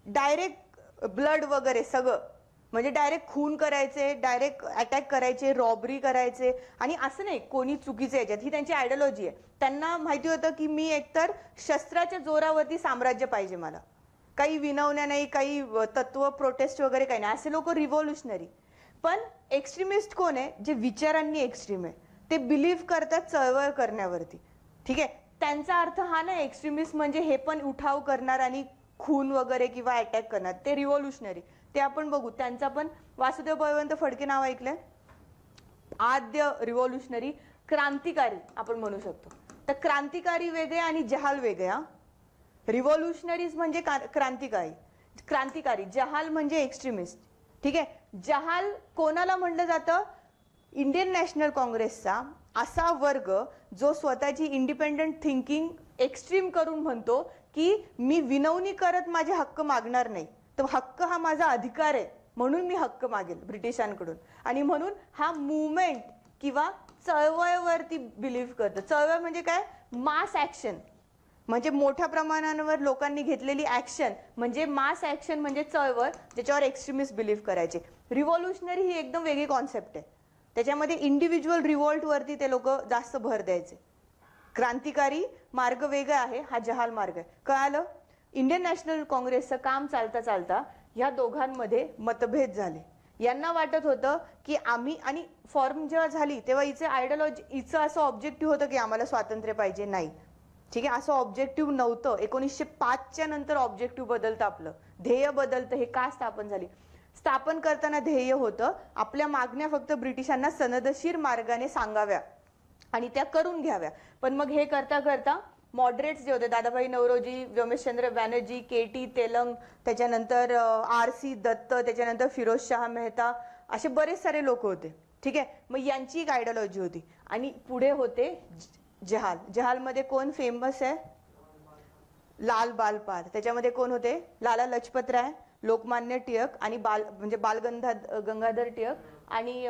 डायरेक्ट ब्लड वगैरे सगळं, म्हणजे डायरेक्ट खून करायचे, डायरेक्ट अटॅक करायचे, रॉबरी करायचे, आणि असं नाही कोणी चुकीचं याच्यात, ही त्यांची आयडियोलॉजी आहे. त्यांना माहिती होतं की मी एकतर शस्त्राच्या जोरावरती साम्राज्य पाहिजे मला, काही विनवण्या नाही, काही तत्व प्रोटेस्ट वगैरे काही नाही, असे लोक रिव्होल्युशनरी. पण एक्स्ट्रीमिस्ट कोण आहे? जे विचारांनी एक्स्ट्रीम आहे, ते बिलीव्ह करतात चळवळ करण्यावरती. ठीक आहे. त्यांचा अर्थ हा नाही एक्स्ट्रीमिस्ट म्हणजे हे पण उठाव करणार आणि खून वगैरे किंवा अटॅक करणार, ते रिव्होल्युशनरी. ते आपण बघू. त्यांचा पण वासुदेव बळवंत फडके नाव ऐकलंय? आद्य रिव्होल्युशनरी, क्रांतिकारी आपण म्हणू शकतो. तर क्रांतिकारी वेगळे आणि जहाल वेगळे. रिव्होल्युशनरीज म्हणजे क्रांतिकारी, जहाल म्हणजे एक्स्ट्रीमिस्ट. ठीक आहे. जहाल कोणाला म्हणलं जातं? इंडियन नॅशनल काँग्रेसचा असा वर्ग जो स्वतःची इंडिपेंडंट थिंकिंग एक्स्ट्रीम करून म्हणतो की मी विनवणी करत माझे हक्क मागणार नाही, तर हक्क हा माझा अधिकार आहे म्हणून मी हक्क मागेल ब्रिटिशांकडून, आणि म्हणून हा मुवमेंट किंवा चळवळवरती बिलीव्ह करतो. चळवळ म्हणजे काय? मास ऍक्शन, म्हणजे मोठ्या प्रमाणावर लोकांनी घेतलेली ऍक्शन म्हणजे मास ऍक्शन, म्हणजे चळवळ, ज्याच्यावर एक्स्ट्रीमिस्ट बिलीव्ह करायचे. रिव्होल्युशनरी ही एकदम वेगळी कॉन्सेप्ट आहे, त्याच्यामध्ये इंडिव्हिज्युअल रिव्होल्ट वरती ते लोक जास्त भर द्यायचे. क्रांतिकारी मार्ग वेगळा आहे, हा जहाल मार्ग आहे. कळालं? इंडियन नॅशनल काँग्रेसचं काम चालता चालता ह्या दोघांमध्ये मतभेद झाले. यांना वाटत होतं की आम्ही, आणि फॉर्म जेव्हा झाली तेव्हा हिचे आयडियोलॉजी, हिचं असं ऑब्जेक्टिव्ह होतं की आम्हाला स्वातंत्र्य पाहिजे. नाही, ठीक आहे, असं ऑब्जेक्टिव्ह नव्हतं. 1905च्या नंतर ऑब्जेक्टिव्ह बदलतं, आपलं ध्येय बदलतं. हे का स्थापन झाली? स्थापन करताना ध्येय होतं आपल्या मागण्या फक्त ब्रिटिशांना सनदशीर मार्गाने सांगाव्या आणि त्या करून घ्याव्या. पण मग हे करता करता मॉडरेट्स जे होते, दादाभाई नौरोजी, व्योमेशचंद्र बॅनर्जी, के.टी. तेलंग, त्याच्यानंतर R.C. दत्त, त्याच्यानंतर फिरोजशाह मेहता, असे बरेच सारे लोक होते. ठीक आहे. मग यांची एक आयडियोलॉजी होती. आणि पुढे होते जहाल. जहालमध्ये कोण फेमस आहे? लाल बाल पाल. त्याच्यामध्ये कोण होते? लाला लजपत राय, लोकमान्य टिळक आणि बाल गंगाधर टिळक आणि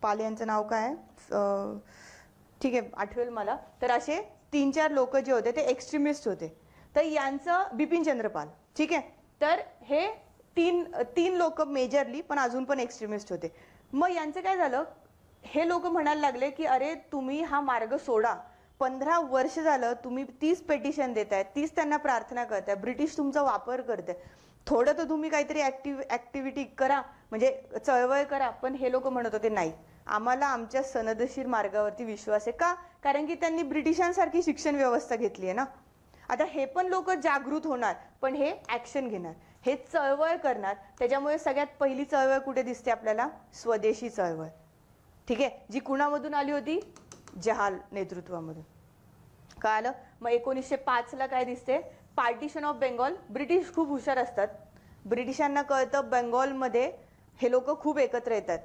पाल यांचं नाव काय? ठीक आहे, आठवेल मला. तर असे 3-4 लोक जे होते ते एक्स्ट्रीमिस्ट होते. तर यांचं बिपिनचंद्र पाल. ठीक आहे. तर हे तीन लोक मेजरली, पण अजून पण एक्स्ट्रीमिस्ट होते. मग यांचं काय झालं? हे लोक म्हणायला लागले की अरे तुम्ही हा मार्ग सोडा, 15 वर्ष झालं तुम्ही 30 पेटिशन देताय, 30 त्यांना प्रार्थना करताय, ब्रिटिश तुमचा वापर करताय, थोडं तर तुम्ही काहीतरी ऍक्टिव्हिटी करा, म्हणजे चळवळ करा. पण हे लोक म्हणत होते नाही, आम्हाला आमच्या सनदशीर मार्गावरती विश्वास आहे. का? कारण की त्यांनी ब्रिटिशांसारखी शिक्षण व्यवस्था घेतली आहे ना. आता हे पण लोक जागृत होणार, पण हे ऍक्शन घेणार, हे चळवळ करणार. त्याच्यामुळे सगळ्यात पहिली चळवळ कुठे दिसते आपल्याला? स्वदेशी चळवळ. ठीक आहे. जी कुणामधून आली होती? जहाल नेतृत्वामधून. कळालं? मग 1905 ला काय दिसते? Partition of Bengal. ब्रिटिश खूप हुशार असतात, ब्रिटिशांना कळतं बेंगॉलमध्ये हे लोक खूप एकत्र येतात.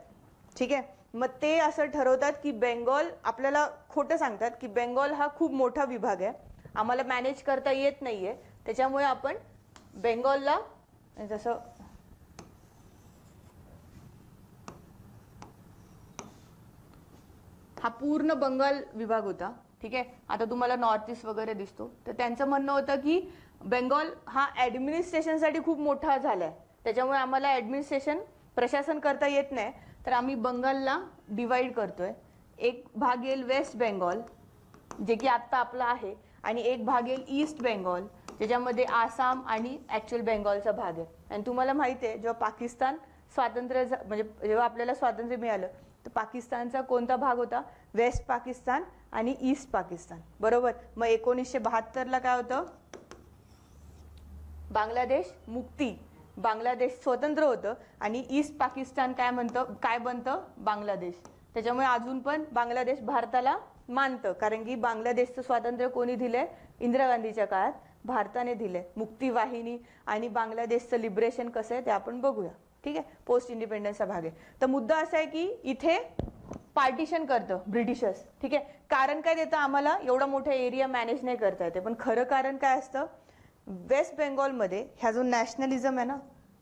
ठीक आहे. मग ते असं ठरवतात की बेंगॉल, आपल्याला खोटं सांगतात की बेंगॉल हा खूप मोठा विभाग आहे, आम्हाला मॅनेज करता येत नाहीये, त्याच्यामुळे आपण बेंगॉलला, जसं हा पूर्ण बंगाल विभाग होता. ठीक आहे. आता तुम्हाला नॉर्थ ईस्ट वगैरे दिसतो. तर त्यांचं म्हणणं होतं की बेंगॉल हा ऍडमिनिस्ट्रेशनसाठी खूप मोठा झालाय, त्याच्यामुळे आम्हाला ऍडमिनिस्ट्रेशन, प्रशासन करता येत नाही, तर आम्ही बंगालला डिवाइड करतोय. एक भाग येईल वेस्ट बेंगॉल, जे की आता आपला आहे, आणि एक भाग येईल ईस्ट बेंगॉल, ज्याच्यामध्ये आसाम आणि ऍक्च्युअल बेंगॉलचा भाग आहे. आणि तुम्हाला माहिती आहे जेव्हा पाकिस्तान स्वातंत्र्य, म्हणजे जेव्हा आपल्याला स्वातंत्र्य मिळालं, तर पाकिस्तानचा कोणता भाग होता? वेस्ट पाकिस्तान आणि ईस्ट पाकिस्तान. बरोबर. मग 1972 ला काय होतं? बांगलादेश मुक्ती, बांगलादेश स्वतंत्र होतं, आणि ईस्ट पाकिस्तान काय बनतं? बांगलादेश. त्याच्यामुळे अजून पण बांगलादेश भारताला मानतं, कारण की बांगलादेशचं स्वातंत्र्य कोणी दिलंय? इंदिरा गांधीच्या काळात. भारताने दिले, मुक्ती वाहिनी आणि बांगलादेशचं लिबरेशन कसं आहे ते आपण बघूया. ठीक आहे, पोस्ट इंडिपेंडन्सचा भाग आहे. तर मुद्दा असा आहे की इथे पार्टिशन करतं ब्रिटिशर्स. ठीक आहे, कारण काय देतं आम्हाला, एवढा मोठा एरिया मॅनेज नाही करता येते. पण खरं कारण काय असतं, वेस्ट बेंगॉलमध्ये ह्या जो नॅशनलिझम आहे ना,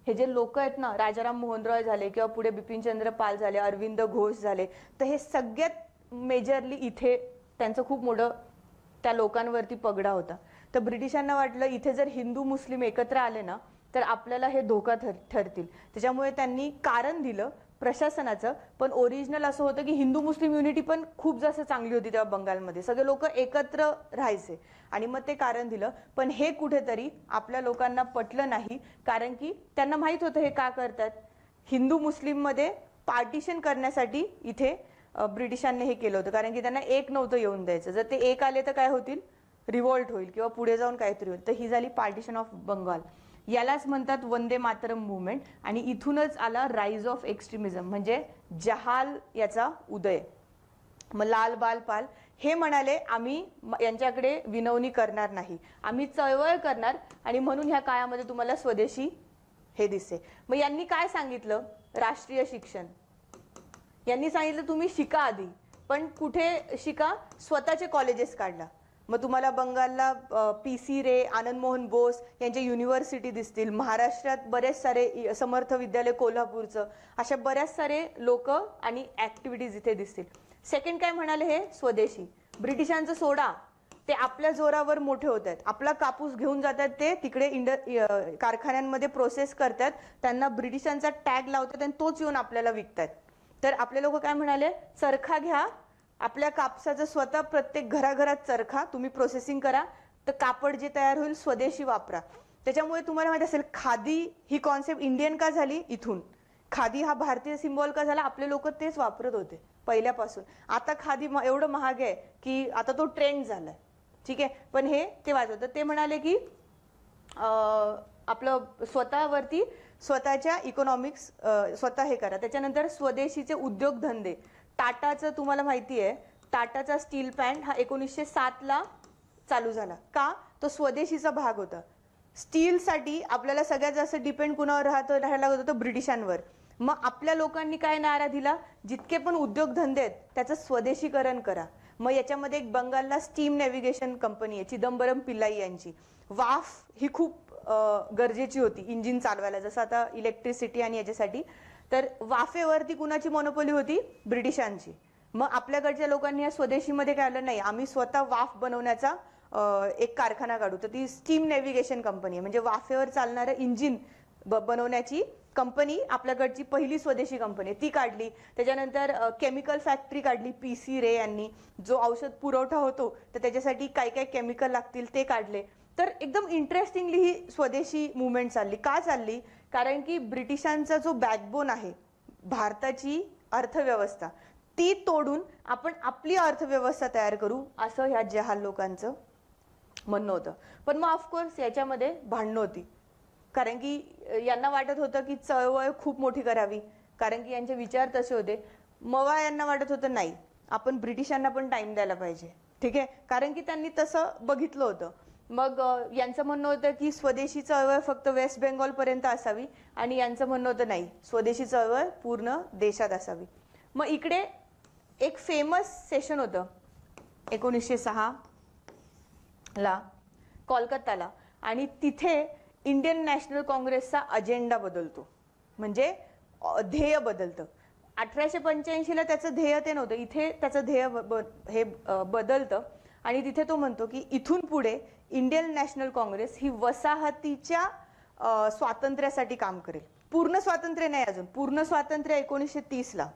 हे जे लोक आहेत ना, राजाराम मोहन रॉय झाले किंवा पुढे बिपिनचंद्र पाल झाले, अरविंद घोष झाले, तर हे सगळ्यात मेजरली इथे त्यांचं खूप मोठं त्या लोकांवरती पगडा होता. तर ब्रिटिशांना वाटलं इथे जर हिंदू मुस्लिम एकत्र आले ना तर आपल्याला हे धोका ठरतील. त्याच्यामुळे त्यांनी कारण दिलं प्रशासनाचं, पण ओरिजिनल असं होतं की हिंदू मुस्लिम युनिटी पण खूप जास्त चांगली होती तेव्हा बंगालमध्ये, सगळे लोक एकत्र राहायचे आणि मग ते कारण दिलं. पण हे कुठेतरी आपल्या लोकांना पटलं नाही, कारण की त्यांना माहित होतं हे का करतात. हिंदू मुस्लिम मध्ये पार्टिशन करण्यासाठी इथे ब्रिटिशांनी हे केलं होतं, कारण की त्यांना एक नव्हतं येऊन द्यायचं. जर ते एक आले तर काय होतील, रिव्हॉल्ट होईल किंवा पुढे जाऊन काहीतरी होईल. तर ही झाली पार्टिशन ऑफ बंगाल. यालाच म्हणतात वंदे मातरम मुवमेंट. आणि इथूनच आला राईज ऑफ एक्स्ट्रीमिझम, म्हणजे जहाल याचा उदय. मग लाल बाल पाल हे म्हणाले आम्ही यांच्याकडे विनवणी करणार नाही, आम्ही चळवळ करणार, आणि म्हणून ह्या काळामध्ये तुम्हाला स्वदेशी हे दिसते. मग यांनी काय सांगितलं, राष्ट्रीय शिक्षण. यांनी सांगितलं तुम्ही शिका आधी, पण कुठे शिका, स्वतःचे कॉलेजेस काढला. मग तुम्हाला बंगालला PC रे, आनंद मोहन बोस यांचे युनिव्हर्सिटी दिसतील. महाराष्ट्रात बरेच सारे समर्थ विद्यालय कोल्हापूरचं, अशा बऱ्याच सारे लोक आणि ऍक्टिव्हिटीज इथे दिसतील. सेकंड काय म्हणाले, हे स्वदेशी. ब्रिटिशांचं सोडा, ते आपल्या जोरावर मोठे होत आहेत. आपला कापूस घेऊन जातात, ते तिकडे कारखान्यांमध्ये प्रोसेस करतात, त्यांना ब्रिटिशांचा टॅग लावतात आणि तोच येऊन आपल्याला विकतात. तर आपले लोक काय म्हणाले, चरखा घ्या, आपल्या कापसाचं स्वतः प्रत्येक घराघरात चरखा, तुम्ही प्रोसेसिंग करा, तर कापड जे तयार होईल स्वदेशी वापरा. त्याच्यामुळे तुम्हाला माहिती असेल खादी ही कॉन्सेप्ट इंडियन का झाली, इथून. खादी हा भारतीय सिम्बॉल का झाला, आपले लोक तेच वापरत होते पहिल्यापासून. आता खादी एवढं महाग आहे की आता तो ट्रेंड झालाय. ठीक आहे, पण हे ते वाजवतं. ते म्हणाले की आपलं स्वतःवरती स्वतःच्या इकॉनॉमिक्स स्वतः हे करा. त्याच्यानंतर स्वदेशीचे उद्योगधंदे. टाटाचं तुम्हाला माहिती आहे, टाटाचा स्टील प्लॅन्ट हा 1907 ला चालू झाला. का, तो स्वदेशीचा भाग होता. स्टीलसाठी आपल्याला सगळ्यात जास्त डिपेंड कुणावर राहायला लागत होतं, ब्रिटिशांवर. मग आपल्या लोकांनी काय नारा दिला, जितके पण उद्योगधंदे आहेत त्याचं स्वदेशीकरण करा. मग याच्यामध्ये एक बंगालला स्टीम नॅव्हिगेशन कंपनी आहे, चिदंबरम पिल्लाई यांची. वाफ ही खूप गरजेची होती इंजिन चालवायला, जसं आता इलेक्ट्रिसिटी आणि याच्यासाठी. तर वाफेवरती कुणाची मोनोपोली होती, ब्रिटिशांची. मग आपल्याकडच्या लोकांनी या स्वदेशीमध्ये काय आलं, नाही आम्ही स्वतः वाफ बनवण्याचा एक कारखाना काढू. तर ती स्टीम नॅव्हिगेशन कंपनी आहे, म्हणजे वाफेवर चालणारं इंजिन बनवण्याची कंपनी आपल्याकडची पहिली स्वदेशी कंपनी ती काढली. त्याच्यानंतर केमिकल फॅक्टरी काढली PC रे यांनी, जो औषध पुरवठा होतो तर त्याच्यासाठी काय काय केमिकल लागतील ते काढले. तर एकदम इंटरेस्टिंगली ही स्वदेशी मुवमेंट चालली. का चालली, कारण की ब्रिटिशांचा जो बॅकबोन आहे भारताची अर्थव्यवस्था, ती तोडून आपण आपली अर्थव्यवस्था तयार करू, असं ह्या जहाल लोकांचं म्हणणं होतं. पण मग ऑफकोर्स याच्यामध्ये भांडणं होती, कारण की यांना वाटत होतं की चळवळ खूप मोठी करावी, कारण की यांचे विचार तसे होते. मवा यांना वाटत होतं नाही, आपण ब्रिटिशांना पण टाइम द्यायला पाहिजे. ठीक आहे, कारण की त्यांनी तसं बघितलं होतं. मग यांचं म्हणणं होतं की स्वदेशी चळवळ फक्त वेस्ट बेंगॉल पर्यंत असावी, आणि यांचं म्हणणं होतं नाही, स्वदेशी चळवळ पूर्ण देशात असावी. मग इकडे एक फेमस सेशन होतं 1906 ला कोलकाताला, आणि तिथे इंडियन नॅशनल काँग्रेसचा अजेंडा बदलतो, म्हणजे ध्येय बदलतं. 1885 ला त्याचं ध्येय ते नव्हतं, इथे त्याचं ध्येय हे बदलतं. आणि तिथे तो म्हणतो की इथून पुढे इंडियन नॅशनल काँग्रेस ही वसाहतीच्या स्वातंत्र्यासाठी काम करेल. पूर्ण स्वातंत्र्य नाही अजून, पूर्ण स्वातंत्र्य 1930 ला.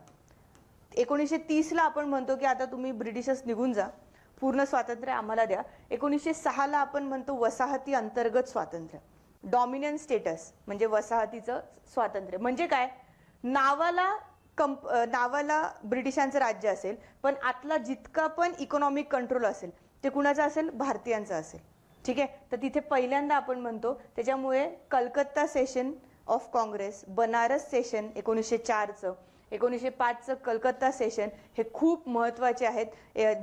1930 ला आपण म्हणतो की आता तुम्ही ब्रिटिशर्स निघून जा, पूर्ण स्वातंत्र्य आम्हाला द्या. 1906 ला आपण म्हणतो वसाहती अंतर्गत स्वातंत्र्य, डॉमिनन्स स्टेटस, म्हणजे वसाहतीचं स्वातंत्र्य. म्हणजे काय, नावाला ब्रिटिशांचं राज्य असेल, पण आतला जितका पण इकॉनॉमिक कंट्रोल असेल ते कुणाचा असेल, भारतीयांचा असेल. ठीक आहे, तर तिथे पहिल्यांदा आपण म्हणतो. त्याच्यामुळे Calcutta session of Congress, Banaras session 1904चं, 1905चं कलकत्ता सेशन हे खूप महत्त्वाचे आहेत,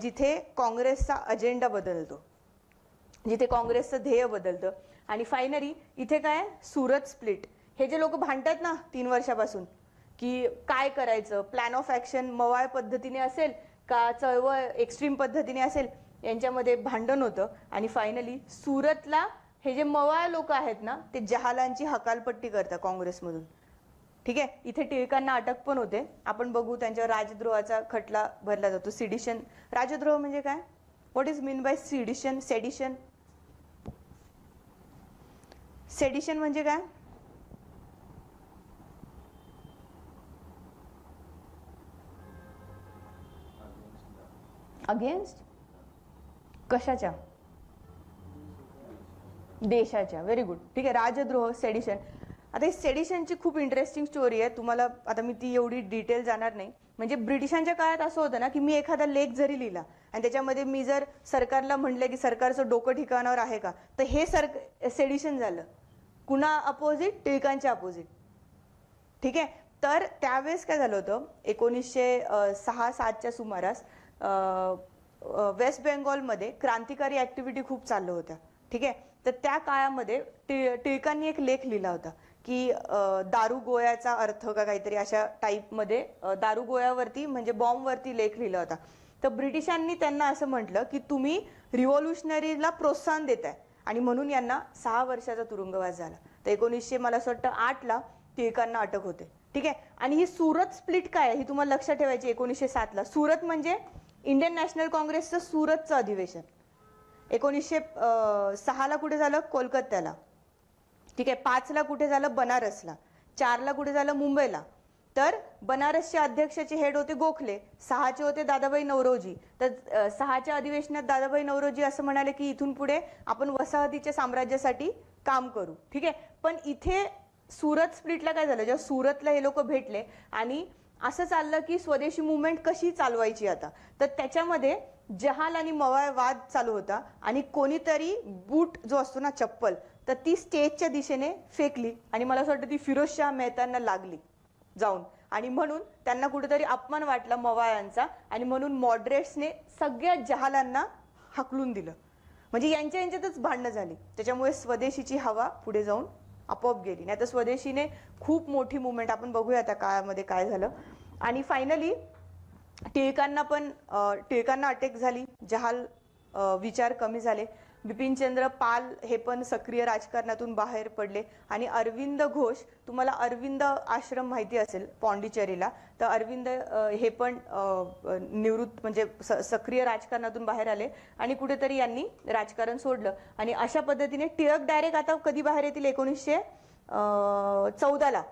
जिथे काँग्रेसचा अजेंडा बदलतो. जिथे काँग्रेसचं ध्येय बदलतं. आणि फायनली इथे काय, सुरत स्प्लिट. हे जे लोक भांडतात ना 3 वर्षापासून की काय करायचं, प्लॅन ऑफ ऍक्शन मवाळ पद्धतीने असेल का चळवळ एक्स्ट्रीम पद्धतीने असेल, यांच्यामध्ये भांडण होतं. आणि फायनली सुरतला हे जे मवाळ लोक आहेत ना, ते जहालांची हकालपट्टी करतात काँग्रेसमधून. ठीक आहे, इथे टिळकांना अटक पण होते. आपण बघू, त्यांच्यावर राजद्रोहाचा खटला भरला जातो. सिडिशन, राजद्रोह म्हणजे काय, what is mean by sedition? Sedition, sedition म्हणजे काय? अगेन्स्ट कशाच्या? देशाच्या. Very good. ठीक आहे, राजद्रोह, सेडिशन. आता ही सेडिशनची खूप इंटरेस्टिंग स्टोरी आहे. तुम्हाला आता मी ती एवढी डिटेल जाणार नाही. म्हणजे ब्रिटिशांच्या काळात असं होतं ना की मी एखादा लेख जरी लिहिला आणि त्याच्यामध्ये मी जर सरकारला म्हटलं की सरकारचं डोकं ठिकाणावर आहे का, तर हे सेडिशन झालं. कुणा अपोजिट? टिळकांच्या अपोजिट. ठीक आहे. तर त्यावेळेस काय झालं होतं, 1906-07च्या सुमारास वेस्ट बेंगॉलमध्ये क्रांतिकारी ऍक्टिव्हिटी खूप चालू होत्या. ठीक आहे. तर त्या काळामध्ये टिळकांनी एक लेख लिहिला होता की दारू गोळ्याचा अर्थ का काहीतरी अशा टाईपमध्ये, दारू गोळ्यावरती म्हणजे बॉम्बवरती लेख लिहिला होता. तर ब्रिटिशांनी त्यांना असं म्हटलं की तुम्ही रिव्हॉल्युशनरीला प्रोत्साहन देताय, आणि म्हणून यांना 6 वर्षाचा तुरुंगवास झाला. तर 1908ला टिळकांना अटक होते. ठीक आहे. आणि ही सुरत स्प्लिट काय आहे ही तुम्हाला लक्षात ठेवायची. 1907ला सुरत म्हणजे इंडियन नॅशनल काँग्रेसचं सुरतचं अधिवेशन. 1906ला कुठे झालं? कोलकात्याला. ठीक आहे. 5ला कुठे झालं? बनारसला. 4ला कुठे झालं? मुंबईला. तर बनारसचे अध्यक्षाचे हेड होते गोखले, 6चे होते दादाभाई नौरोजी. तर 6च्या अधिवेशनात दादाभाई नौरोजी असं म्हणाले की इथून पुढे आपण वसाहतीच्या साम्राज्यासाठी काम करू. ठीक आहे. पण इथे सुरत स्प्लिटला काय झालं, जेव्हा सुरतला हे लोक भेटले आणि असं चाललं की स्वदेशी मुवमेंट कशी चालवायची आता, तर त्याच्यामध्ये जहाल आणि मवाळ वाद चालू होता. आणि कोणीतरी बूट जो असतो ना, चप्पल, तर ती स्टेजच्या दिशेने फेकली आणि मला असं वाटतं ती फिरोजशाह मेहतांना लागली जाऊन. आणि म्हणून त्यांना कुठेतरी अपमान वाटला मवाळांचा, आणि म्हणून मॉडरेट्सने सगळ्या जहालांना हकलून दिलं. म्हणजे यांच्यातच भांडणं झाली. त्याच्यामुळे स्वदेशीची हवा पुढे जाऊन आपोआप गेली. नाही तर स्वदेशीने खूप मोठी मुवमेंट, आपण बघूया त्या काळामध्ये काय झालं. आणि फायनली टिळकांना अटक झाली. जहाल विचार कमी झाले. बिपिनचंद्र पाल हे पण सक्रिय राजकारणातून बाहेर पडले. आणि अरविंद घोष, तुम्हाला अरविंद आश्रम माहिती असेल पॉंडिचेरीला, तर अरविंद हे पण निवृत्त म्हणजे सक्रिय राजकारणातून बाहेर आले आणि कुठेतरी यांनी राजकारण सोडलं. आणि अशा पद्धतीने टिळक डायरेक्ट आता कधी बाहेर येतील? 1914ला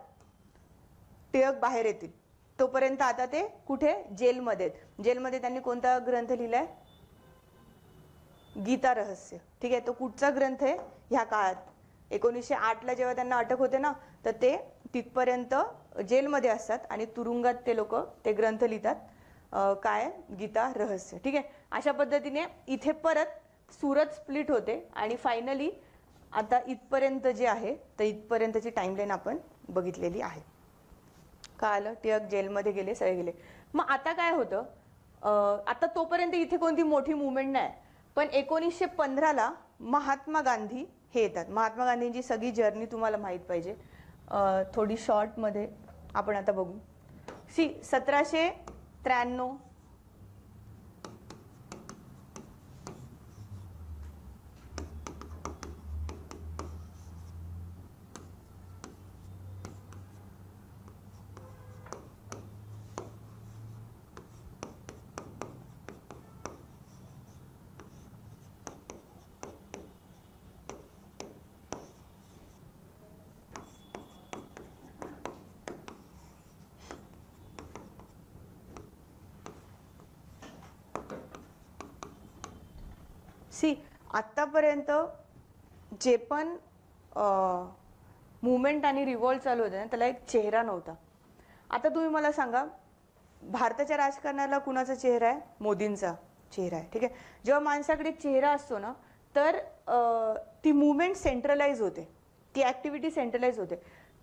टिळक बाहेर येतील. तोपर्यंत आता ते कुठे? जेलमध्ये. जेलमध्ये त्यांनी कोणता ग्रंथ लिहिलाय? गीता रहस्य. ठीक आहे. तो कुठचा ग्रंथ आहे ह्या काळात? 1908ला जेव्हा त्यांना अटक होते ना, तर ते तिथपर्यंत जेलमध्ये असतात आणि तुरुंगात ते लोक ते ग्रंथ लिहितात. काय? गीता रहस्य. ठीक आहे. अशा पद्धतीने इथे परत सुरत स्प्लिट होते. आणि फायनली आता इथपर्यंत जे आहे, तर इथपर्यंतची टाइमलाईन आपण बघितलेली आहे. काय आलं? टिळक जेलमध्ये गेले, सगळे गेले. मग आता काय होतं? आता तोपर्यंत इथे कोणती मोठी मुवमेंट नाही. पण 1915ला महात्मा गांधी हे येतात. महात्मा गांधींची सगळी जर्नी तुम्हाला माहीत पाहिजे. थोडी शॉर्टमध्ये आपण आता बघू. 1793 आतापर्यंत जे पण मुवमेंट आणि रिव्हॉल्ट चालू होते ना, त्याला एक चेहरा नव्हता. आता तुम्ही मला सांगा, भारताच्या राजकारणाला कुणाचा चेहरा आहे? मोदींचा चेहरा आहे. ठीक आहे. जेव्हा माणसाकडे चेहरा असतो ना, तर ती मुवमेंट सेंट्रलाइज होते, ती ऍक्टिव्हिटी सेंट्रलाइज होते.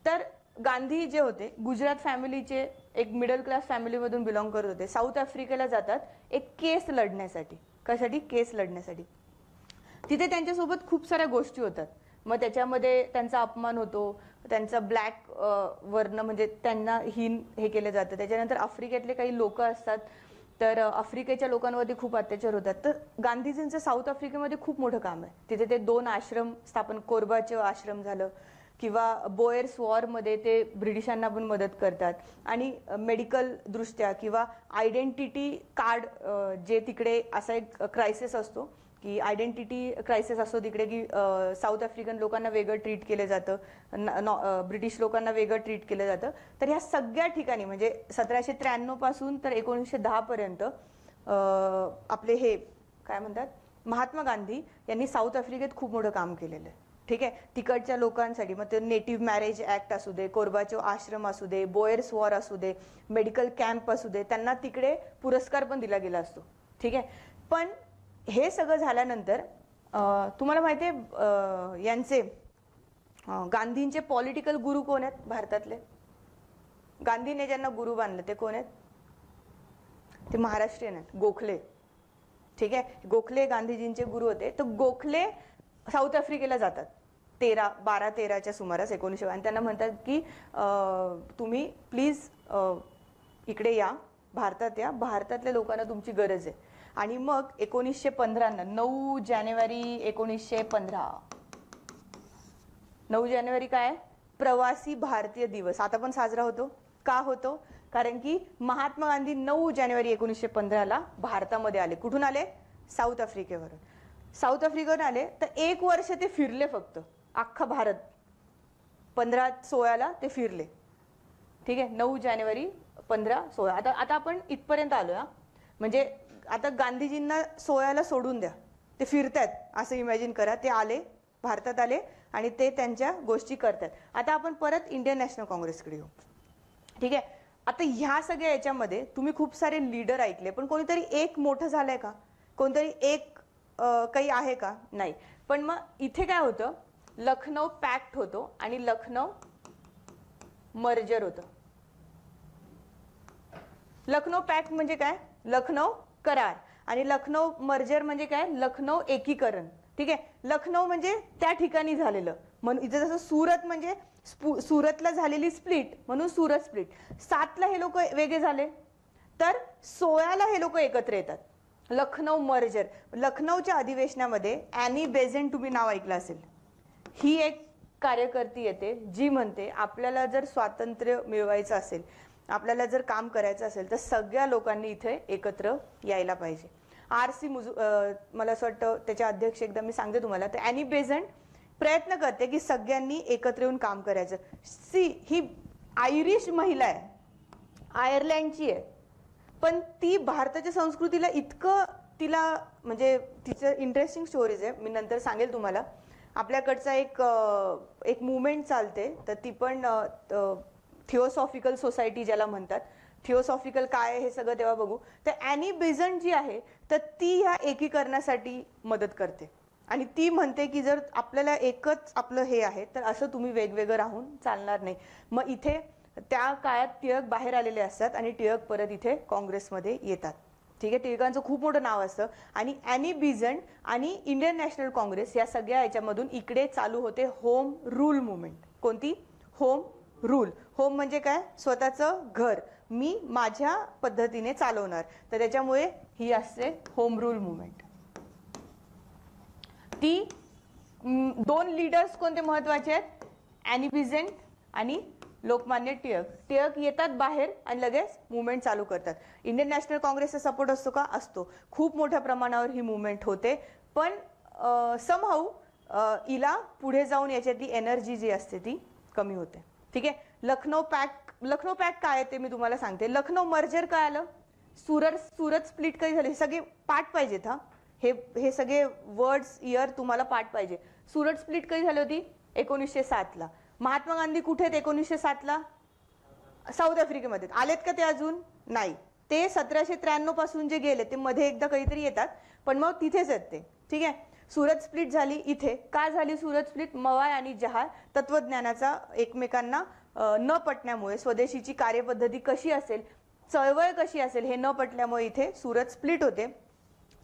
तर गांधी जे होते गुजरात फॅमिलीचे, एक मिडल क्लास फॅमिलीमधून बिलॉंग करत होते. साऊथ आफ्रिकेला जातात एक केस लढण्यासाठी. कशासाठी? केस लढण्यासाठी. तिथे त्यांच्यासोबत खूप साऱ्या गोष्टी होतात. मग त्याच्यामध्ये त्यांचा अपमान होतो, त्यांचा ब्लॅक वर्ण म्हणजे त्यांना हे केलं जातं. त्याच्यानंतर आफ्रिकेतले काही लोक असतात, तर आफ्रिकेच्या लोकांवरती खूप अत्याचार होतात. तर गांधीजींचं साऊथ आफ्रिकेमध्ये खूप मोठं काम आहे. तिथे ते 2 आश्रम स्थापन, कोरबाचेव आश्रम झालं किंवा बोयर्स वॉरमध्ये ते ब्रिटिशांना पण मदत करतात. आणि मेडिकल दृष्ट्या किंवा आयडेंटिटी कार्ड, जे तिकडे असा एक क्रायसिस असतो की आयडेंटिटी क्रायसिस असतो तिकडे, की साऊथ आफ्रिकन लोकांना वेगळं ट्रीट केलं जातं, ब्रिटिश लोकांना वेगळं ट्रीट केलं जातं. तर ह्या सगळ्या ठिकाणी म्हणजे 1793 पासून तर 1910 पर्यंत आपले हे काय म्हणतात, महात्मा गांधी यांनी साऊथ आफ्रिकेत खूप मोठं काम केलेलं आहे. ठीक आहे, तिकडच्या लोकांसाठी. मग ते नेटिव्ह मॅरेज ऍक्ट असू दे, कोरबाचेव आश्रम असू दे, बोयर्स वॉर असू दे, मेडिकल कॅम्प असू दे, त्यांना तिकडे पुरस्कार पण दिला गेला असतो. ठीक आहे, पण हे सगळं झाल्यानंतर तुम्हाला माहिती आहे यांचे गांधींचे पॉलिटिकल गुरु कोण आहेत भारतातले? गांधीने ज्यांना गुरु बांधलं ते कोण आहेत? ते महाराष्ट्रीयन आहेत, गोखले. ठीक आहे, गोखले गांधीजींचे गुरु होते. तर गोखले साऊथ आफ्रिकेला जातात 12-13च्या सुमारास 1900, आणि त्यांना म्हणतात की तुम्ही प्लीज इकडे या, भारतात या, भारतातल्या लोकांना तुमची गरज आहे. आणि मग 1915 9 जानेवारी 1915, 9 जानेवारी काय, प्रवासी भारतीय दिवस आता पण साजरा होतो. का होतो? कारण की महात्मा गांधी 9 जानेवारी 1915 भारतामध्ये आले. कुठून आले? साऊथ आफ्रिकेवरून. साऊथ आफ्रिकेवरून आले तर 1 वर्ष ते फिरले फक्त अख्खा भारत. 15-16 ते फिरले. ठीक आहे, 9 जानेवारी 15-16. आता आपण इथपर्यंत आलो. म्हणजे आता गांधीजींना 16 सोडून द्या, ते फिरतात असं इमॅजिन करा. ते आले, भारतात आले आणि ते त्यांच्या गोष्टी करतात. आता आपण परत इंडियन नॅशनल काँग्रेसकडे येऊ. ठीक आहे, आता ह्या सगळ्या याच्यामध्ये तुम्ही खूप सारे लीडर ऐकले, पण कोणीतरी एक मोठं झालंय का? कोणतरी एक काही आहे का? नाही. पण मग इथे काय होतं, लखनौ पॅक्ट होतो आणि लखनौ मर्जर होतं. लखनौ पॅक्ट म्हणजे काय? लखनौ करार. आणि लखनौ मर्जर म्हणजे काय? लखनौ एकीकरण. ठीक आहे, लखनौ म्हणजे त्या ठिकाणी झालेलं. म्हणून इथे जसं सुरत म्हणजे सुरतला झालेली स्प्लिट, म्हणून सुरत स्प्लिट. 7ला हे लोक वेगळे झाले, तर 16ला हे लोक एकत्र येतात. लखनौ मर्जर. लखनौच्या अधिवेशनामध्ये ॲनी बेझंट, तुम्ही नाव ऐकलं असेल, ही एक कार्यकर्ती येते जी म्हणते आपल्याला जर स्वातंत्र्य मिळवायचं असेल, आपल्याला जर काम करायचं असेल, तर सगळ्या लोकांनी इथे एकत्र यायला पाहिजे. RC मला असं वाटतं त्याचे अध्यक्ष, एकदा मी सांगते तुम्हाला. तर ॲनी बेझंट प्रयत्न करते की सगळ्यांनी एकत्र येऊन काम करायचं. ही आयरिश महिला आहे, आयर्लंडची आहे, पण ती भारताच्या संस्कृतीला इतकं, तिला म्हणजे तिचं इंटरेस्टिंग स्टोरीज आहे, मी नंतर सांगेल तुम्हाला. आपल्याकडचा एक मुवमेंट चालते, तर ती पण थिओसॉफिकल सोसायटी ज्याला म्हणतात. थिओसॉफिकल काय हे सगळं तेव्हा बघू. तर ॲनी बेझंट जी आहे, तर ती ह्या एकीकरणासाठी मदत करते. आणि ती म्हणते की जर आपल्याला एकच आपलं हे आहे, तर असं तुम्ही वेगवेगळं राहून चालणार नाही. मग इथे त्या काळात टिळक बाहेर आलेले असतात आणि टिळक परत इथे काँग्रेसमध्ये येतात. ठीक आहे, टिळकांचं खूप मोठं नाव असतं. आणि ॲनी बेझंट आणि इंडियन नॅशनल काँग्रेस या सगळ्या याच्यामधून इकडे चालू होते होम रूल मुवमेंट. कोणती? Home rule. होम म्हणजे काय? स्वतःचं घर मी माझ्या पद्धतीने चालवणार. तर त्याच्यामुळे ही असते होम रूल मुवमेंट. ती 2 लीडर्स कोणते महत्वाचे आहेत? ॲनी बेझंट आणि लोकमान्य टिळक. टिळक येतात बाहेर आणि लगेच मुवमेंट चालू करतात. इंडियन नॅशनल काँग्रेसचा सपोर्ट असतो का? असतो. खूप मोठ्या प्रमाणावर ही मुवमेंट होते, पण समहाऊ हिला पुढे जाऊन याच्यातली एनर्जी जी असते ती कमी होते. ठीक आहे, लखनौ पॅक्ट काय आहे ते मी तुम्हाला सांगते. लखनौ मर्जर काय आलं? सुरत स्प्लिट कधी झाली? सगळे पाठ पाहिजेत. हे सगळे वर्ड्स इयर तुम्हाला पाठ पाहिजे. सुरत स्प्लिट कधी झाली होती? 1907ला. महात्मा गांधी कुठे आहेत 1907ला? साऊथ आफ्रिकेमध्ये. आलेत का ते अजून? नाही. ते 1793 पासून जे गेले ते मध्ये एकदा कधीतरी येतात, पण मग तिथेच आहेत ते. ठीक आहे, सुरत स्प्लिट झाली इथे. का झाली सुरत स्प्लिट? मवाय आणि जहाल तत्वज्ञानाचा एकमेकांना न पटण्यामुळे, स्वदेशीची कार्यपद्धती कशी असेल, चळवळ कशी असेल हे न पटल्यामुळे इथे सुरत स्प्लिट होते.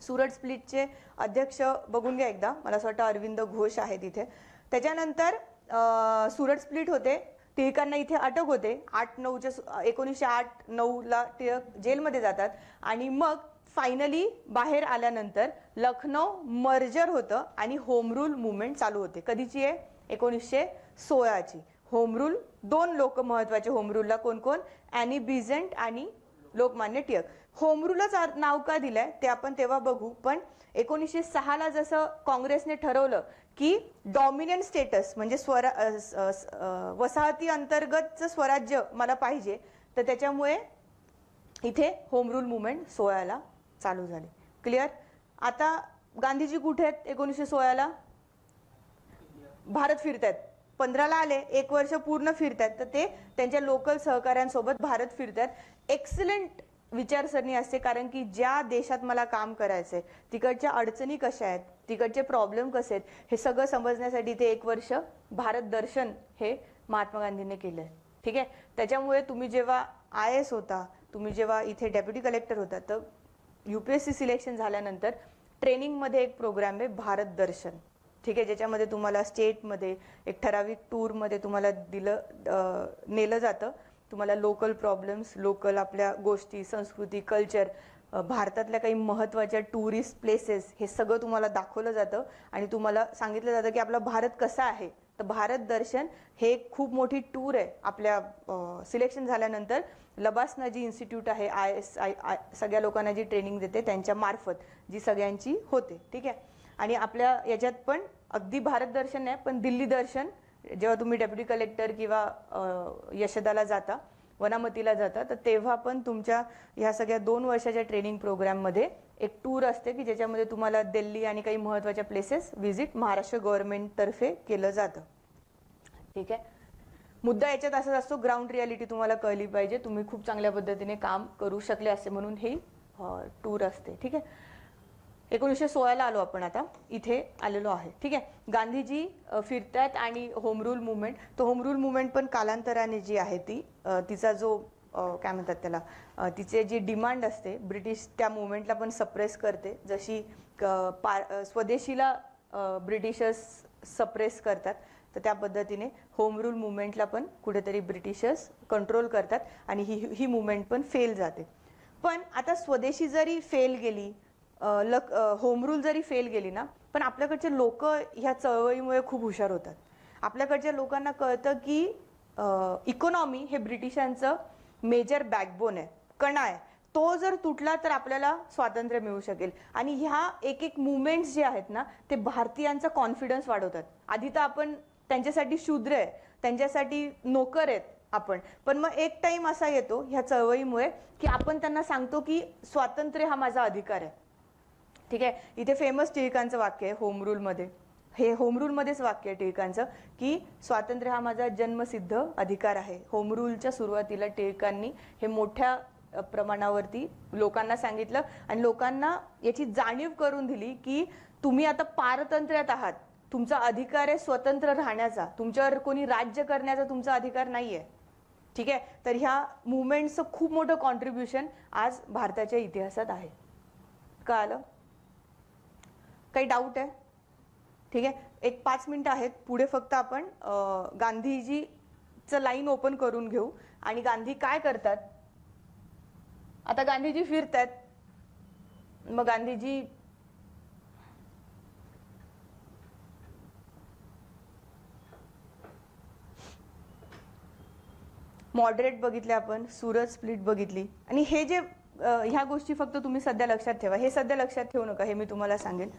सुरत स्प्लिटचे अध्यक्ष बघून घ्या एकदा, मला असं वाटतं अरविंद घोष आहे तिथे. त्याच्यानंतर सुरत स्प्लिट होते, टिळकांना इथे अटक होते. 1908-9ला टिळक जेलमध्ये जातात आणि मग फायनली बाहेर आल्यानंतर लखनौ मर्जर होतं आणि होम रूल मुवमेंट चालू होते. कधीची आहे? 1916ची. होम रूल, 2 लोक महत्वाचे होम रूलला, कोण कोण? ॲनी बिझंट आणि लोकमान्य टिळक. होम रूलच नाव का दिलंय ते आपण तेव्हा बघू. पण 1906ला जसं काँग्रेसने ठरवलं की डॉमिनंट स्टेटस म्हणजे वसाहती अंतर्गतचं स्वराज्य मला पाहिजे, तर त्याच्यामुळे इथे होम रूल मुवमेंट 16ला चालू झाली. क्लिअर? आता गांधीजी कुठे आहेत 1916ला? भारत फिरतायत. 15ला आले, 1 वर्ष पूर्ण फिरतायत, तर ते त्यांच्या लोकल सहकाऱ्यांसोबत भारत फिरतायत. एक्सलंट विचारसरणी असते, कारण की ज्या देशात मला काम करायचंय तिकडच्या अडचणी कशा आहेत, तिकडचे प्रॉब्लेम कसे आहेत, हे सगळं समजण्यासाठी ते 1 वर्ष भारत दर्शन हे महात्मा गांधींनी केलंय. ठीक आहे. त्याच्यामुळे तुम्ही जेव्हा IAS होता, तुम्ही जेव्हा इथे डेप्युटी कलेक्टर होता, तर UPSC सिलेक्शन झाल्यानंतर ट्रेनिंगमध्ये एक प्रोग्राम आहे भारत दर्शन. ठीक आहे, ज्याच्यामध्ये तुम्हाला स्टेटमध्ये एक ठराविक टूरमध्ये तुम्हाला नेलं जातं. तुम्हाला लोकल प्रॉब्लेम्स, लोकल आपल्या गोष्टी, संस्कृती, कल्चर, भारतातल्या काही महत्त्वाच्या टुरिस्ट प्लेसेस, हे सगळं तुम्हाला दाखवलं जातं आणि तुम्हाला सांगितलं जातं की आपला भारत कसा आहे. तर भारत दर्शन हे खूप मोठी टूर आहे. आपल्या सिलेक्शन झाल्यानंतर लबासना जी इन्स्टिट्यूट आहे, IAS सगळ्या लोकांना जी ट्रेनिंग देते त्यांच्या मार्फत जी सगळ्यांची होते. ठीक आहे. आणि आपल्या याच्यात पण अगदी भारत दर्शन नाही, पण दिल्ली दर्शन, जेव्हा तुम्ही डेप्युटी कलेक्टर किंवा यशदाला जाता, वनामतीला जाता, तर तेव्हा पण तुमच्या ह्या सगळ्या 2 वर्षाच्या ट्रेनिंग प्रोग्राममध्ये एक टूर असते की ज्याच्यामध्ये तुम्हाला दिल्ली आणि काही महत्त्वाच्या प्लेसेस व्हिजिट महाराष्ट्र गव्हर्नमेंटतर्फे केलं जातं. ठीक आहे. मुद्दा याच्यात असाच असतो, ग्राउंड रियालिटी तुम्हाला कळली पाहिजे, तुम्ही खूप चांगल्या पद्धतीने काम करू शकले असे म्हणून ही टूर असते. ठीक आहे. 1916ला आलो आपण, आता इथे आलेलो आहे. ठीक आहे. गांधीजी फिरतात आणि होम रूल मुवमेंट, तो होम रूल मुवमेंट पण कालांतराने जी आहे ती तिचा जो काय म्हणतात त्याला, तिचे जी डिमांड असते, ब्रिटिश त्या मुवमेंटला पण सप्रेस करते. जशी स्वदेशीला ब्रिटिशर्स सप्रेस करतात, तर त्या पद्धतीने होम रूल मुवमेंटला पण कुठेतरी ब्रिटिशर्स कंट्रोल करतात आणि ही मुवमेंट पण फेल जाते. पण आता स्वदेशी जरी फेल गेली, होम रूल जरी फेल गेली ना, पण आपल्याकडचे लोक ह्या चळवळीमुळे खूप हुशार होतात. आपल्याकडच्या लोकांना कळतं की इकॉनॉमी हे ब्रिटिशांचं मेजर बॅकबोन आहे, कणा आहे. तो जर तुटला तर आपल्याला स्वातंत्र्य मिळू शकेल. आणि ह्या एक मुवमेंट्स जे आहेत ना, ते भारतीयांचा कॉन्फिडन्स वाढवतात. आधी तर आपण त्यांच्यासाठी शूद्र आहे, त्यांच्यासाठी नोकर आहेत आपण, पण मग एक टाइम असा येतो ह्या चळवळीमुळे की आपण त्यांना सांगतो की स्वातंत्र्य हा माझा अधिकार आहे. ठीक आहे. इथे फेमस टिळकांचं वाक्य आहे होम रूलमध्ये, हे होम रूलमध्येच वाक्य आहे टिळकांचं की स्वातंत्र्य हा माझा जन्मसिद्ध अधिकार आहे. होम रूलच्या सुरुवातीला टिळकांनी हे मोठ्या प्रमाणावरती लोकांना सांगितलं आणि लोकांना याची जाणीव करून दिली की तुम्ही आता पारतंत्र्यात आहात, तुमचा अधिकार आहे स्वतंत्र राहण्याचा, तुमच्यावर कोणी राज्य करण्याचा तुमचा अधिकार नाहीये. ठीक आहे. तर ह्या मुवमेंटचं खूप मोठं कॉन्ट्रीब्युशन आज भारताच्या इतिहासात आहे. कळालं? काही डाऊट आहे? ठीक आहे. एक 5 मिनिटं आहेत पुढे, फक्त आपण गांधीजीचं लाईन ओपन करून घेऊ. आणि गांधी काय करतात, आता गांधीजी फिरतात, मग गांधीजी मॉडरेट बघितले, आपण सुरत स्प्लिट बघितली. आणि हे जे ह्या गोष्टी फक्त तुम्ही सध्या लक्षात ठेवा, हे सध्या लक्षात ठेवू नका, हे मी तुम्हाला सांगेन.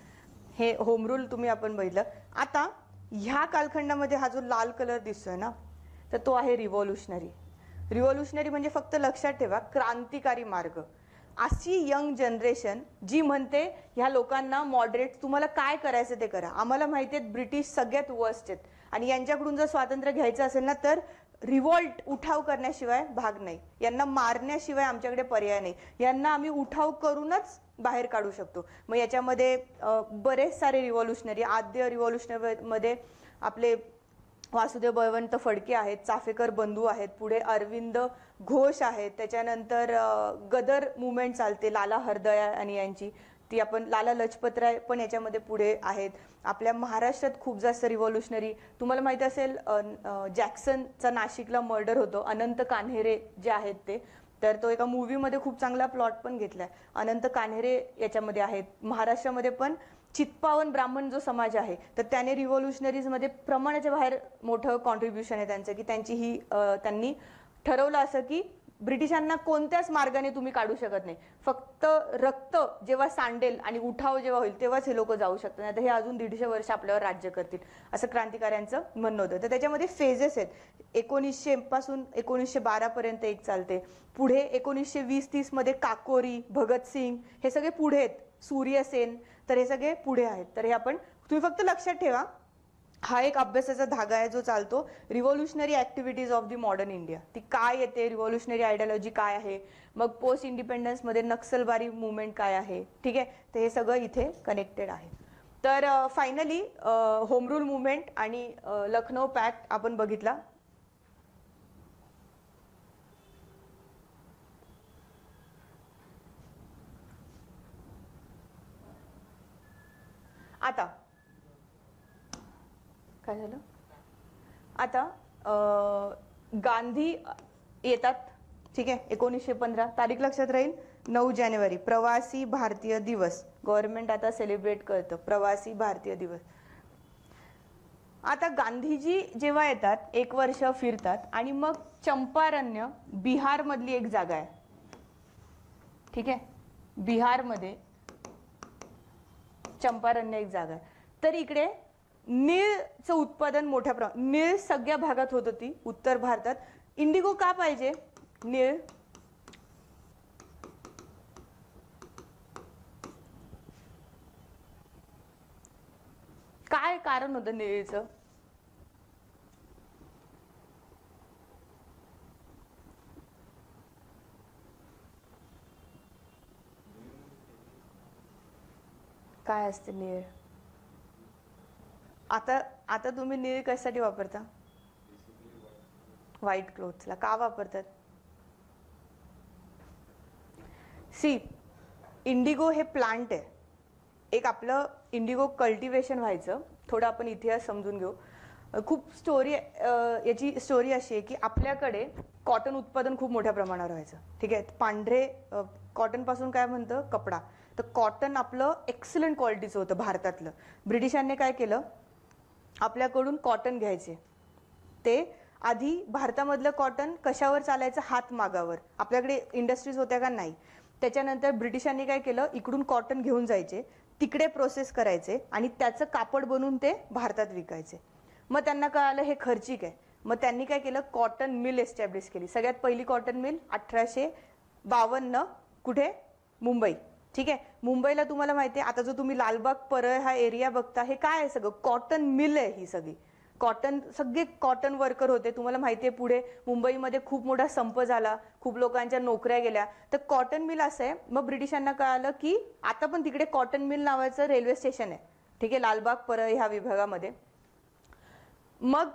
हे होम रूल तुम्ही आपण बघितलं. आता ह्या कालखंडामध्ये हा जो लाल कलर दिसतोय ना, तर तो आहे रिव्हॉल्युशनरी. रिव्हॉल्युशनरी म्हणजे फक्त लक्षात ठेवा क्रांतिकारी मार्ग. अशी यंग जनरेशन जी म्हणते ह्या लोकांना मॉडरेट, तुम्हाला काय करायचं ते करा, आम्हाला माहिती आहे ब्रिटिश सगळ्यात वर्स्ट आहेत आणि यांच्याकडून जर स्वातंत्र्य घ्यायचं असेल ना तर रिव्हॉल्ट, उठाव करण्याशिवाय भाग नाही, यांना मारण्याशिवाय आमच्याकडे पर्याय नाही, यांना आम्ही उठाव करूनच बाहेर काढू शकतो. मग याच्यामध्ये बरेच सारे रिव्हॉल्युशनरी, आद्य रिव्हॉल्युशनरीमध्ये आपले वासुदेव बळवंत फडके आहेत, चाफेकर बंधू आहेत, पुढे अरविंद घोष आहेत, त्याच्यानंतर गदर मुवमेंट चालते, लाला हरदयाळ आणि यांची, ती आपण लाला लजपतराय पण याच्यामध्ये पुढे आहेत. आपल्या महाराष्ट्रात खूप जास्त रिव्होल्युशनरी, तुम्हाला माहिती असेल जॅक्सनचा नाशिकला मर्डर होतो, अनंत कान्हेरे जे आहेत ते, तर तो एका मूवीमध्ये खूप चांगला प्लॉट पण घेतलाय. अनंत कान्हेरे याच्यामध्ये आहेत. महाराष्ट्रामध्ये पण चित्पावन ब्राह्मण जो समाज आहे तर त्याने रिव्होल्युशनरीजमध्ये प्रमाणाच्या बाहेर मोठं कॉन्ट्रीब्युशन आहे त्यांचं, की त्यांनी ठरवलं असं की ब्रिटिशांना कोणत्याच मार्गाने तुम्ही काढू शकत नाही, फक्त रक्त जेव्हा सांडेल आणि उठाव जेव्हा होईल तेव्हाच हे लोक जाऊ शकतात, नाही तर हे अजून 150 वर्ष आपल्यावर राज्य करतील, असं क्रांतिकाऱ्यांचं म्हणणं होतं. तर त्याच्यामध्ये फेजेस आहेत. 1900 पासून 1912 पर्यंत एक चालते, पुढे 1920-30 मध्ये काकोरी, भगतसिंग हे सगळे पुढे आहेत, सूर्यसेन, तर हे सगळे पुढे आहेत. तर हे आपण तुम्ही फक्त लक्षात ठेवा, हा एक अभ्यासाचा धागा आहे जो चालतो. Revolutionary activities of the modern India, ती काय येते, रिव्होल्युशनरी आयडियोलॉजी काय आहे, मग पोस्ट इंडिपेंडन्स मध्ये नक्सलबारी मुवमेंट काय आहे, ठीक आहे, तर हे सगळं इथे कनेक्टेड आहे. तर फायनली होम रूल मुवमेंट आणि लखनौ पॅक्ट आपण बघितला. आता काय झालं, आता गांधी येतात, ठीक आहे, 1915 तारीख लक्षात राहील, 9 जानेवारी प्रवासी भारतीय दिवस, गव्हर्नमेंट आता सेलिब्रेट करतं प्रवासी भारतीय दिवस. आता गांधीजी जेव्हा येतात 1 वर्ष फिरतात आणि मग चंपारण्य बिहार मधली एक जागा आहे, ठीक आहे, बिहारमध्ये चंपारण्य एक जागा आहे. तर इकडे निळचं उत्पादन मोठ्या प्रमाणात, निळ सगळ्या भागात होत होती उत्तर भारतात. इंडिगो का पाहिजे, निळ काय कारण होतं निळीचं, काय असते निळ, आता तुम्ही निळ कशासाठी वापरता, व्हाईट क्लोथ्सला का वापरतात. सी, इंडिगो हे प्लांट आहे, एक आपलं इंडिगो कल्टिवेशन व्हायचं. थोडं आपण इतिहास समजून घेऊ. खूप स्टोरी, याची स्टोरी अशी आहे की आपल्याकडे कॉटन उत्पादन खूप मोठ्या प्रमाणावर व्हायचं, ठीक आहे, पांढरे कॉटन पासून काय म्हणतं कपडा, तर कॉटन आपलं एक्सलंट क्वालिटीचं होतं भारतातलं. ब्रिटिशांनी काय केलं, आपल्याकडून कॉटन घ्यायचे, ते आधी भारतामधलं कॉटन कशावर चालायचं, हातमागावर, आपल्याकडे इंडस्ट्रीज होत्या का नाही. त्याच्यानंतर ब्रिटिशांनी काय केलं, इकडून कॉटन घेऊन जायचे, तिकडे प्रोसेस करायचे आणि त्याचं कापड बनवून ते भारतात विकायचे. मग त्यांना कळालं हे खर्चिक आहे, मग त्यांनी काय केलं, कॉटन मिल एस्टॅब्लिश केली. सगळ्यात पहिली कॉटन मिल 1852 कुठे, मुंबई, ठीक आहे. मुंबईला तुम्हाला माहिती आहे, आता जो तुम्ही लालबाग परळ हा एरिया बघता, हे काय आहे, सगळं कॉटन मिल आहे. ही सगळी कॉटन, सगळे कॉटन वर्कर होते. तुम्हाला माहिती आहे पुढे मुंबईमध्ये खूप मोठा संप झाला, खूप लोकांच्या नोकऱ्या गेल्या, तर कॉटन मिल असं आहे. मग ब्रिटिशांना कळालं की आता पण तिकडे कॉटन मिल नावाचं रेल्वे स्टेशन आहे, ठीक आहे, लालबाग परळ ह्या विभागामध्ये. मग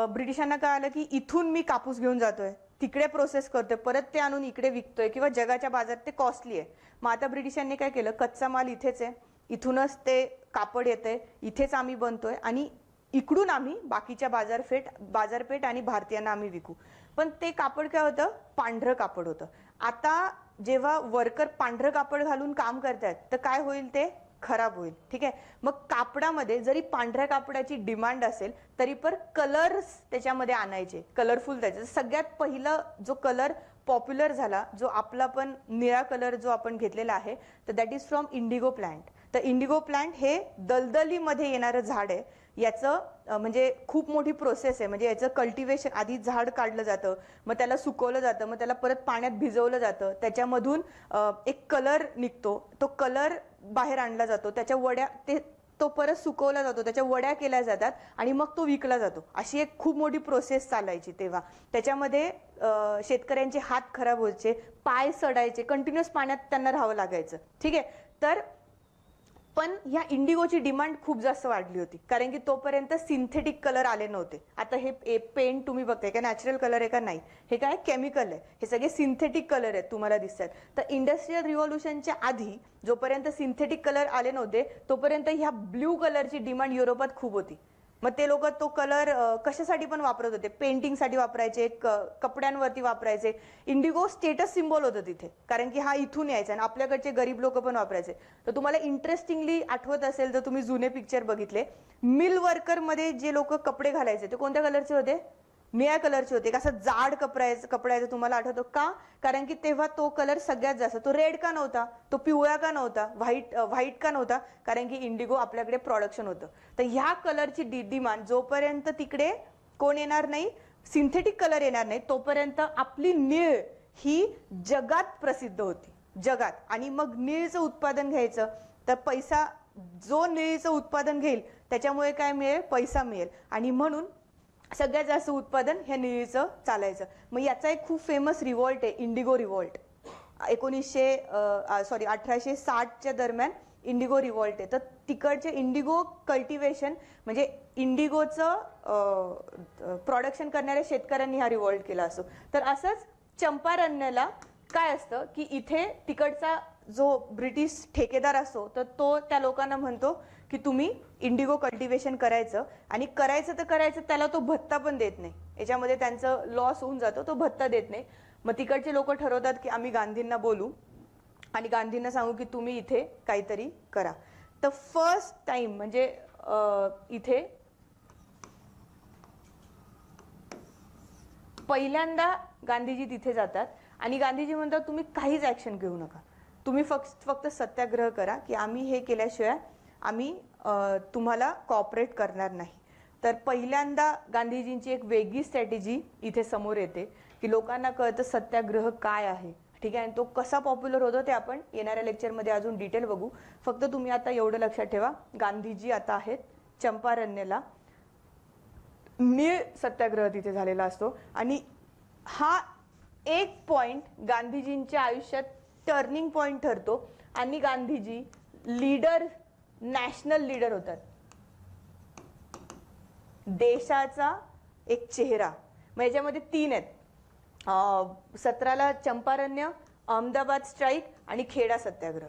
ब्रिटिशांना कळालं की इथून मी कापूस घेऊन जातोय, तिकडे प्रोसेस करतोय, परत ते आणून इकडे विकतोय किंवा जगाच्या बाजारात ते कॉस्टली आहे. मग आता ब्रिटिशांनी काय केलं, कच्चा माल इथेच आहे, इथूनच ते कापड येतंय, इथेच आम्ही बनतोय आणि इकडून आम्ही बाकीच्या बाजारपेठ आणि भारतीयांना आम्ही विकू. पण ते कापड काय होतं, पांढरं कापड होतं. आता जेव्हा वर्कर पांढरं कापड घालून काम करतात तर काय होईल, ते खराब होईल, ठीक आहे. मग कापडामध्ये जरी पांढऱ्या कापडाची डिमांड असेल तरी पण कलर्स त्याच्यामध्ये आणायचे, कलरफुल द्यायचे. सगळ्यात पहिलं जो कलर पॉप्युलर झाला, जो आपला पण निळा कलर जो आपण घेतलेला आहे, तर that is from Indigo plant. तर इंडिगो प्लांट हे दलदलीमध्ये येणारं झाड आहे. याचं म्हणजे खूप मोठी प्रोसेस आहे, म्हणजे याचं कल्टिवेशन, आधी झाड काढलं जातं, मग त्याला सुकवलं जातं, मग त्याला परत पाण्यात भिजवलं जातं, त्याच्यामधून एक कलर निघतो, तो कलर बाहेर आणला जातो, त्याच्या वड्या, तो परत सुकवला जातो, त्याच्या वड्या केल्या जातात आणि मग तो विकला जातो. अशी एक खूप मोठी प्रोसेस चालायची तेव्हा. त्याच्यामध्ये शेतकऱ्यांचे हात खराब व्हायचे, पाय सडायचे, कंटिन्युअस पाण्यात त्यांना राहावं लागायचं, ठीक आहे. तर पण ह्या इंडिगोची डिमांड खूप जास्त वाढली होती, कारण की तोपर्यंत सिंथेटिक कलर आले नव्हते. आता हे पेंट तुम्ही बघताय का नॅचरल कलर आहे का नाही, हे काय केमिकल आहे, हे सगळे सिंथेटिक कलर आहेत तुम्हाला दिसतात. तर इंडस्ट्रियल रिव्हॉल्युशनच्या आधी जोपर्यंत सिंथेटिक कलर आले नव्हते तोपर्यंत ह्या ब्ल्यू कलरची डिमांड युरोपात खूप होती. मग ते लोक तो कलर कशासाठी पण वापरत होते, पेंटिंगसाठी वापरायचे, कपड्यांवरती वापरायचे. इंडिगो स्टेटस सिम्बॉल होतं तिथे, कारण की हा इथून यायचा आणि आपल्याकडचे गरीब लोक पण वापरायचे. तर तुम्हाला इंटरेस्टिंगली आठवत असेल तर तुम्ही जुने पिक्चर बघितले, मिल वर्कर मध्ये जे लोक कपडे घालायचे ते कोणत्या कलरचे होते, निळ्या कलरचे होते. कसं जाड कपड्याचं तुम्हाला आठवतं का, कारण की तेव्हा तो कलर सगळ्यात जास्त, तो रेड का नव्हता, तो पिवळा का नव्हता, व्हाईट का नव्हता, कारण की इंडिगो आपल्याकडे प्रोडक्शन होतं. तर ह्या कलरची डिमांड जोपर्यंत तिकडे कोण येणार नाही, सिंथेटिक कलर येणार नाही, तोपर्यंत आपली निळ ही जगात प्रसिद्ध होती, जगात. आणि मग निळचं उत्पादन घ्यायचं तर पैसा, जो निळीचं उत्पादन घेईल त्याच्यामुळे काय मिळेल, पैसा मिळेल. आणि म्हणून सगळ्यात जास्त उत्पादन ह्या निळीचं चालायचं. मग याचा एक खूप फेमस रिव्हॉल्ट आहे, इंडिगो रिव्हॉल्ट. 1860च्या दरम्यान इंडिगो रिव्हॉल्ट आहे. तर तिकडचे इंडिगो कल्टिवेशन म्हणजे इंडिगोचं प्रोडक्शन करणाऱ्या शेतकऱ्यांनी हा रिव्हॉल्ट केला असतो. तर असंच चंपारण्याला काय असतं की इथे तिकडचा जो ब्रिटिश ठेकेदार असतो तर तो त्या लोकांना म्हणतो की तुम्ही इंडिगो कल्टिवेशन करायचं, आणि करायचं तर करायचं, त्याला तो भत्ता पण देत नाही. याच्यामध्ये त्यांचं लॉस होऊन जातो, तो भत्ता देत नाही. मग तिकडचे लोक ठरवतात की आम्ही गांधींना बोलू आणि गांधींना सांगू की तुम्ही इथे काहीतरी करा. तर फर्स्ट टाइम म्हणजे इथे पहिल्यांदा गांधीजी तिथे जातात आणि गांधीजी म्हणतात तुम्ही काहीच ऍक्शन घेऊ नका, तुम्ही फक्त सत्याग्रह करा, की आम्ही हे केल्याशिवाय आम्ही तुम्हाला कॉपरेट करणार नाही. तर पहिल्यांदा गांधीजींची एक वेगळी स्ट्रॅटेजी इथे समोर येते की लोकांना कळतं सत्याग्रह काय आहे. ठीक आहे, आणि तो कसा पॉप्युलर होतो ते आपण येणाऱ्या लेक्चरमध्ये अजून डिटेल बघू. फक्त तुम्ही आता एवढं लक्षात ठेवा, गांधीजी आता आहेत चंपारण्याला, निळ सत्याग्रह तिथे झालेला असतो. आणि हा एक पॉइंट गांधीजींच्या आयुष्यात टर्निंग पॉइंट ठरतो आणि गांधीजी लीडर, नॅशनल लीडर होतात, देशाचा एक चेहरा. मग याच्यामध्ये 3 आहेत, 17ला चंपारण्य, अहमदाबाद स्ट्राईक आणि खेडा सत्याग्रह.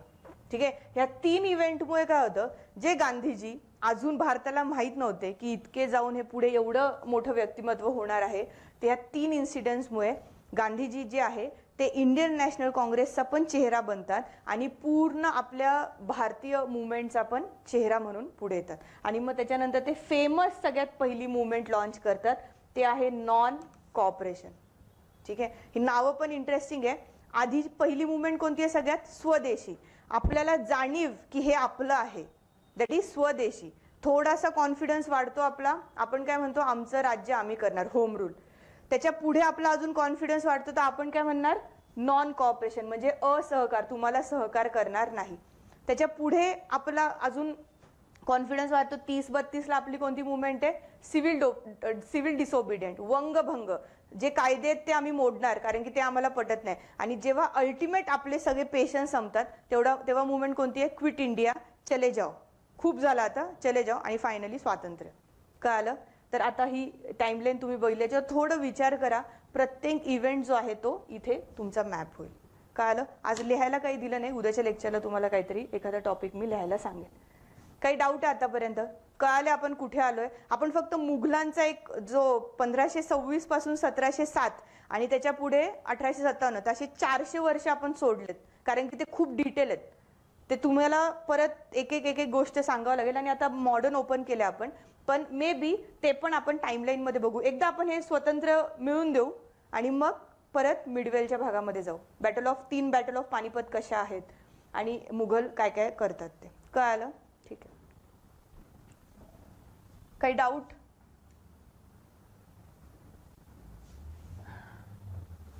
ठीक आहे, ह्या 3 इव्हेंटमुळे काय होतं, जे गांधीजी अजून भारताला माहीत नव्हते की इतके जाऊन हे पुढे एवढं मोठं व्यक्तिमत्व होणार आहे, ते ह्या 3 इन्सिडेंट्समुळे गांधीजी जे आहे ते इंडियन नॅशनल काँग्रेसचा पण चेहरा बनतात आणि पूर्ण आपल्या भारतीय मुवमेंटचा पण चेहरा म्हणून पुढे येतात. आणि मग त्याच्यानंतर ते फेमस सगळ्यात पहिली मुवमेंट लॉन्च करतात, ते आहे नॉन कॉपरेशन. ठीक आहे, ही नावं पण इंटरेस्टिंग आहे. आधी पहिली मुवमेंट कोणती आहे, सगळ्यात स्वदेशी. आपल्याला जाणीव की हे आपलं आहे, दॅट इज स्वदेशी. थोडासा कॉन्फिडन्स वाढतो आपला, आपण काय म्हणतो, आमचं राज्य आम्ही करणार, होम रूल. त्याच्या पुढे आपला अजून कॉन्फिडन्स वाढतो तर आपण काय म्हणणार, नॉन कॉपरेशन, म्हणजे असहकार, तुम्हाला सहकार करणार नाही. त्याच्या पुढे आपला अजून कॉन्फिडन्स वाढतो, 30-32ला आपली कोणती मुवमेंट आहे, सिव्हिल डिसोबिडियंट, वंगभंग. जे कायदे आहेत ते आम्ही मोडणार कारण की ते आम्हाला पटत नाही. आणि जेव्हा अल्टिमेट आपले सगळे पेशन्स संपतात तेव्हा मुवमेंट कोणती आहे, क्विट इंडिया, चले जाओ, खूप झालं आता, चले जाओ, आणि फायनली स्वातंत्र्य. कळालं? तर आता ही टाइमलाईन तुम्ही बघितल्याच्यावर थोडं विचार करा, प्रत्येक इव्हेंट जो आहे तो इथे तुमचा मॅप होईल. कळालं? आज लिहायला काही दिलं नाही, उद्याच्या लेक्चरला तुम्हाला काहीतरी एखादा टॉपिक मी लिहायला सांगेन. काही डाऊट आहे आतापर्यंत? कळाले आपण कुठे आलोय? आपण फक्त मुघलांचा एक जो 1526 पासून 1707 आणि त्याच्या पुढे 1857, असे 400 वर्ष आपण सोडलेत, कारण की ते खूप डिटेल आहेत. ते तुम्हाला परत एक एक गोष्ट सांगावं लागेल. आणि आता मॉडर्न ओपन केले आपण, पण मे बी ते पण आपण टाइमलाईन मध्ये बघू. एकदा आपण हे स्वतंत्र मिळून देऊ आणि मग परत मिडवेलच्या भागामध्ये जाऊ. बॅटल ऑफ पानिपत कशा आहेत आणि मुघल काय काय करतात ते. कळालं? ठीक आहे. काही डाऊट?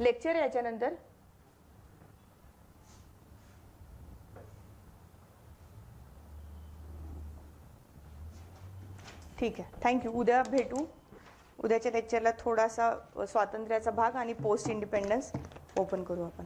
लेक्चर याच्यानंतर ठीक आहे. थँक्यू. उद्या भेटू. उद्याच्या लेक्चरला थोडासा स्वातंत्र्याचा भाग आणि पोस्ट इंडिपेंडन्स ओपन करू आपण.